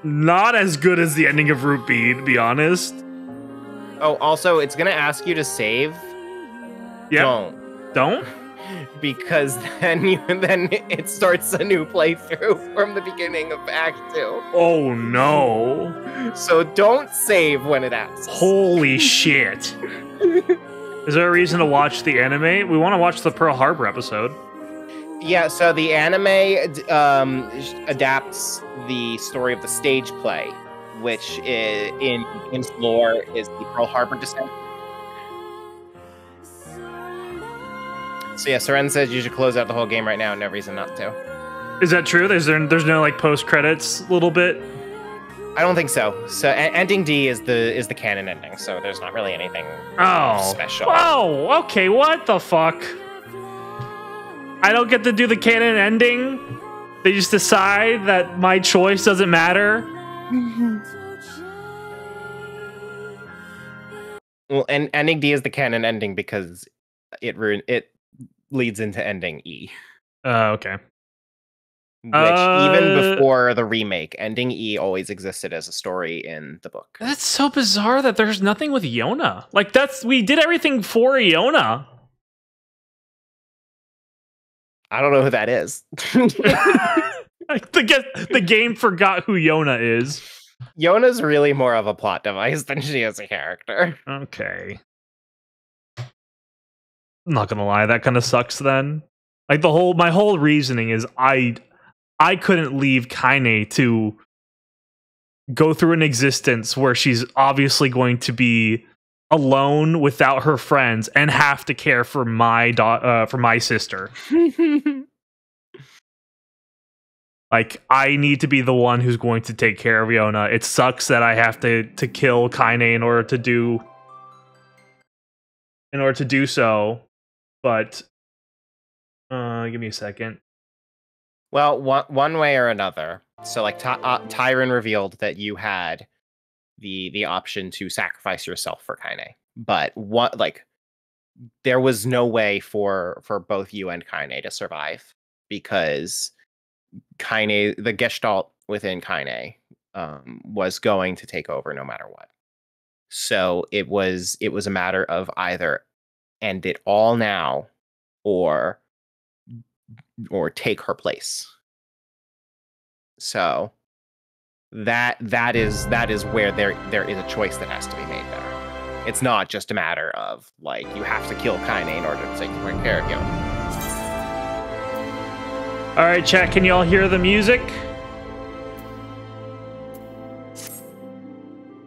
Not as good as the ending of Route B, to be honest. Oh, also, it's gonna ask you to save. Yeah. Don't? Because then it starts a new playthrough from the beginning of Act 2. Oh no. So don't save when it asks. Holy shit. Is there a reason to watch the anime? We want to watch the Pearl Harbor episode. Yeah, so the anime adapts the story of the stage play, which in lore is the Pearl Harbor descent. So yeah, Seren says you should close out the whole game right now, no reason not to. Is that true? There's no like post credits little bit? I don't think so. So ending D is the canon ending, so there's not really anything special. Oh, okay, what the fuck? I don't get to do the canon ending? They just decide that my choice doesn't matter? Well, and ending D is the canon ending because it leads into ending E. Okay. Which even before the remake, ending E always existed as a story in the book. That's so bizarre that there's nothing with Yona. Like we did everything for Yona. I don't know who that is. The game forgot who Yona is. Yona's really more of a plot device than she is a character. Okay. I'm not gonna lie, that kind of sucks then. Like my whole reasoning is I couldn't leave Kaine to go through an existence where she's obviously going to be alone without her friends and have to care for my sister. Like, I need to be the one who's going to take care of Yona. It sucks that I have to kill Kaine in order to do so, but give me a second. Well, one way or another. So, like, Tyron revealed that you had the option to sacrifice yourself for Kaine. But what like there was no way for both you and Kaine to survive because Kaine, the Gestalt within Kaine, was going to take over no matter what. So it was a matter of either end it all now or take her place. So that is where there is a choice that has to be made there. It's not just a matter of like you have to kill Kaine in order to take care of you. All right, chat. Can y'all hear the music?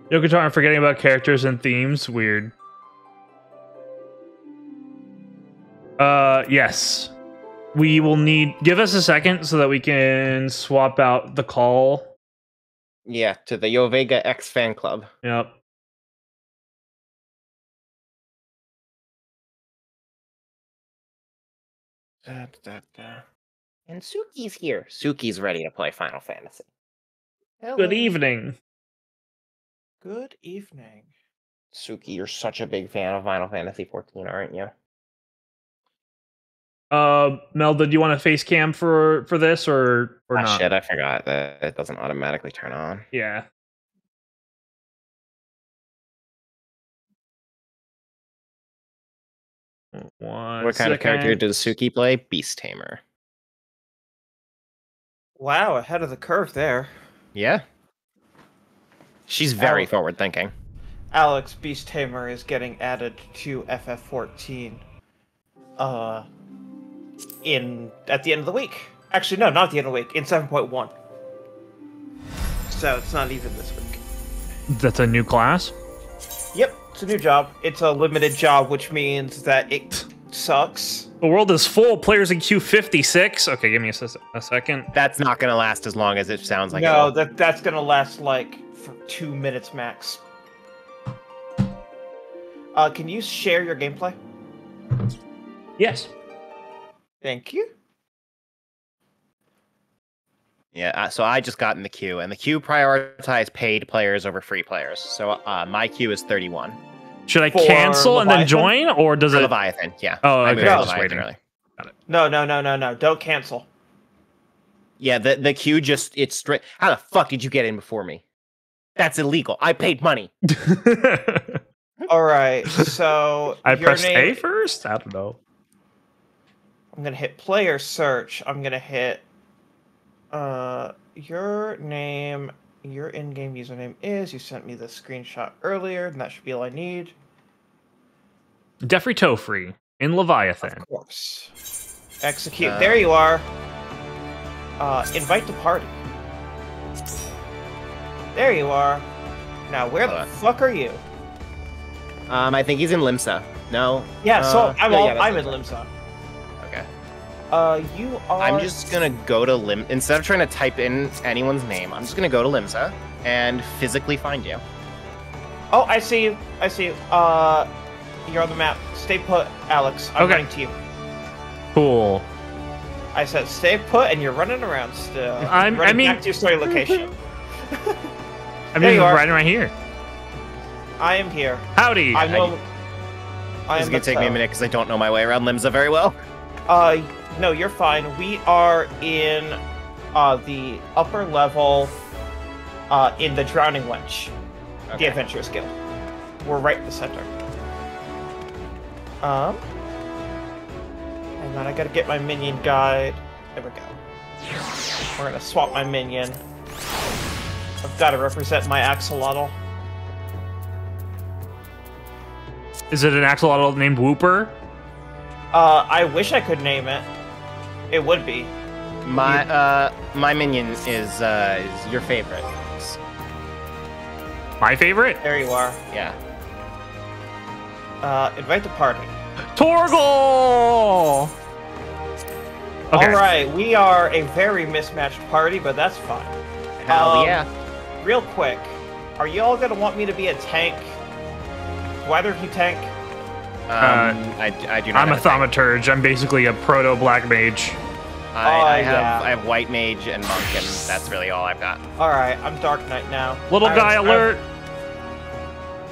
Yoko, I'm forgetting about characters and themes. Weird. Yes. We will need... Give us a second so that we can swap out the call. Yeah, to the Yo Vega X fan club. Yep. And Suki's here. Suki's ready to play Final Fantasy. Hello. Good evening. Good evening. Suki, you're such a big fan of Final Fantasy 14, aren't you? Melda, do you want a face cam for this or not? Shit, I forgot that it doesn't automatically turn on. Yeah. What kind of character does Suki play? Beast Tamer. Wow, ahead of the curve there. Yeah. She's very forward thinking. Alex, Beast Tamer is getting added to FF14. At the end of the week. Actually, no, not at the end of the week. In 7.1. So it's not even this week. That's a new class? Yep, it's a new job. It's a limited job, which means that it sucks. The world is full. Players in Q56. Okay, give me a second. That's not going to last as long as it sounds like. No, that's going to last like for 2 minutes max. Can you share your gameplay? Yes. Thank you. Yeah, so I just got in the queue, and the queue prioritized paid players over free players. So my queue is 31. Should I cancel and then join, or does it? Leviathan, yeah. Oh, okay. Just waiting. Early. Got it. No. Don't cancel. Yeah, the queue it's straight. How the fuck did you get in before me? That's illegal. I paid money. All right, so I pressed A first. I don't know. I'm gonna hit player search. I'm gonna hit your name. Your in-game username is. You sent me the screenshot earlier, and that should be all I need. Jeffrey Tofree in Leviathan. Of course. Execute. There you are. Invite to party. There you are. Now, where the fuck are you? I think he's in Limsa. No. Yeah, so I'm in Limsa. Okay. You are... I'm just gonna go to instead of trying to type in anyone's name, I'm just gonna go to Limsa and physically find you. Oh, I see you. You're on the map. Stay put, Alex. I'm running to you. Cool. I said stay put, and you're running around still. I mean, back to your story location. I'm just right here. I am here. Howdy. It's gonna take me a minute because I don't know my way around Limsa very well. No, you're fine. We are in the upper level in the Drowning Wench, the Adventurers Guild. We're right in the center. Hang on, I gotta get my minion guide. There we go. We're gonna swap my minion. I've gotta represent my axolotl. Is it an axolotl named Whooper? I wish I could name it. It would be. My minion is your favorite. My favorite? There you are. Yeah. Invite the party. Torgal! Okay. Alright, we are a very mismatched party, but that's fine. Hell yeah. Real quick, are you all gonna want me to be a tank? Do either of you tank? I do not. I'm a thaumaturge. I'm basically a proto black mage. I have white mage and monk, and that's really all I've got. Alright, I'm Dark Knight now. Little guy alert!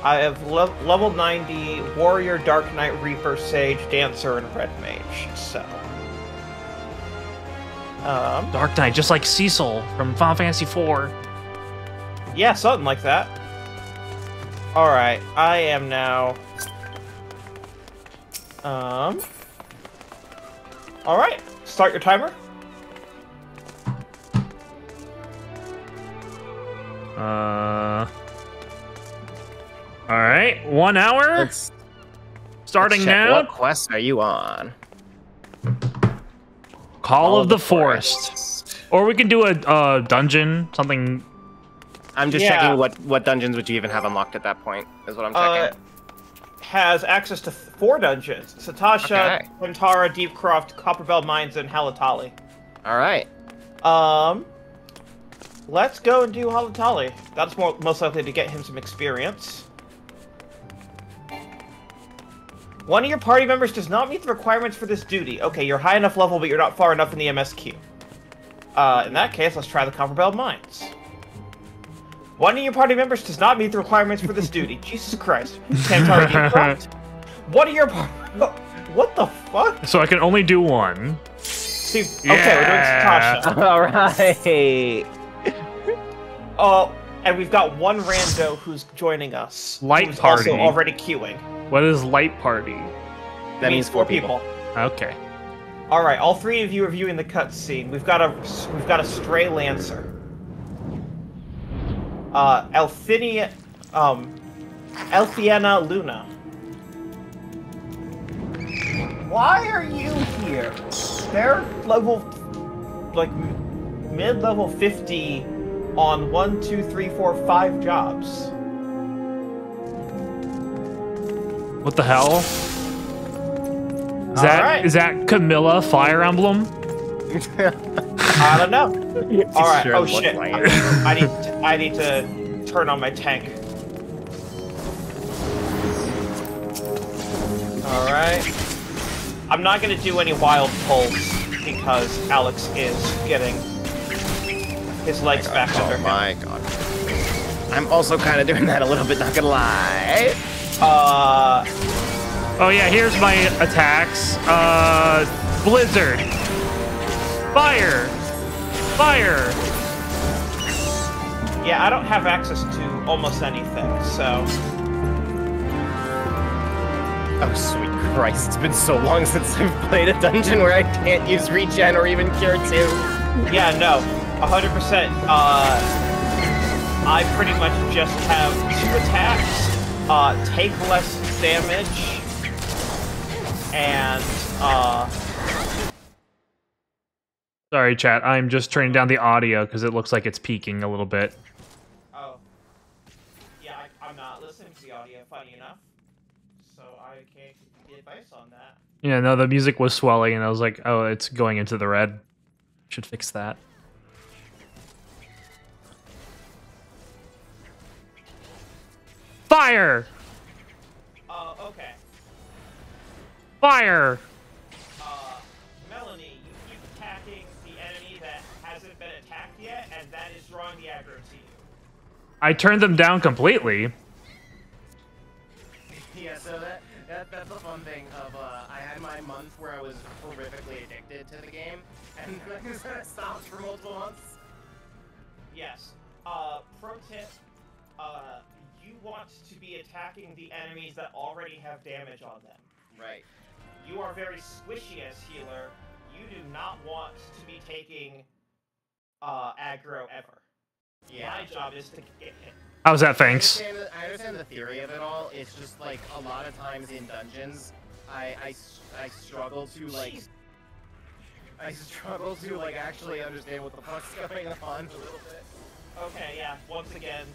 I have level 90 Warrior, Dark Knight, Reaper, Sage, Dancer, and Red Mage. So. Dark Knight, just like Cecil from Final Fantasy IV. Yeah, something like that. Alright, I am now... Alright, start your timer. Alright, 1 hour? Starting let's check now. What quest are you on? Call of the Forest. Or we can do a dungeon, something... I'm just checking what dungeons would you even have unlocked at that point, is what I'm checking. Has access to 4 dungeons. Satasha, Quintara, Deepcroft, Copperbell Mines, and Halatali. Alright. Let's go and do Halatali. That's most likely to get him some experience. One of your party members does not meet the requirements for this duty. Okay, you're high enough level, but you're not far enough in the MSQ. In that case, let's try the Copperbell Mines. One of your party members does not meet the requirements for this duty. Jesus Christ. Quintara, Deepcroft. One of your what the fuck? So I can only do one. See, okay, we're doing Satasha. Alright. Oh, and we've got one rando who's joining us. Light who's party. Also already queuing. What is light party? That means 4 people. Okay. All right, all 3 of you are viewing the cutscene. We've got a stray lancer. Elfiana Luna. Why are you here? They're level, like, mid-level 50 on 1, 2, 3, 4, 5 jobs. What the hell? Is that Camilla Fire Emblem? I don't know. All right. Sure oh shit. like I need to turn on my tank. All right. I'm not gonna do any wild pulls because Alex is getting his legs back under him. Oh my god. I'm also kind of doing that a little bit, not gonna lie. Oh yeah, here's my attacks. Blizzard. Fire. Fire. Yeah, I don't have access to almost anything, so... Oh, sweet Christ. It's been so long since I've played a dungeon where I can't use regen or even cure 2. Yeah, no. 100%. I pretty much just have 2 attacks, take less damage, and, Sorry, chat. I'm just turning down the audio because it looks like it's peaking a little bit. Oh. Yeah, I'm not listening to the audio, funny enough. So I can't give you advice on that. Yeah, no, the music was swelling and I was like, oh, it's going into the red. Should fix that. Fire! Okay. Fire! Melanie, you keep attacking the enemy that hasn't been attacked yet, and that is drawing the aggro to you. I turned them down completely. Yeah, so that's the fun thing of, I had my month where I was horrifically addicted to the game, and then it stopped for multiple months. Yes. Pro tip, you want to be attacking the enemies that already have damage on them. Right. You are very squishy as healer. You do not want to be taking aggro ever. Yeah. My job is to get hit. How's that, thanks? I understand the theory of it all. It's just like a lot of times in dungeons, I struggle to like actually understand what the fuck's going on a little bit. Okay, yeah. Once again,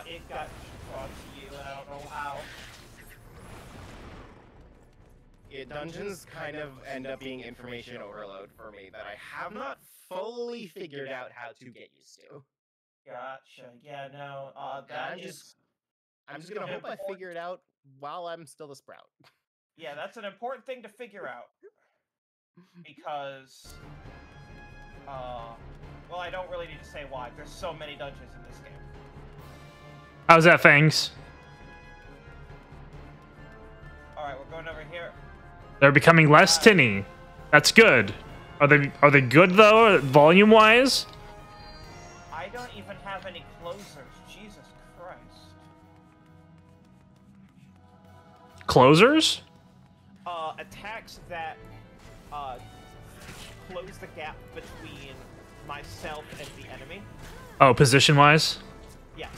it got brought to you, and I don't know how. Yeah, dungeons kind of end up being information overload for me that I have not fully figured out how to get used to. Gotcha. Yeah, no, I'm just gonna hope I figure it out while I'm still the Sprout. Yeah, that's an important thing to figure out. Because, well, I don't really need to say why. There's so many dungeons in this game. How's that, Fangs? They're becoming less tinny. That's good. Are they good though, volume wise? I don't even have any closers. Jesus Christ. Closers? Attacks that close the gap between myself and the enemy. Oh, position wise? Yes.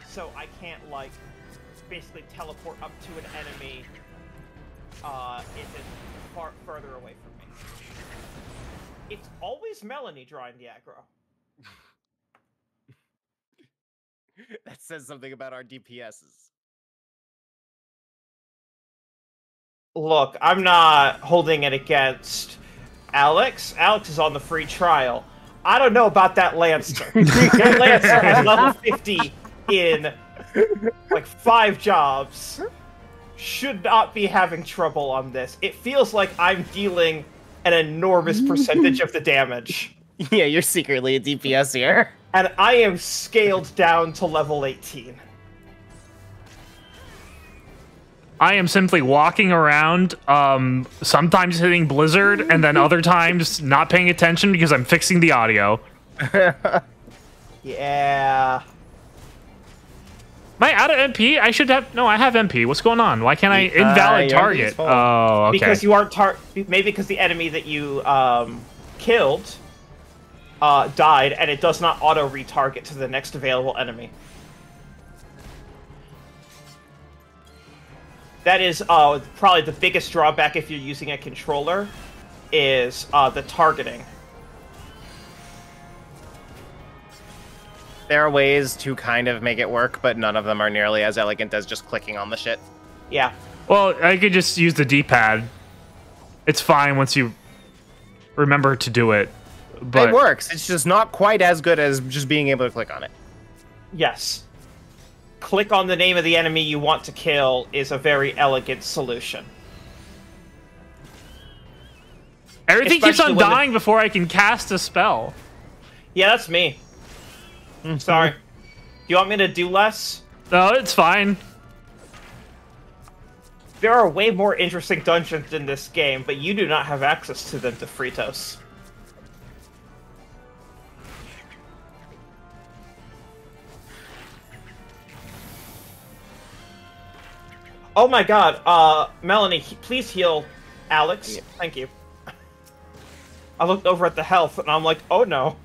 So I can't like basically teleport up to an enemy if it's far further away from me. It's always Melanie drawing the aggro. That says something about our DPSs. Look, I'm not holding it against Alex. Alex is on the free trial. I don't know about that Lancer. That Lancer is level 50 in like 5 jobs. Should not be having trouble on this. It feels like I'm dealing an enormous percentage of the damage. Yeah, you're secretly a DPS here. And I am scaled down to level 18. I am simply walking around, sometimes hitting Blizzard, and then other times not paying attention because I'm fixing the audio. Yeah. Am I out of MP? I should have... No, I have MP. What's going on? Why can't I invalid target? Oh, okay. Because you aren't maybe because the enemy that you killed died, and it does not auto-retarget to the next available enemy. That is probably the biggest drawback if you're using a controller, is the targeting. There are ways to kind of make it work, but none of them are nearly as elegant as just clicking on the shit. Yeah. Well, I could just use the D-pad. It's fine once you remember to do it. But it works. It's just not quite as good as just being able to click on it. Yes. Click on the name of the enemy you want to kill is a very elegant solution. Everything keeps on dying before I can cast a spell. Yeah, that's me. Sorry. Do you want me to do less? No, it's fine. There are way more interesting dungeons in this game, but you do not have access to them, Defritos. Oh my god, Melanie, please heal Alex. Yeah. Thank you. I looked over at the health, and I'm like, oh no.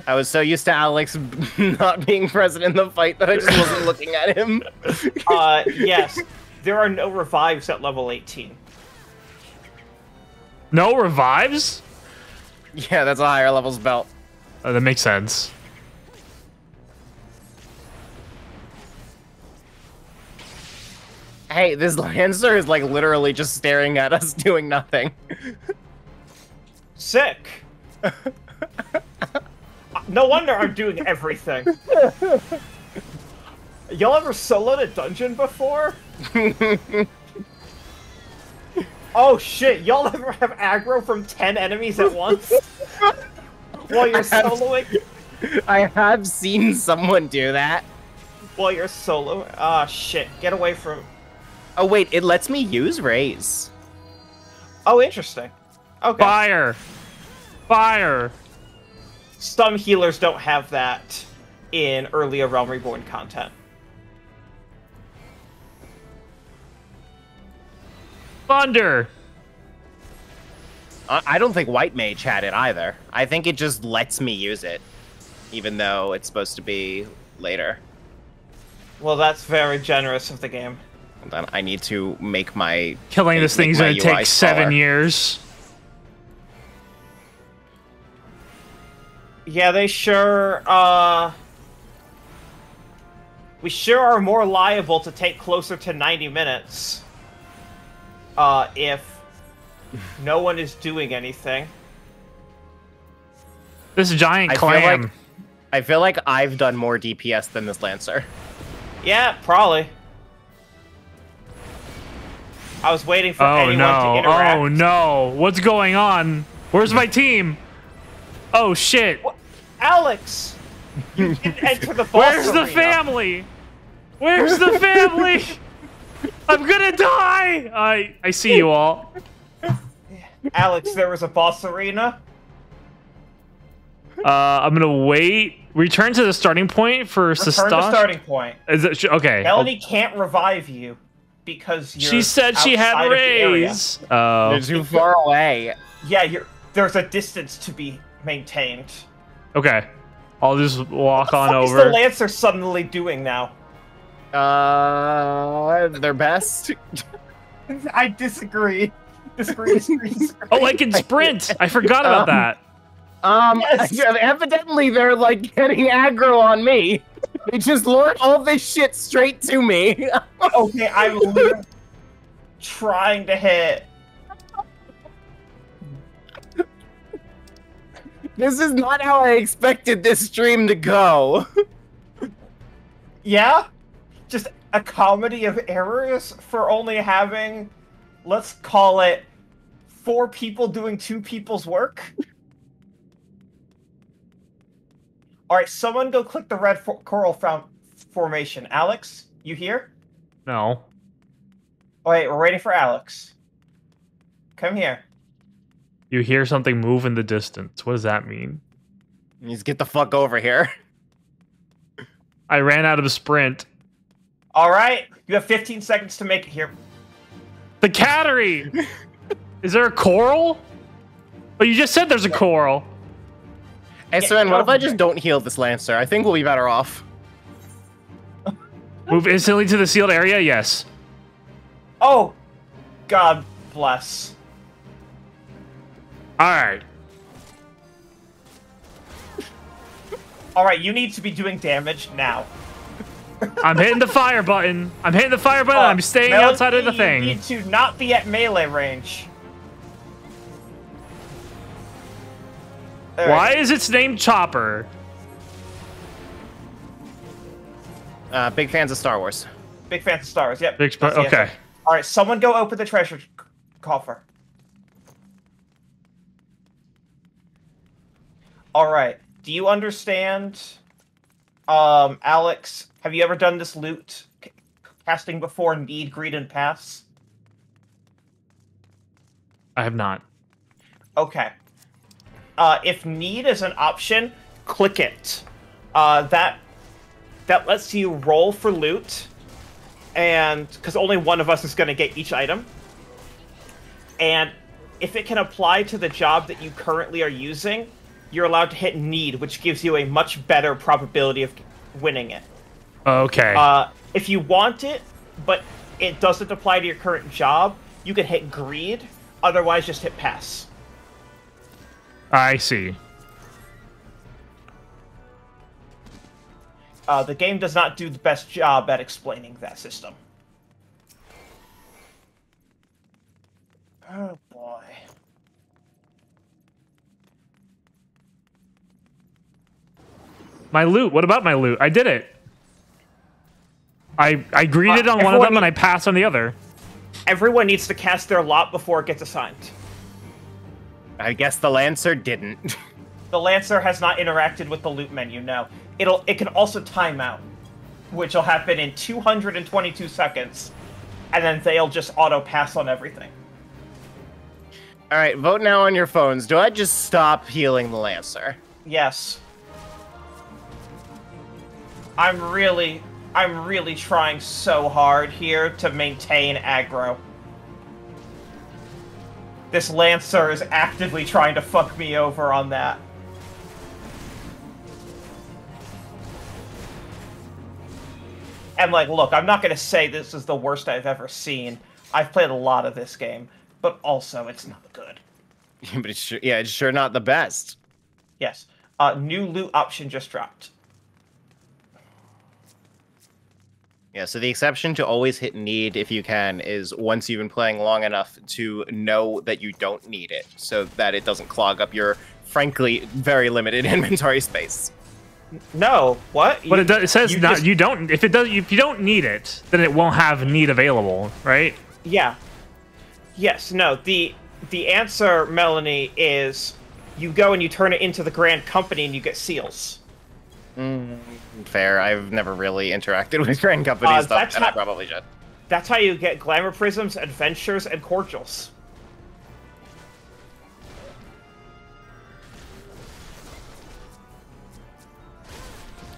I was so used to Alex not being present in the fight that I just wasn't looking at him. Yes. There are no revives at level 18. No revives? Yeah, that's a higher level spell. That makes sense. Hey, this Lancer is like literally just staring at us doing nothing. Sick. No wonder I'm doing everything. Y'all ever soloed a dungeon before? Oh shit, y'all ever have aggro from 10 enemies at once? While you're soloing? I have seen someone do that. While you're soloing? Ah, shit. Get away from... Oh wait, it lets me use Raise. Oh, interesting. Okay. Fire! Fire! Some healers don't have that in earlier Realm Reborn content. Thunder! I don't think White Mage had it either. I think it just lets me use it, even though it's supposed to be later. Well, that's very generous of the game. And then I need to make my... Killing this thing's gonna take 7 years. Yeah, they sure, we sure are more liable to take closer to 90 minutes. If no one is doing anything. This giant clam. I feel like I've done more DPS than this Lancer. Yeah, probably. I was waiting for anyone to interact. Oh no! What's going on? Where's my team? Oh shit! What? Alex! You didn't enter the boss Where's arena. the family? Where's the family? I'm gonna die! I see you all. Alex, there was a boss arena. I'm gonna wait. Return to the starting point for Return to Sistosh. starting point. Is it okay? Melanie can't revive you because you're She said she had outside of the area. rays. Oh. They're too far away. Yeah, there's a distance to be maintained. Okay. I'll just walk on What is over. the Lancer suddenly doing now? Their best. I disagree. Disagree. Oh, I can sprint. I forgot about that. Yes. Evidently they're like getting aggro on me. They just lure all this shit straight to me. Okay, I'm literally trying to hit. This is not how I expected this stream to go. Yeah? Just a comedy of errors for only having, let's call it, 4 people doing 2 people's work? Alright, someone go click the red coral formation. Alex, you here? No. Oh, wait, we're waiting for Alex. Come here. You hear something move in the distance. What does that mean? Just get the fuck over here. I ran out of a sprint. Alright, you have 15 seconds to make it here. The cattery! Is there a coral? Oh, you just said there's a coral. Hey, Sven, what if I just don't heal this Lancer? I think we'll be better off. Move instantly to the sealed area? Yes. Oh, God bless. Alright. Alright, you need to be doing damage now. I'm hitting the fire button. I'm hitting the fire button. I'm staying Melanie, outside of the thing. You need to not be at melee range. Why is its name Chopper? Big fans of Star Wars. Big fans of Star Wars, yep. Okay. Alright, someone go open the treasure coffer. Alright, do you understand, Alex, have you ever done this loot casting before need, greed, and pass? I have not. Okay. If need is an option, click it. That lets you roll for loot, and because only one of us is going to get each item. And if it can apply to the job that you currently are using, you're allowed to hit need, which gives you a much better probability of winning it. Okay. If you want it, but it doesn't apply to your current job, you can hit greed. Otherwise, just hit pass. I see. The game does not do the best job at explaining that system. Oh boy. My loot. What about my loot? I did it. I greeted on one of them and I passed on the other. Everyone needs to cast their lot before it gets assigned. I guess the Lancer didn't. The Lancer has not interacted with the loot menu, no. It can also time out, which will happen in 222 seconds, and then they'll just auto-pass on everything. Alright, vote now on your phones. Do I just stop healing the Lancer? Yes. I'm really trying so hard here to maintain aggro. This Lancer is actively trying to fuck me over on that. And, like, look, I'm not gonna say this is the worst I've ever seen. I've played a lot of this game, but also it's not good. But it's sure not the best. Yes. New loot option just dropped. Yeah, so the exception to always hit need if you can is once you've been playing long enough to know that you don't need it, so that it doesn't clog up your, frankly, very limited inventory space. No, what? But it says you don't. If you don't need it, then it won't have need available, right? Yeah. Yes. No. The answer, Melanie, is you go and you turn it into the Grand Company and you get seals. Fair. I've never really interacted with Grand Company stuff, and I probably should. That's how you get glamour prisms, adventures, and cordials.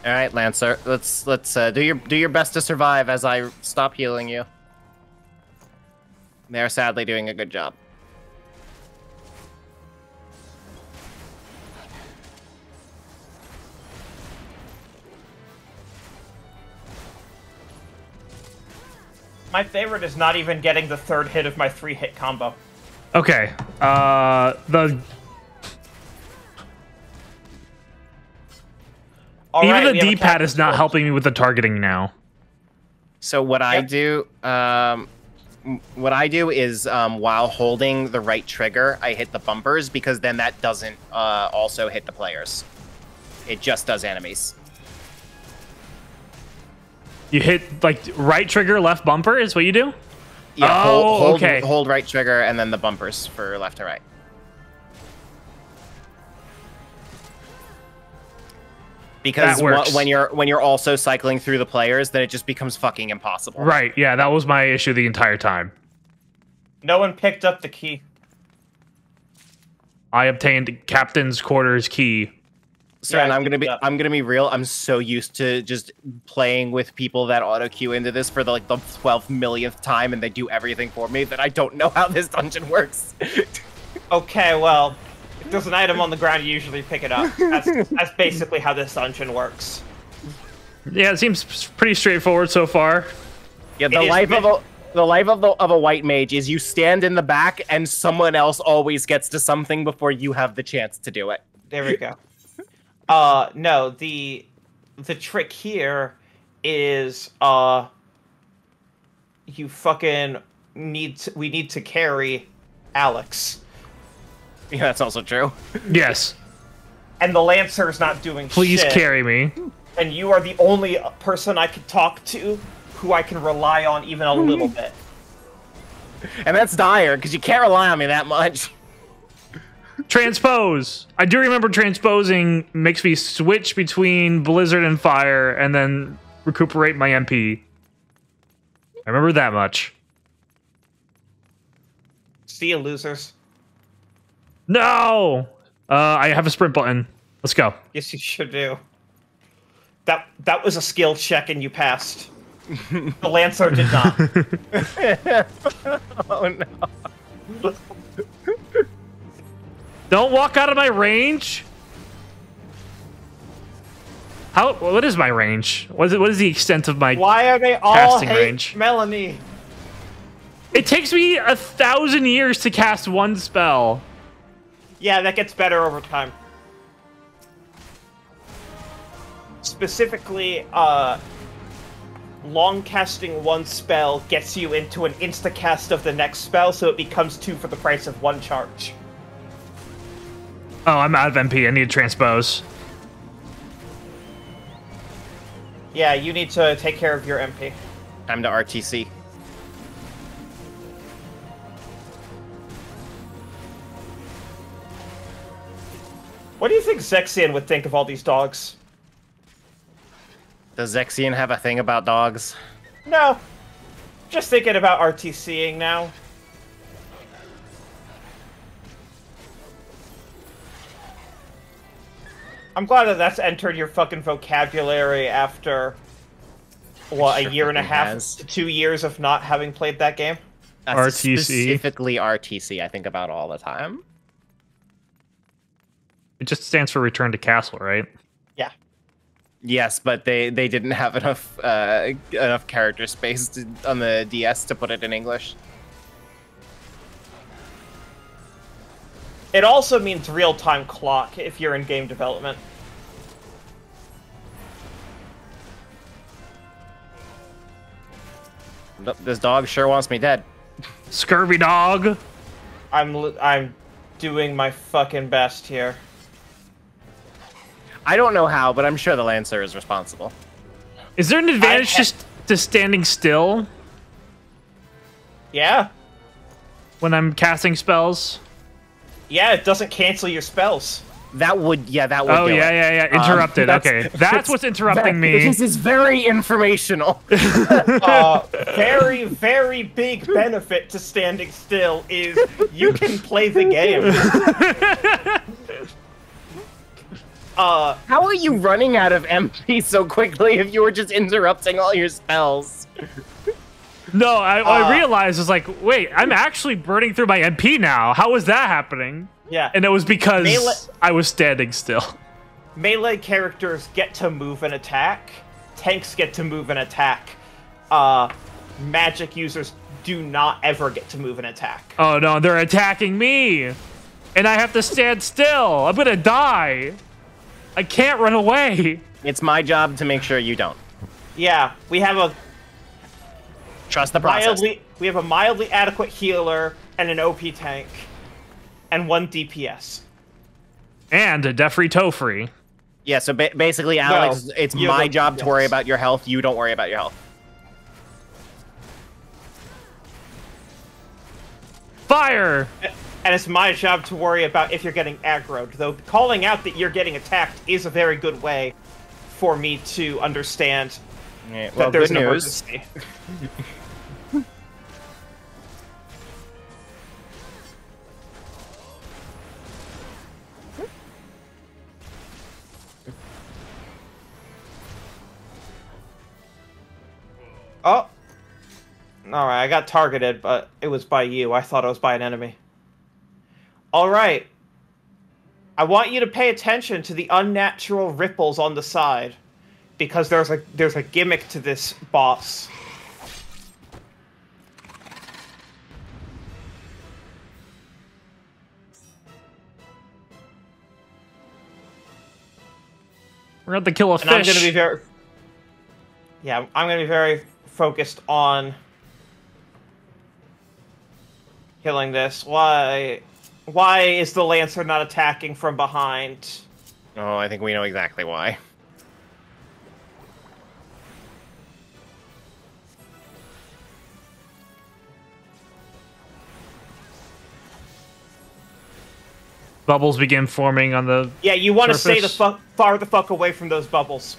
All right, Lancer. Let's do your best to survive as I stop healing you. They're sadly doing a good job. My favorite is not even getting the 3rd hit of my 3-hit combo. Okay. Even the D-pad is not helping me with the targeting now. So what I do, is while holding the right trigger, I hit the bumpers because then that doesn't also hit the players. It just does enemies. You hit like right trigger, left bumper is what you do? Yeah, okay. Hold right trigger and then the bumpers for left and right. Because when you're also cycling through the players, then it just becomes fucking impossible. Right, yeah, that was my issue the entire time. No one picked up the key. I obtained Captain's Quarters key. So, and I'm gonna be real. I'm so used to just playing with people that auto queue into this for the 12 millionth time, and they do everything for me that I don't know how this dungeon works. Okay, well, if there's an item on the ground, you usually pick it up. That's basically how this dungeon works. Yeah, it seems pretty straightforward so far. Yeah, the life of a white mage is you stand in the back, and someone else always gets to something before you have the chance to do it. There we go. No, the trick here is, you fucking we need to carry Alex. Yeah, that's also true. Yes. And the Lancer's not doing shit. Please carry me. And you are the only person I can talk to who I can rely on even a little bit. And that's dire, because you can't rely on me that much. Transpose. I do remember transposing makes me switch between Blizzard and Fire and then recuperate my MP. I remember that much. See you, losers. No! I have a sprint button. Let's go. Yes, you should do. That was a skill check and you passed. The Lancer did not. Oh no. Don't walk out of my range. What is my range? What is the extent of my Why are they all casting hate range? Melanie? It takes me 1,000 years to cast one spell. Yeah, that gets better over time. Specifically, long casting one spell gets you into an insta-cast of the next spell, so it becomes 2 for the price of 1 charge. Oh, I'm out of MP. I need to transpose. Yeah, you need to take care of your MP. Time to RTC. What do you think Zexion would think of all these dogs? Does Zexion have a thing about dogs? No. Just thinking about RTCing now. I'm glad that that's entered your fucking vocabulary after, what, a year and a half to 2 years of not having played that game? RTC. Specifically RTC, I think about all the time. It just stands for Return to Castle, right? Yeah. Yes, but they didn't have enough character space on the DS to put it in English. It also means real-time clock if you're in game development. This dog sure wants me dead. Scurvy dog. I'm doing my fucking best here. I don't know how, but I'm sure the Lancer is responsible. Is there an advantage just to standing still? Yeah. When I'm casting spells? Yeah, it doesn't cancel your spells. That would. Oh, yeah. Interrupted. Okay. That's what's interrupting me. This is very informational. Very, very big benefit to standing still is you can play the game. How are you running out of MP so quickly if you were just interrupting all your spells? No, I realized, I was like, wait, I'm actually burning through my MP now. How is that happening? Yeah. And it was because I was standing still. Melee characters get to move and attack. Tanks get to move and attack. Magic users do not ever get to move and attack. Oh no, they're attacking me! And I have to stand still! I'm gonna die! I can't run away! It's my job to make sure you don't. Yeah, we have a... Trust the process. We have a mildly adequate healer and an OP tank. And 1 DPS. And a death-free toe-free. Yeah, so basically, Alex, it's my job to worry about your health. You don't worry about your health. Fire! And it's my job to worry about if you're getting aggroed, though calling out that you're getting attacked is a very good way for me to understand that there's an emergency. Oh! Alright, I got targeted, but it was by you. I thought it was by an enemy. Alright. I want you to pay attention to the unnatural ripples on the side. Because there's a gimmick to this boss. We're going to kill a fish. And I'm going to be very... Yeah, I'm going to be very focused on killing this. Why is the Lancer not attacking from behind? Oh, I think we know exactly why. Bubbles begin forming on the Yeah, you want to stay surface. far the fuck away from those bubbles.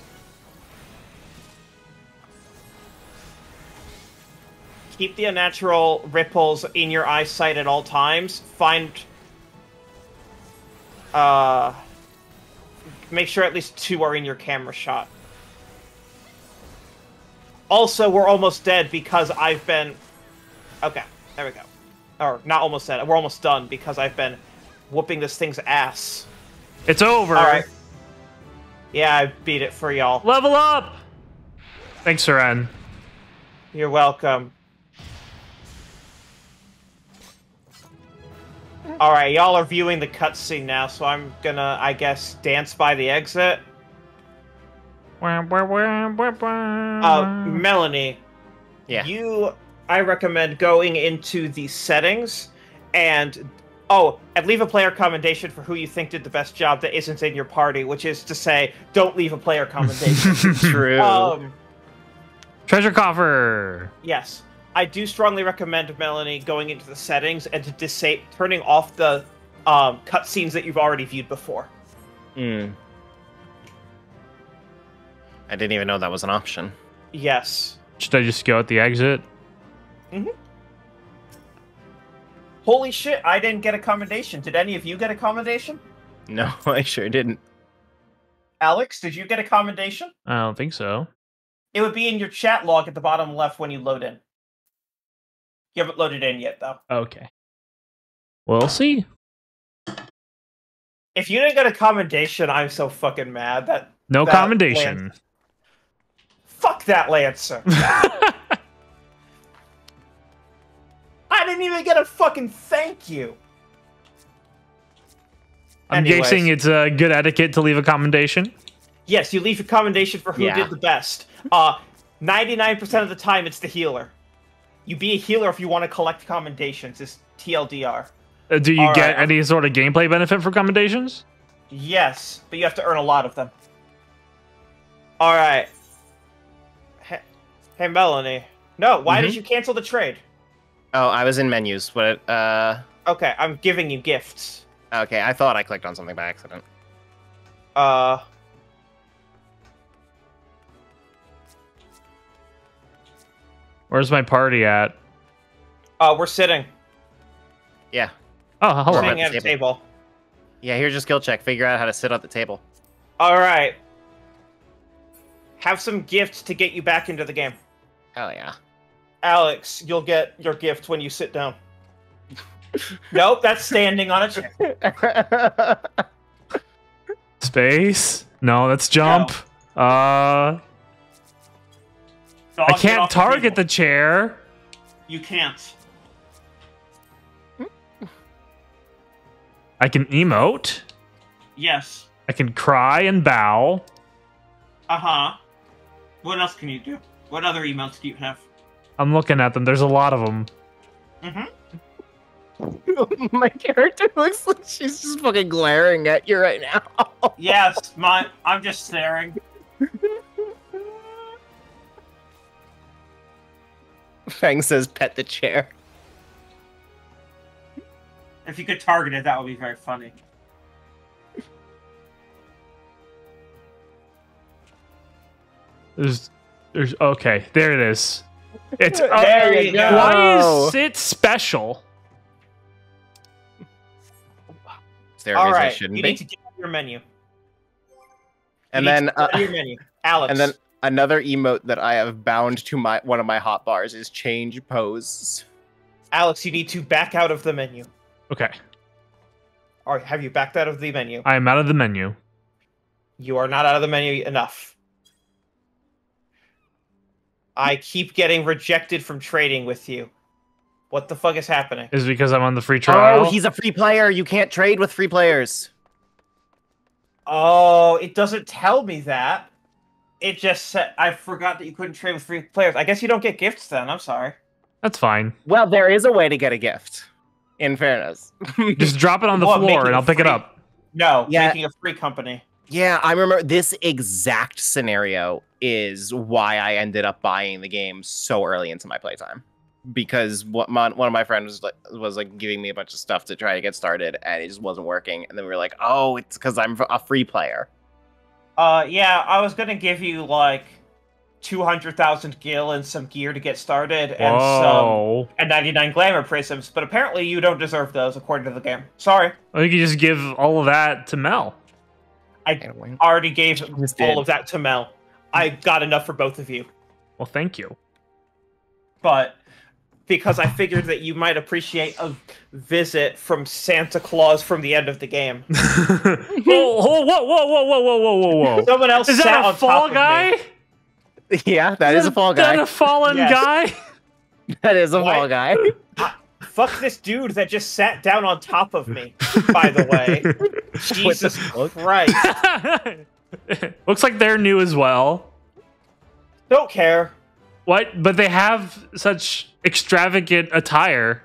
Keep the unnatural ripples in your eyesight at all times. Make sure at least 2 are in your camera shot. Also, we're almost dead because I've been... Okay, there we go. Or, not almost dead. We're almost done because I've been whooping this thing's ass. It's over. Alright. Yeah, I beat it for y'all. Level up! Thanks, Seren. You're welcome. Alright, y'all are viewing the cutscene now, so I'm gonna, I guess, dance by the exit. Melanie. Yeah. I recommend going into the settings and... Oh, and leave a player commendation for who you think did the best job that isn't in your party, which is to say, don't leave a player commendation. True. Treasure coffer! Yes. I do strongly recommend, Melanie, going into the settings and to turning off the cutscenes that you've already viewed before. I didn't even know that was an option. Yes. Should I just go at the exit? Mm-hmm. Holy shit, I didn't get a commendation. Did any of you get a commendation? No, I sure didn't. Alex, did you get a commendation? I don't think so. It would be in your chat log at the bottom left when you load in. You haven't loaded in yet, though. Okay. We'll see. If you didn't get a commendation, I'm so fucking mad that... No commendation. Fuck that Lancer. I didn't even get a fucking thank you. I'm guessing it's a good etiquette to leave a commendation. Yes, you leave a commendation for who did the best. 99% of the time, it's the healer. You be a healer if you want to collect commendations. It's TLDR. Do you get any sort of gameplay benefit for commendations? Yes, but you have to earn a lot of them. Alright. Hey, Melanie. No, why did you cancel the trade? Oh, I was in menus, but, Okay, I'm giving you gifts. Okay, I thought I clicked on something by accident. Where's my party at? We're sitting. Yeah. Oh, hello. Sitting at a table. Yeah, here's your skill check. Figure out how to sit at the table. All right. Have some gifts to get you back into the game. Hell yeah. Alex, you'll get your gift when you sit down. Nope, that's standing on a chair. Space? No, that's jump. No. I Dog, get can't off target table. the chair. You can't. I can emote. Yes. I can cry and bow. Uh-huh. What else can you do? What other emotes do you have? I'm looking at them. There's a lot of them. Mm-hmm. My character looks like she's just fucking glaring at you right now. Yes, I'm just staring. Fang says pet the chair. If you could target it, that would be very funny. There's okay. There it is. It's There you go. Why is it special? There All is, I right, shouldn't you be. need to get on your menu. And You need then, to get on your menu. Alex. and then another emote that I have bound to one of my hotbars is change pose. Alex, you need to back out of the menu. Okay. Or have you backed out of the menu? I am out of the menu. You are not out of the menu enough. I keep getting rejected from trading with you. What the fuck is happening? Is it because I'm on the free trial? Oh, he's a free player. You can't trade with free players. Oh, it doesn't tell me that. It just said I forgot that you couldn't trade with free players. I guess you don't get gifts then. I'm sorry. That's fine. Well, there is a way to get a gift. In fairness. Just drop it on the What, floor making and a I'll pick it free- up. No, Yeah. making a free company. Yeah, I remember this exact scenario is why I ended up buying the game so early into my playtime. Because one of my friends was like giving me a bunch of stuff to try to get started, and it just wasn't working. And then we were like, "Oh, it's because I'm a free player." Yeah, I was gonna give you like 200,000 gil and some gear to get started, and Whoa. 99 glamour prisms, but apparently you don't deserve those according to the game. Sorry, Well, you can just give all of that to Mel. I already gave all of that to Mel. I got enough for both of you, Well, thank you. but because I figured that you might appreciate a visit from Santa Claus from the end of the game. Whoa, whoa. Someone else Is sat that on a fall top guy? of me. Yeah, that is a fall guy. Is that a fallen Yes. guy? That is a What? fall guy. Fuck this dude that just sat down on top of me, by the way. Jesus Christ. Looks like they're new as well. Don't care. What? But they have such extravagant attire.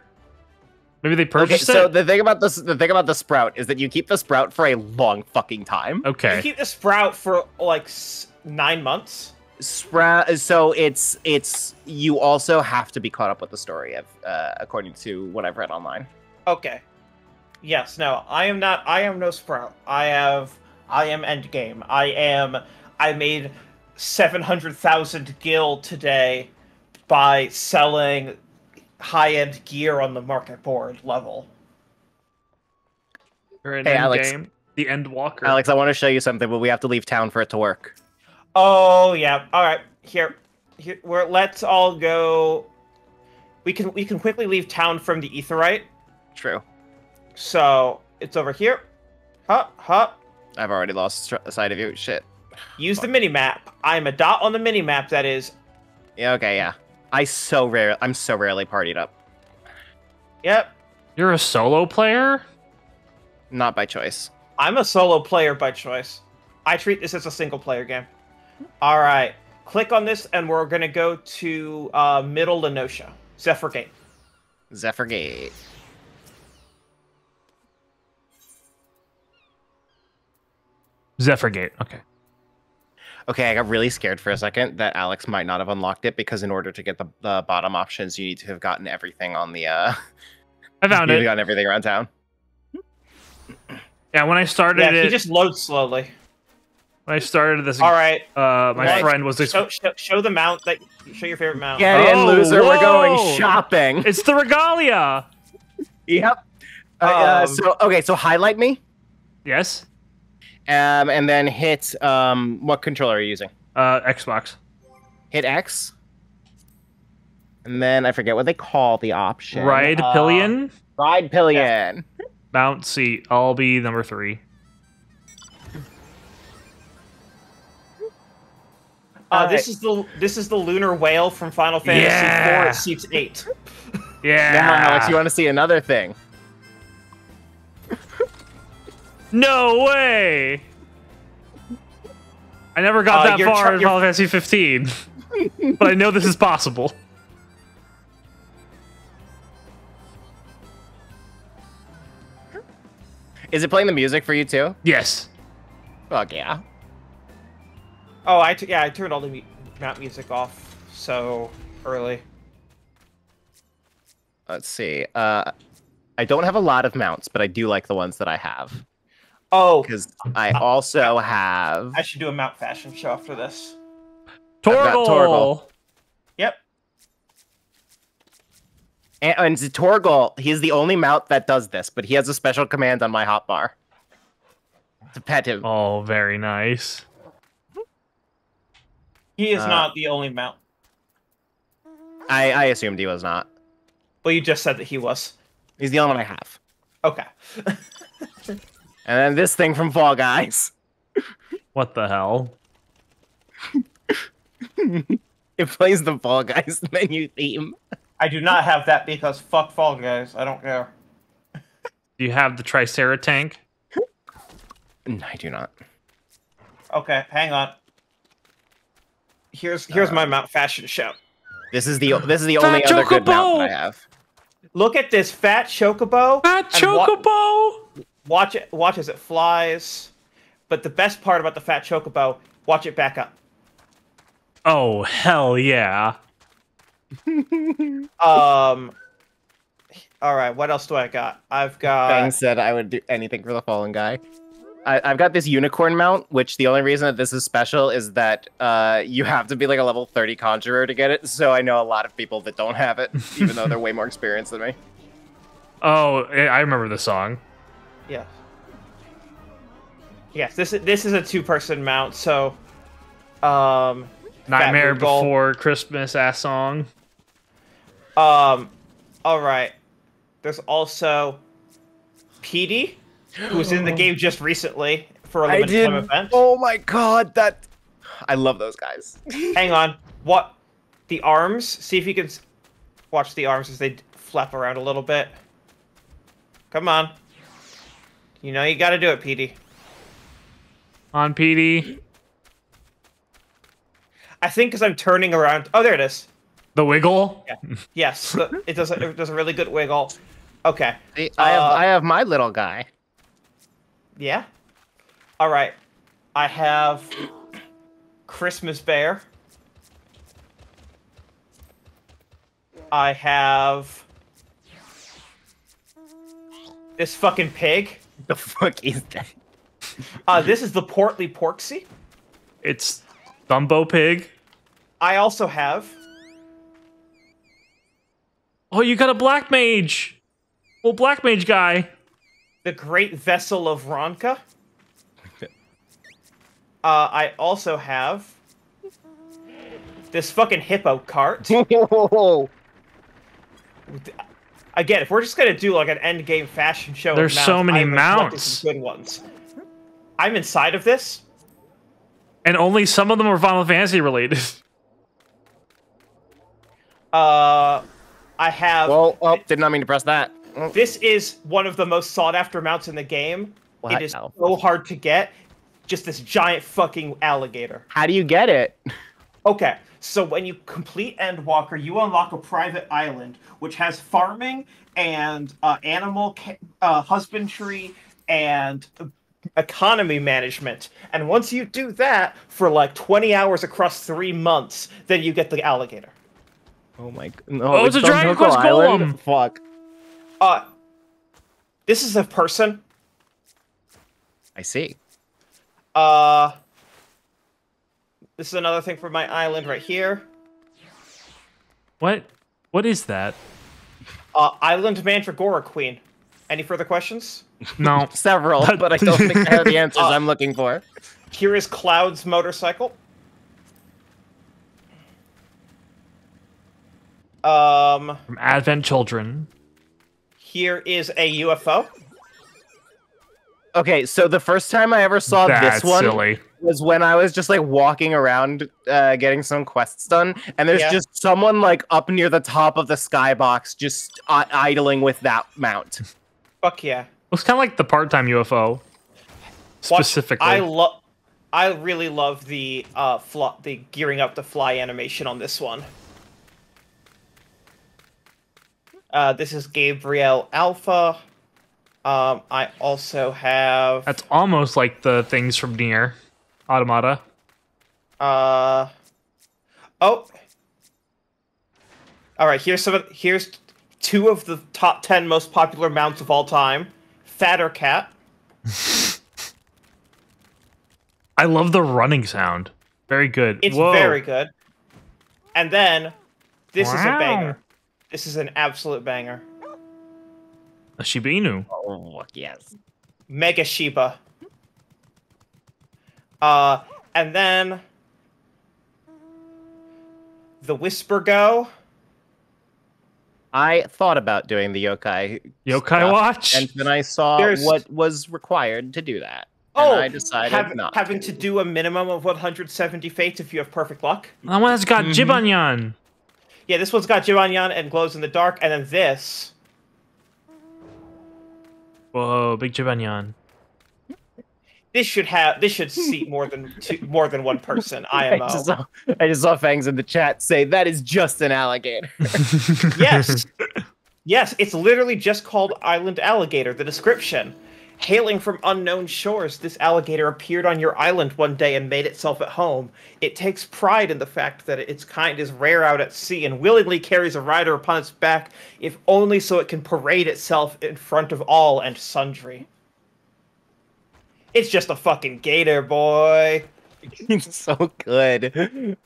Maybe they purchased So it? the thing about the sprout is that you keep the sprout for a long fucking time. You Okay. keep the sprout for like 9 months. Sprout. So it's you also have to be caught up with the story of according to what I've read online. Okay. Yes, no, I am not. I am no sprout. I am endgame. I made 700,000 gil today by selling high-end gear on the market board level. You're an Hey, end Alex. game. The end walker. Alex, I want to show you something, but we have to leave town for it to work. Oh yeah. All right. Here. Let's all go. We can quickly leave town from the Aetheryte. True. So it's over here. Hop. I've already lost sight of you. Shit. Use the mini map. I'm a dot on the mini map. That is. Yeah. Okay. Yeah. I'm so rarely partied up. Yep. You're a solo player? Not by choice. I'm a solo player by choice. I treat this as a single player game. All right. Click on this, and we're gonna go to Middle Lenosha, Zephyr Gate. Zephyr Gate. Zephyr Gate. Okay. Okay, I got really scared for a second that Alex might not have unlocked it because in order to get the bottom options, you need to have gotten everything on the I found you've it. gotten everything around town. Yeah, when I started Yeah, it, he just loads slowly. when I started this, All right. my Right. friend was. Show the mount that. Show your favorite mount. Get in, Oh, loser. We're going whoa. shopping. It's the regalia. Yep. So highlight me. Yes. And then hit what controller are you using? Xbox. Hit X. And then I forget what they call the option. Ride pillion. Ride pillion. Mount seat. I'll be number 3. This is the lunar whale from Final Fantasy IV. It seats 8. Yeah. Now, Alex, you want to see another thing? No way! I never got that far in Final Fantasy 15, but I know this is possible. Is it playing the music for you too? Yes. Fuck yeah. Oh, I turned all the mount music off so early. Let's see. I don't have a lot of mounts, but I do like the ones that I have. Oh, because I also have. I should do a mount fashion show after this. Torgal. Yep. And Torgal, he's the only mount that does this, but he has a special command on my hotbar to pet him. Oh, very nice. He is not the only mount. I assumed he was not. Well, you just said that he was. He's the only one I have. Okay. And then this thing from Fall Guys. What the hell? It plays the Fall Guys menu theme. I do not have that because fuck Fall Guys. I don't care. Do you have the Tricera tank? No, I do not. Okay, hang on. Here's my mount fashion show. This is the only other good mount that I have. Look at this fat chocobo. Fat chocobo. Watch it. Watch as it flies. But the best part about the fat chocobo, watch it back up. Oh hell yeah. All right. What else do I got? I've got. Bang said I would do anything for the fallen guy. I've got this unicorn mount, which the only reason that this is special is that you have to be like a level 30 conjurer to get it. So I know a lot of people that don't have it, even though they're way more experienced than me. Oh, I remember the song. Yeah. Yes, this is a 2-person mount. So, Nightmare Before Christmas ass song. All right. There's also Petey, who was in the game just recently for a limited time event. Oh my god, I love those guys. Hang on. What? The arms? See if you can watch the arms as they flap around a little bit. Come on. You know you gotta do it, Petey. On Petey. I think because I'm turning around. Oh, there it is. The wiggle? Yeah. Yes, it does a really good wiggle. Okay. See, I have my little guy. Yeah. All right. I have Christmas Bear. I have this fucking pig. The fuck is that? This is the Portly Porksy. It's Dumbo Pig. I also have. Oh, you got a black mage. Well, black mage guy. The Great Vessel of Ronka. I also have this fucking hippo cart. Again, if we're just gonna do like an end game fashion show, there's so many mounts. Some good ones. I'm inside of this, and only some of them are Final Fantasy related. I have. Well, oh, did not mean to press that. This is one of the most sought after mounts in the game. What? It is so hard to get. Just this giant fucking alligator. How do you get it? Okay, so when you complete Endwalker, you unlock a private island, which has farming and animal husbandry and economy management. And once you do that for like 20 hours across 3 months, then you get the alligator. Oh my god. No, oh, it's a Dragon Quest Golem. Fuck. This is a person. I see. This is another thing for my island right here. What? What is that? Island Mandragora Queen. Any further questions? No. Several, but I don't think I have the answers I'm looking for. Here is Cloud's motorcycle. From Advent Children. Here is a UFO. Okay, so the first time I ever saw That's this one silly. was when I was just like walking around getting some quests done, and there's just someone like up near the top of the skybox just idling with that mount. Fuck yeah. Looks kind of like the part-time UFO. Specifically. I really love the the gearing up to fly animation on this one. This is Gabriel Alpha. I also have... That's almost like the things from Nier Automata. Oh. Alright, here's 2 of the top 10 most popular mounts of all time. Fatter Cat. I love the running sound. Very good. It's Whoa. very good. And then, this is a Wow. banger. This is an absolute banger. A Shiba Inu. Oh, yes. Mega Shiba. And then... The Whisper Go. I thought about doing the yokai Yokai Watch? and then I saw what was required to do that. And I decided not. Having to do a minimum of 170 fates if you have perfect luck. That one's got Jibanyan. Yeah, this one's got Jibanyan and glows in the dark, and then this. Whoa, big Jibanyan. This should seat more than one person. IMO. I just saw Fangs in the chat say that is just an alligator. Yes. Yes, it's literally just called Island Alligator. The description. Hailing from unknown shores, this alligator appeared on your island one day and made itself at home. It takes pride in the fact that its kind is rare out at sea and willingly carries a rider upon its back, if only so it can parade itself in front of all and sundry. It's just a fucking gator, boy. It's so good.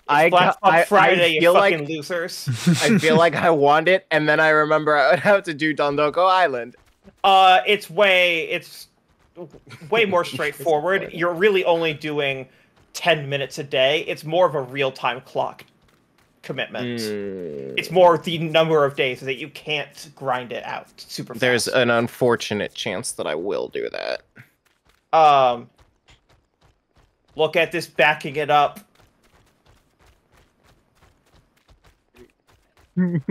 I Friday, you feel fucking like, losers. I feel like I want it, and then I remember I would have to do Dondoko Island. It's way more straightforward. You're really only doing 10 minutes a day. It's more of a real-time clock commitment. It's more the number of days that you can't grind it out super fast. There's an unfortunate chance that I will do that. Look at this backing it up. I've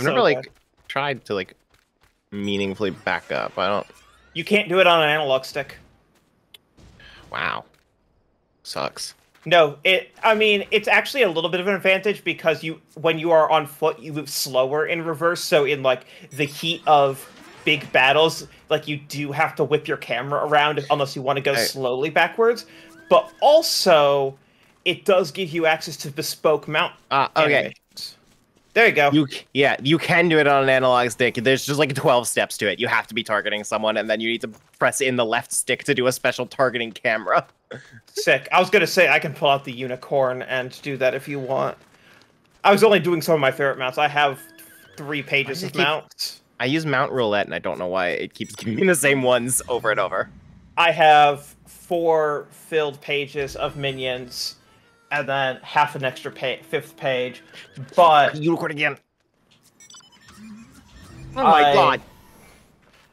never like tried to like meaningfully back up. I don't. You can't do it on an analog stick. Wow. Sucks. No, I mean, it's actually a little bit of an advantage because when you are on foot, you move slower in reverse. So in like the heat of big battles, like you do have to whip your camera around unless you want to go slowly backwards. But also, it does give you access to bespoke mount. Okay. Animations. There you go. You can do it on an analog stick. There's just like 12 steps to it. You have to be targeting someone, and then you need to press in the left stick to do a special targeting camera. Sick. I was gonna say I can pull out the unicorn and do that if you want. I was only doing some of my favorite mounts. I have 3 pages of mounts. I use Mount Roulette, and I don't know why it keeps giving me the same ones over and over. I have 4 filled pages of minions, and then half an extra 5th page. But unicorn again. Oh my god!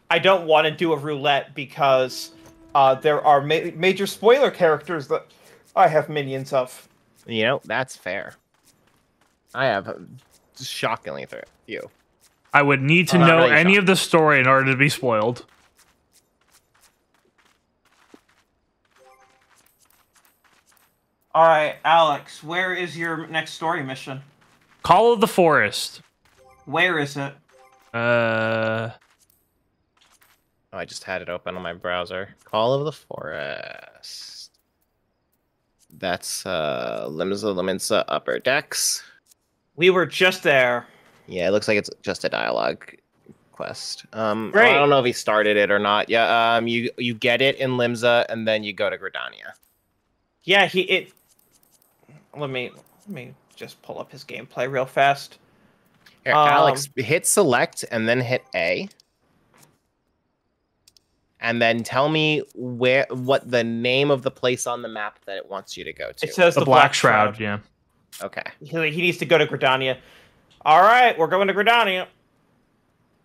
I don't want to do a roulette because there are major spoiler characters that I have minions of. You know, that's fair. I have shockingly few. I would need to know any of the story in order to be spoiled. All right, Alex, where is your next story mission? Call of the Forest. Where is it? Oh, I just had it open on my browser. Call of the Forest. That's Limsa Laminsa Upper Decks. We were just there. Yeah, it looks like it's just a dialogue quest. Great. I don't know if he started it or not. Yeah, you get it in Limsa, and then you go to Gridania. Yeah, Let me just pull up his gameplay real fast. Here, Alex, hit select and then hit A. And then tell me what the name of the place on the map that it wants you to go to. It says The Black Shroud, yeah. Okay. He needs to go to Gridania. All right, we're going to Gridania.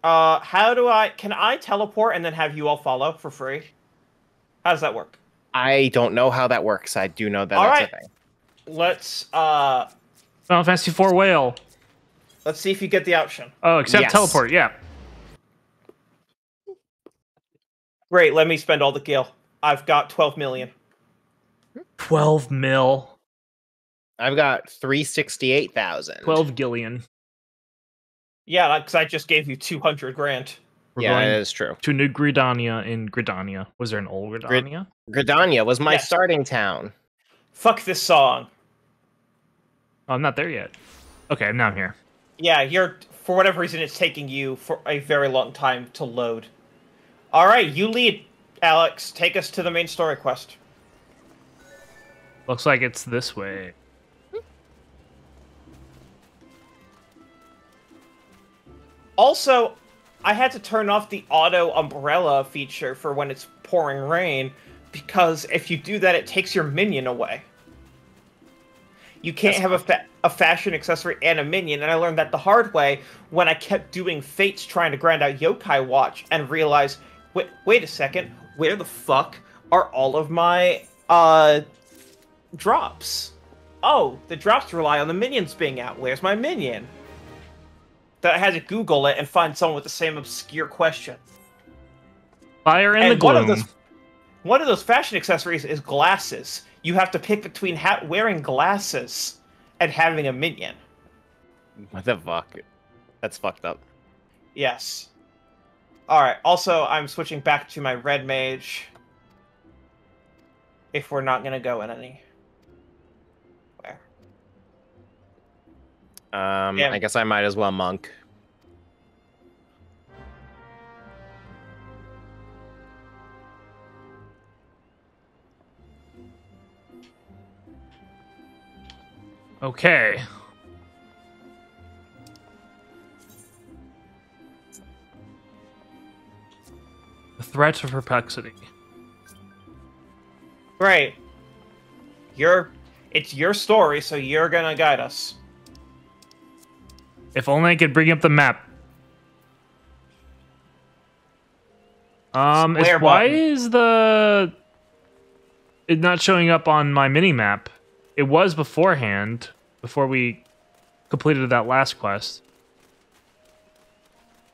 Can I teleport and then have you all follow for free? How does that work? I don't know how that works. I do know that all that's right. a thing. Let's Final Fantasy IV whale. let's see if you get the option. Oh, except Yes. teleport, yeah. Great, let me spend all the gil. I've got 12 million. 12 mil. I've got 368,000. 12 gillion. Yeah, because I just gave you 200 grand. We're Yeah, going that is true. to New Gridania in Gridania. Was there an old Gridania? Gridania was my Yes. starting town. Fuck this song. Oh, I'm not there yet. Okay, now I'm here. Yeah, for whatever reason, it's taking you for a very long time to load. All right, you lead, Alex. Take us to the main story quest. Looks like it's this way. Also, I had to turn off the auto umbrella feature for when it's pouring rain, because if you do that, it takes your minion away. You can't have a fashion accessory and a minion, and I learned that the hard way when I kept doing fates trying to grind out Yokai Watch and realized, wait a second, where the fuck are all of my drops? Oh, the drops rely on the minions being out. Where's my minion? That I had to Google it and find someone with the same obscure question. Fire in the gloom. One of those fashion accessories is glasses. You have to pick between wearing glasses and having a minion. What the fuck? That's fucked up. Yes. Alright, also, I'm switching back to my red mage. If we're not gonna go in any. Where? I guess I might as well monk. Okay. The threat of perplexity. Great. It's your story, so you're gonna guide us. If only I could bring up the map. Why is it not showing up on my mini map? It was beforehand, before we completed that last quest.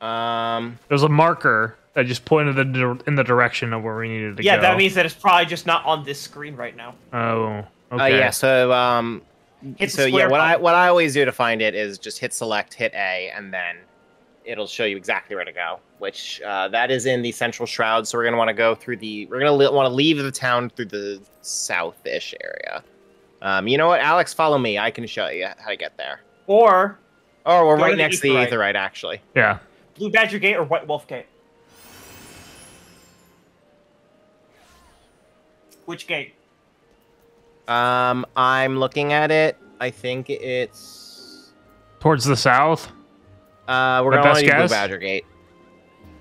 There was a marker that just pointed in the direction of where we needed to go. Yeah, that means that it's probably just not on this screen right now. Oh, okay. Yeah, so square what I always do to find it is just hit select, hit A, and then it'll show you exactly where to go. Which that is in the Central Shroud. So we're gonna want to go through we're gonna want to leave the town through the south-ish area. You know what, Alex? Follow me. I can show you how to get there. Or we're go right to the next to the Aetherite. Aetherite, actually. Yeah. Blue Badger Gate or White Wolf Gate? Which gate? I'm looking at it. I think it's Towards the south? we're My gonna best want to do Blue guess? Badger Gate.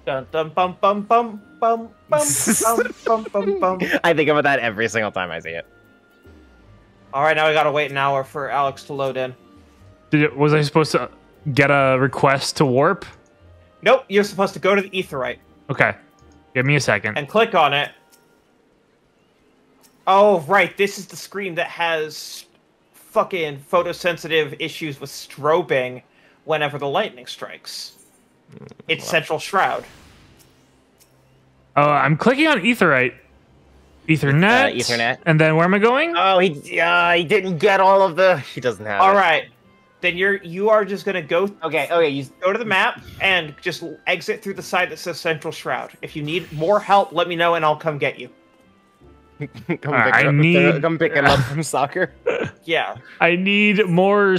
Dun dun bum bum bum bum bum bum bum bum. I think about that every single time I see it. All right, now we gotta wait an hour for Alex to load in. Was I supposed to get a request to warp? Nope, you're supposed to go to the Aetherite Okay. Give me a second. and click on it. Oh, right, this is the screen that has fucking photosensitive issues with strobing whenever the lightning strikes. It's Central Shroud. Oh, I'm clicking on Aetherite. Ethernet. Ethernet. And then where am I going? Oh, he didn't get all of the. He doesn't have. All it. right, then you are just gonna go. Okay. You Go to the map and just exit through the side that says Central Shroud. If you need more help, let me know and I'll come get you. come pick him up from soccer. Yeah. I need more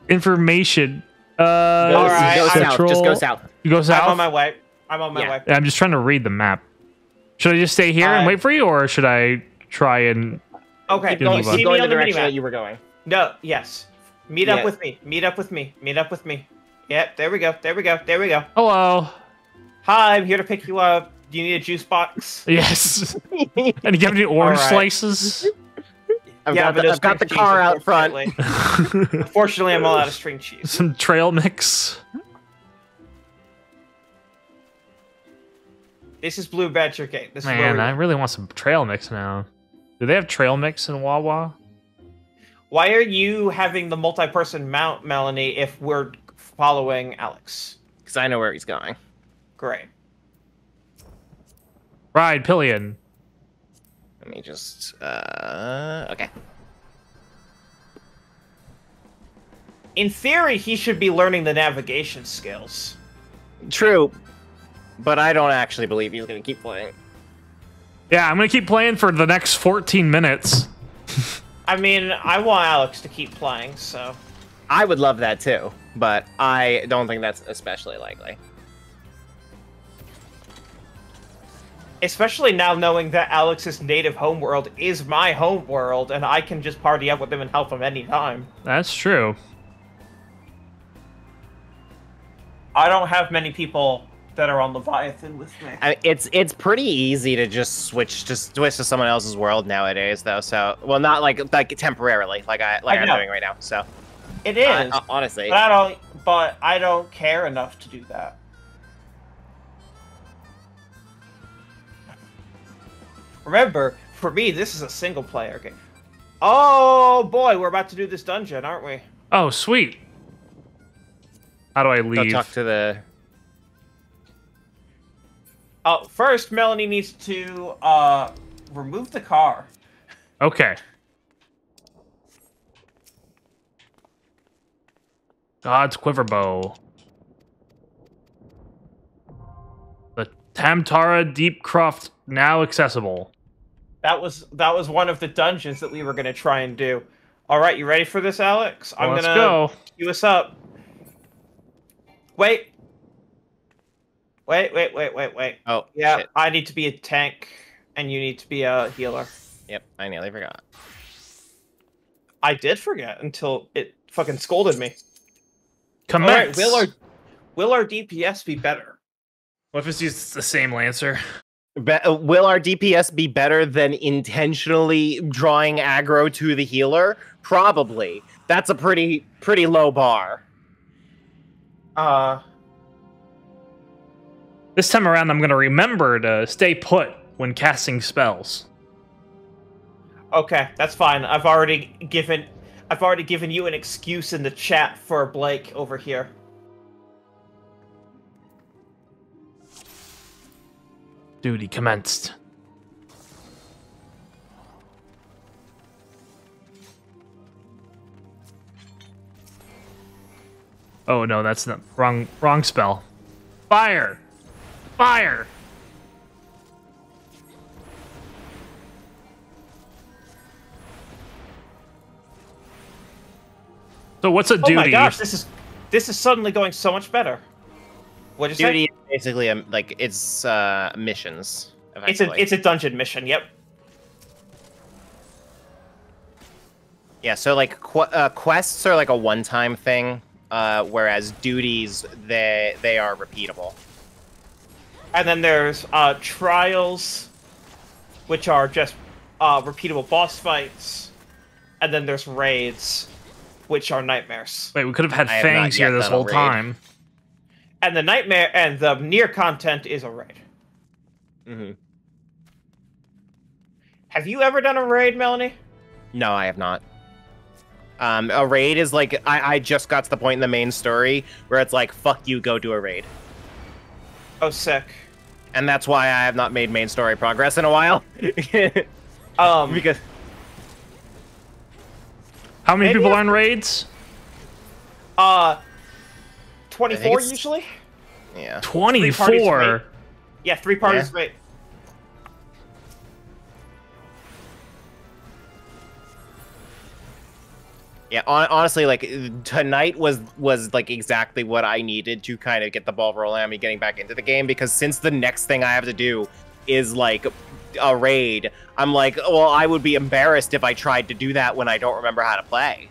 information. Go Alright, south. Central- Just go south. You go south? I'm on my way. way. Yeah, I'm just trying to read the map. Should I just stay here and wait for you, or should I try and... Okay, Keep going- see keep me going on the the direction minimap. that you were going. No, yes. Meet Yeah. up with me. Meet up with me. Meet up with me. Yep, there we go. There we go. There we go. Hello. Hi, I'm here to pick you up. Do you need a juice box? Yes. And you have any orange slices? I've got the car out front. Unfortunately, I'm all out of string cheese. Some trail mix. This is Blue Badger Gate. This is Man, I really want some trail mix now. Do they have trail mix in Wawa? Why are you having the multi-person mount, Melanie, if we're following Alex? Because I know where he's going. Great. Ride pillion. Let me just, okay. In theory, he should be learning the navigation skills. True, but I don't actually believe he's going to keep playing. Yeah, I'm going to keep playing for the next 14 minutes. I mean, I want Alex to keep playing, so... I would love that too, but I don't think that's especially likely. Especially now knowing that Alex's native homeworld is my homeworld, and I can just party up with him and help him anytime. That's true. I don't have many people that are on Leviathan with me. It's pretty easy to just switch to someone else's world nowadays, though. So, well, not like temporarily, like I'm doing right now. So, it is honestly, but I don't care enough to do that. Remember, for me, this is a single-player game. Oh boy, we're about to do this dungeon, aren't we? Oh, sweet. How do I leave? Go talk to the... Oh, first, Melanie needs to remove the car. Okay. God's Quiverbow. The Tamtara Deepcroft now accessible. That was one of the dungeons that we were gonna try and do. All right, you ready for this, Alex? Well, let's go. Cue us up. Wait. Oh, yeah. shit. I need to be a tank, and you need to be a healer. Yep, I nearly forgot. I did forget until it fucking scolded me. Commence. All right, will our DPS be better? What if it's used the same Lancer? Will our DPS be better than intentionally drawing aggro to the healer? Probably. That's a pretty low bar. This time around, I'm going to remember to stay put when casting spells. Okay, that's fine. I've already given you an excuse in the chat for Blake over here. Duty commenced. Oh no, that's not wrong spell. Fire! Fire! So what's a duty? Oh my gosh, this is suddenly going so much better. What'd you say? Duty is basically it's missions. It's a dungeon mission. Yep. Yeah, so like quests are like a one-time thing, whereas duties they are repeatable. And then there's trials, which are just repeatable boss fights, and then there's raids, which are nightmares. Wait, we could have had Fangs here this whole time. And the nightmare and the Nier content is a raid. Mm-hmm. Have you ever done a raid, Melanie? No, I have not. A raid is like I just got to the point in the main story where it's like, fuck you, go do a raid. Oh, sick. And that's why I have not made main story progress in a while. Because how many people are in raids? 24 usually. Yeah. 24. Yeah, 3 parties raid. Yeah, honestly, like tonight was like exactly what I needed to kind of get the ball rolling on me getting back into the game, because since the next thing I have to do is like a raid, I'm like, well, I would be embarrassed if I tried to do that when I don't remember how to play.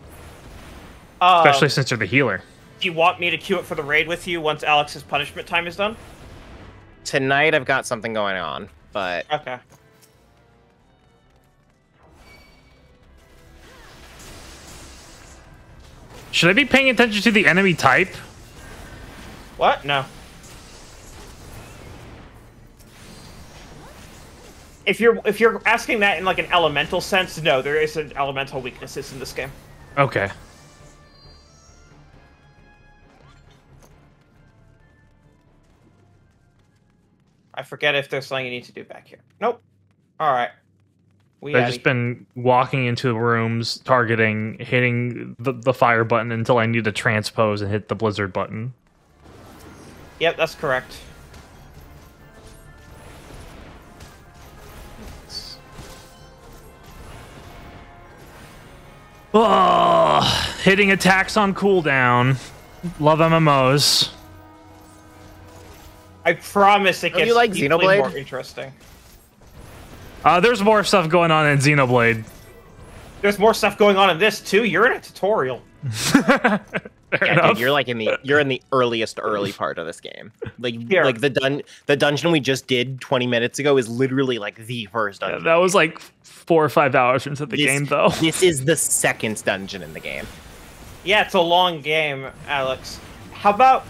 Especially since you're the healer. Do you want me to queue it for the raid with you once Alex's punishment time is done? Tonight I've got something going on, but... Okay. Should I be paying attention to the enemy type? What? No. If you're asking that in like an elemental sense, no, there isn't elemental weaknesses in this game. Okay. I forget if there's something you need to do back here. Nope. All right. I've just been walking into rooms, targeting, hitting the fire button until I need to transpose and hit the blizzard button. Yep, that's correct. Oh, hitting attacks on cooldown. Love MMOs. I promise it gets you like deeply Xenoblade? more interesting. There's more stuff going on in Xenoblade. There's more stuff going on in this too. You're in a tutorial. Fair Yeah, enough. dude, you're in the early part of this game. Like Here. like the dungeon we just did 20 minutes ago is literally like the first Yeah, dungeon. that was like 4 or 5 hours into the game, though. This is the second dungeon in the game. Yeah, it's a long game, Alex. How about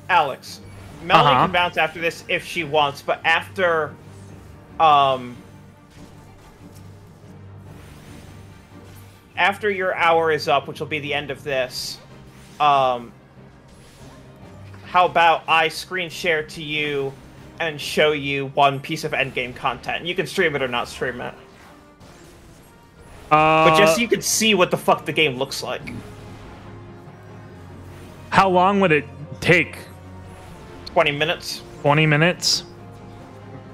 Alex? Melanie can bounce after this if she wants, but after after your hour is up, which will be the end of this, how about I screen share to you and show you one piece of endgame content? You can stream it or not stream it. But just so you can see what the fuck the game looks like. How long would it take? 20 minutes. 20 minutes?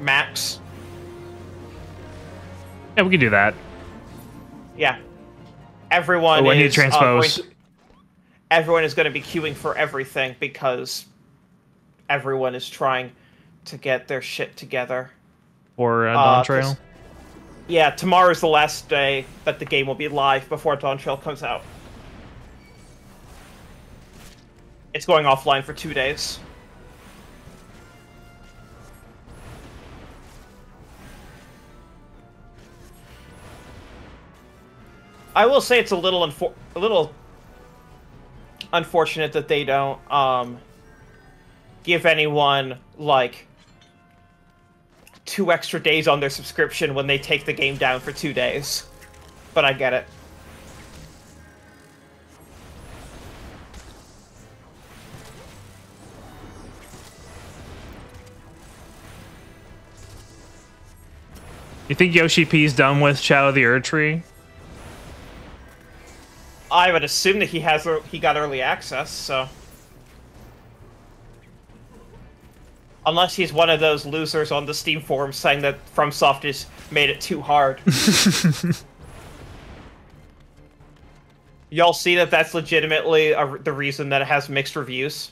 Max. Yeah, we can do that. Yeah. Everyone I need to is transpose. everyone is going to be queuing for everything because everyone is trying to get their shit together. Or Dawn Trail? Yeah, tomorrow's the last day that the game will be live before Dawn Trail comes out. It's going offline for 2 days. I will say it's a little unfortunate that they don't give anyone like 2 extra days on their subscription when they take the game down for 2 days. But I get it. You think Yoshi P's done with Shadow of the Erdtree? I would assume that he got early access, so unless he's one of those losers on the Steam forums saying that FromSoft has made it too hard. Y'all see that that's legitimately the reason that it has mixed reviews?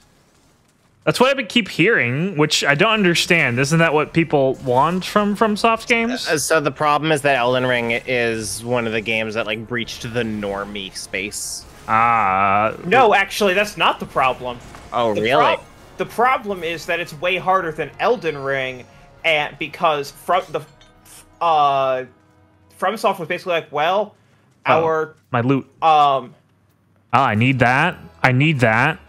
That's what I keep hearing, which I don't understand. Isn't that what people want from FromSoft games? So the problem is that Elden Ring is one of the games that like breached the normie space. No, actually, that's not the problem. Oh, really? The problem is that it's way harder than Elden Ring, and because FromSoft was basically like, well, my loot. I need that. I need that.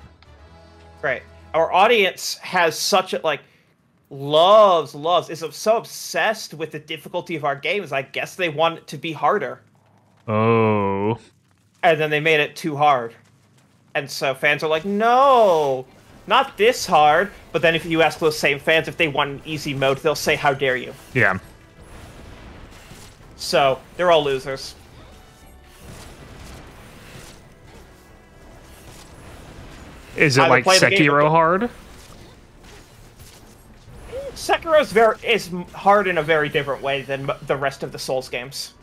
Great. Our audience has such a loves is so obsessed with the difficulty of our games. I guess they want it to be harder. Oh. And then they made it too hard. And so fans are like, no, not this hard. But then if you ask those same fans if they want an easy mode, they'll say, how dare you? Yeah. So they're all losers. Is it like Sekiro hard? Sekiro is hard in a very different way than the rest of the Souls games.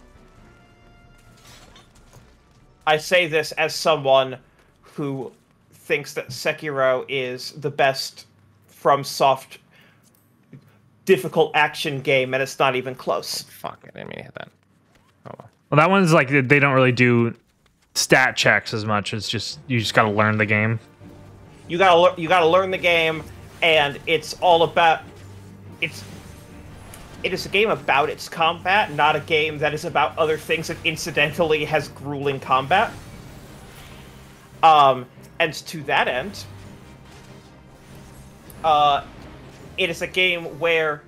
I say this as someone who thinks that Sekiro is the best FromSoft difficult action game, and it's not even close. Fuck, I didn't mean to hit that. Oh well. Well, that one's like they don't really do stat checks as much. It's just you just got to learn the game. You gotta learn the game, and it's all about it is a game about its combat, not a game that is about other things that incidentally has grueling combat. And to that end, it is a game where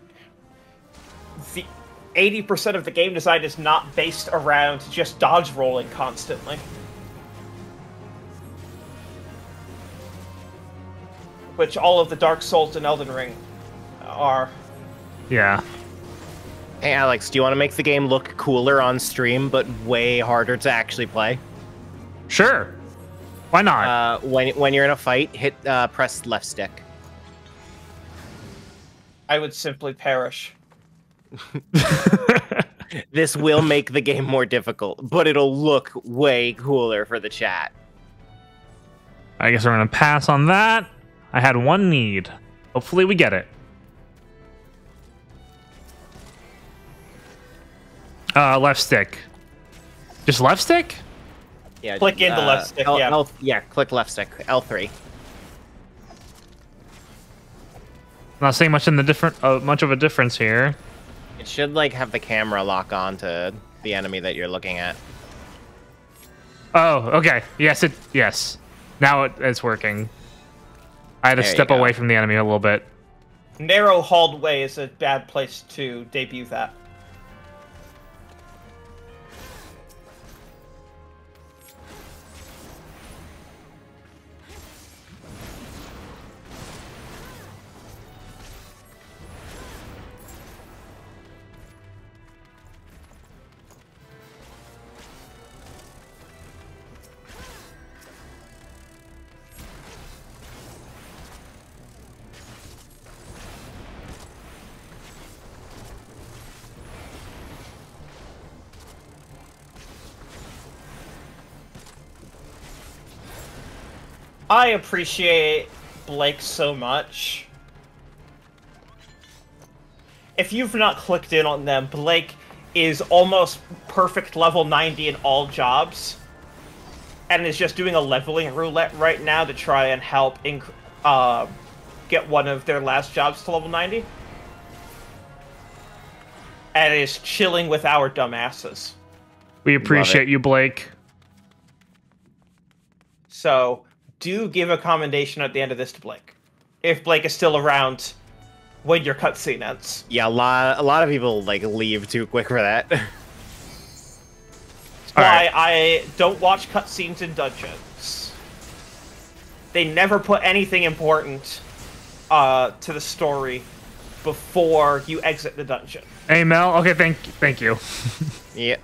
the 80% of the game design is not based around just dodge rolling constantly. Which all of the Dark Souls and Elden Ring are. Yeah. Hey, Alex, do you want to make the game look cooler on stream, but way harder to actually play? Sure. Why not? When you're in a fight, press left stick. I would simply perish. This will make the game more difficult, but it'll look way cooler for the chat. I guess we're gonna pass on that. I had one need. Hopefully we get it. Left stick. Just left stick? Yeah. Click into left stick, yeah. Click left stick. L3. Not seeing much in the much of a difference here. It should like have the camera lock on to the enemy that you're looking at. Oh, okay. Yes. Now it's working. I had to step away from the enemy a little bit. Narrow hallway is a bad place to debut that. I appreciate Blake so much. If you've not clicked in on them, Blake is almost perfect level 90 in all jobs, and is just doing a leveling roulette right now to try and help get one of their last jobs to level 90. And is chilling with our dumbasses. We appreciate you, Blake. So, do give a commendation at the end of this to Blake. If Blake is still around when your cutscene ends. Yeah, a lot of people like leave too quick for that. That's why I don't watch cutscenes in dungeons. They never put anything important to the story before you exit the dungeon. Hey Mel, okay, thank you. Yeah.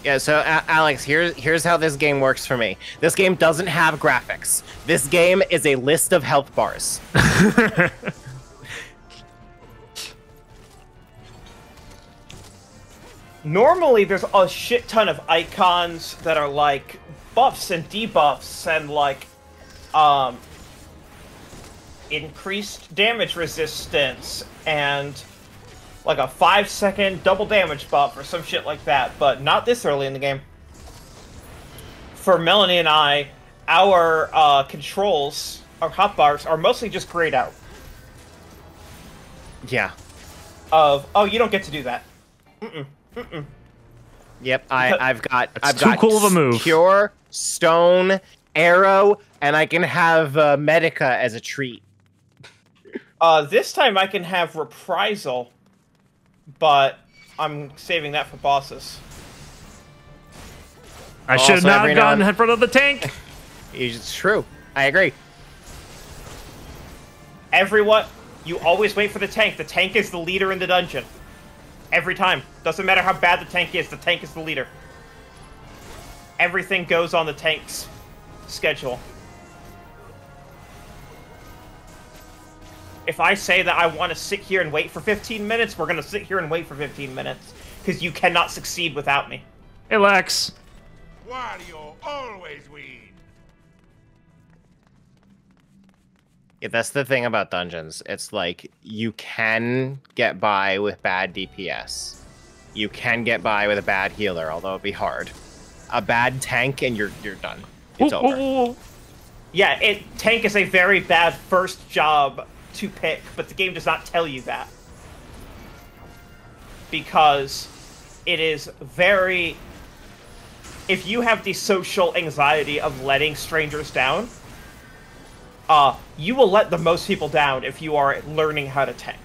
Yeah, so Alex, here's how this game works for me. This game doesn't have graphics. This game is a list of health bars. Normally, there's a shit ton of icons that are like buffs and debuffs and like increased damage resistance and like a 5-second double damage buff or some shit like that, but not this early in the game. For Melanie and I, our controls, our hotbars, are mostly just grayed out. Yeah. Oh, you don't get to do that. Yep, I've got too cool of a move. Cure, stone, arrow, and I can have Medica as a treat. This time I can have reprisal, but I'm saving that for bosses. I should not have gone in front of the tank. It's true. I agree. Everyone, you always wait for the tank. The tank is the leader in the dungeon. Every time. Doesn't matter how bad the tank is the leader. Everything goes on the tank's schedule. If I say that I want to sit here and wait for 15 minutes, we're going to sit here and wait for 15 minutes. Because you cannot succeed without me. Hey, Lex. Wario always win. Yeah, that's the thing about dungeons. It's like, you can get by with bad DPS. You can get by with a bad healer, although it'd be hard. A bad tank and you're done. it's over. Yeah, tank is a very bad first job to pick, but the game does not tell you that. Because it is very... If you have the social anxiety of letting strangers down, you will let the most people down if you are learning how to tank.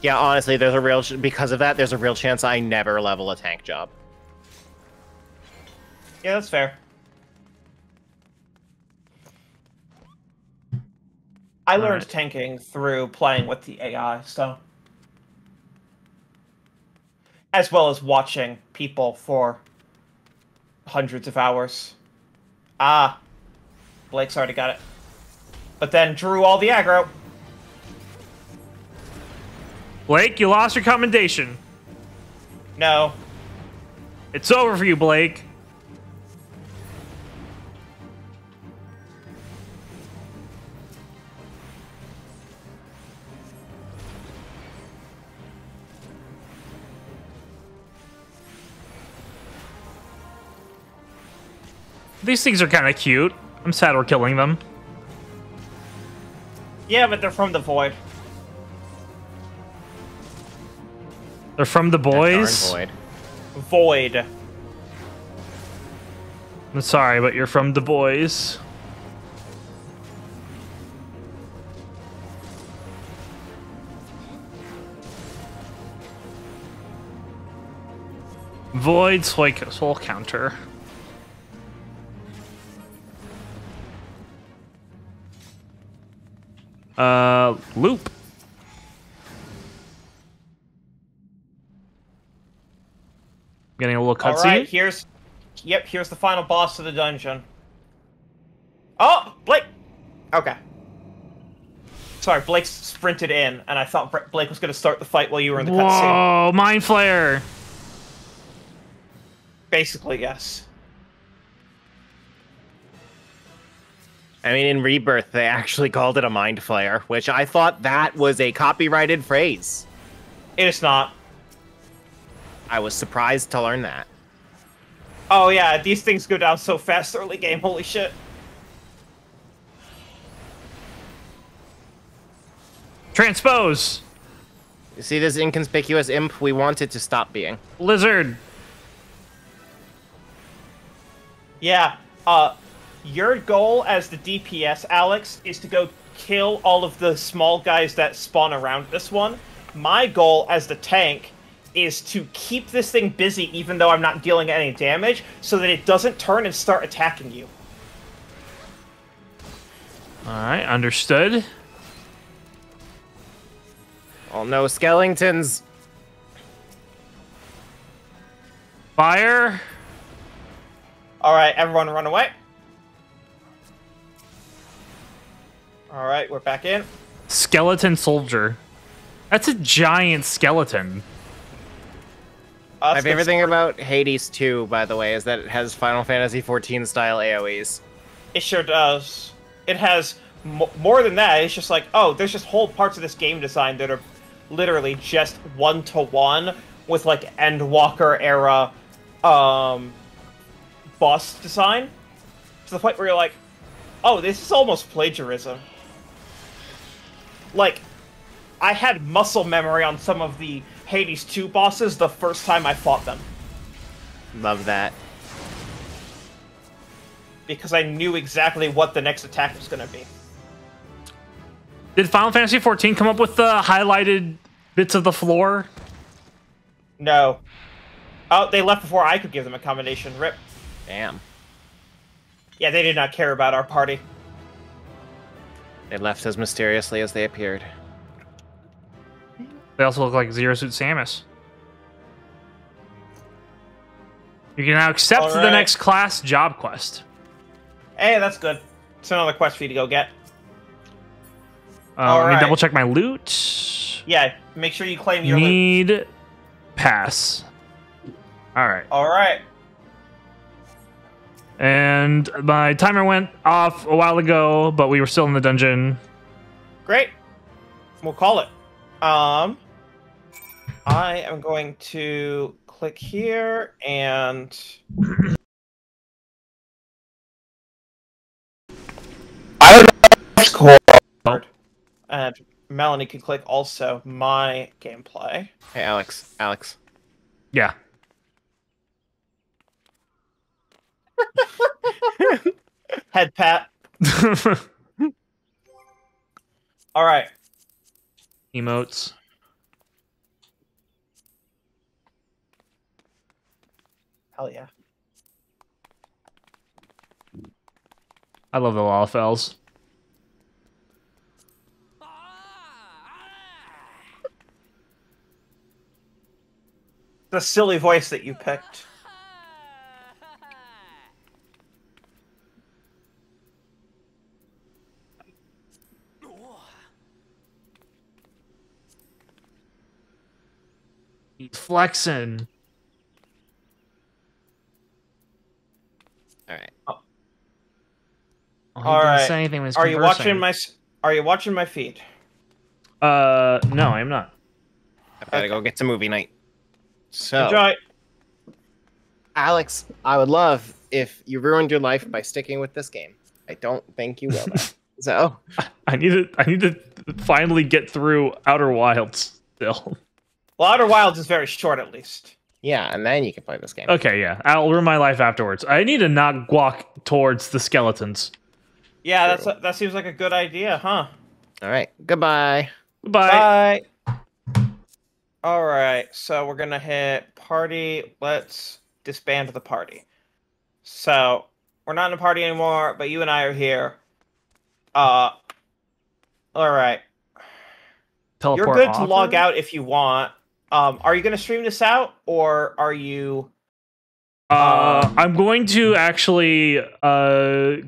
Yeah, honestly, there's a real because of that. There's a real chance I never level a tank job. Yeah, that's fair. I learned tanking through playing with the AI, so... As well as watching people for hundreds of hours. Ah. Blake's already got it. But then drew all the aggro. Blake, you lost your commendation. No. It's over for you, Blake. These things are kind of cute. I'm sad we're killing them. Yeah, but they're from the void. They're from the boys? Void. Void. I'm sorry, but you're from the boys. Void soul counter. Loop. Getting a little cutscene. Alright, here's the final boss of the dungeon. Oh, Blake! Okay. Sorry, Blake sprinted in, and I thought Blake was going to start the fight while you were in the cutscene. Whoa, Mind Flare! Basically, yes. I mean, in Rebirth, they actually called it a mind flare, which I thought that was a copyrighted phrase. It is not. I was surprised to learn that. Oh yeah, these things go down so fast early game, holy shit. Transpose! You see this inconspicuous imp? We want it to stop being. Lizard! Yeah, your goal as the DPS, Alex, is to go kill all of the small guys that spawn around this one. My goal as the tank is to keep this thing busy even though I'm not dealing any damage, so that it doesn't turn and start attacking you. Alright, understood. Oh no, skeletons! Fire! Alright, everyone run away. Alright, we're back in. Skeleton soldier. That's a giant skeleton. My favorite thing about Hades 2, by the way, is that it has Final Fantasy XIV style AoEs. It sure does. It has more than that. It's just like, oh, there's just whole parts of this game design that are literally just one-to-one with like Endwalker era boss design. To the point where you're like, oh, this is almost plagiarism. Like, I had muscle memory on some of the Hades 2 bosses the first time I fought them. Love that. Because I knew exactly what the next attack was going to be. Did Final Fantasy XIV come up with the highlighted bits of the floor? No. Oh, they left before I could give them a combination. Rip. Damn. Yeah, they did not care about our party. They left as mysteriously as they appeared. They also look like Zero Suit Samus. You can now accept the next class job quest. Hey, that's good. It's another quest for you to go get. Let me double check my loot. Yeah, make sure you claim your loot. Need pass. Alright. Alright. And my timer went off a while ago, but we were still in the dungeon. Great. We'll call it. I am going to click here and I don't know Discord. And Melanie can click also my gameplay. Hey, Alex. Alex. Yeah. Head pat. All right. Emotes. Hell yeah. I love the Lalafels. The silly voice that you picked. He's flexing. All right. Oh, he All didn't right. say anything when he was Are you watching conversing. Are you watching my feed? No, I'm not. I've got to go get to movie night. So, Enjoy. Alex, I would love if you ruined your life by sticking with this game. I don't think you will, though. So, I need to finally get through Outer Wilds still. Well, Outer Wilds is very short, at least. yeah, and then you can play this game. Okay, yeah. I'll ruin my life afterwards. I need to not walk towards the skeletons. Yeah, that seems like a good idea, huh? All right. Goodbye. Bye. Bye. All right, so we're gonna hit party. Let's disband the party. So we're not in a party anymore, but you and I are here. All right. Teleport You're good off to log or? out if you want. Are you gonna stream this out, or are you? I'm going to actually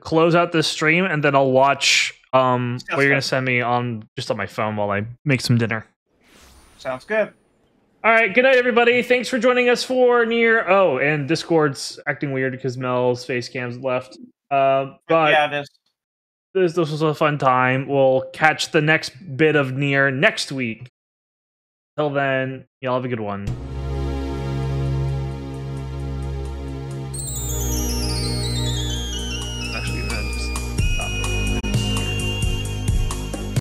close out this stream and then I'll watch what you're gonna send me on just on my phone while I make some dinner. Sounds good. All right, good night, everybody. Thanks for joining us for Nier. Oh, and Discord's acting weird because Mel's face cam's left. But yeah, it is. This was a fun time. We'll catch the next bit of Nier next week. Till then, y'all have a good one.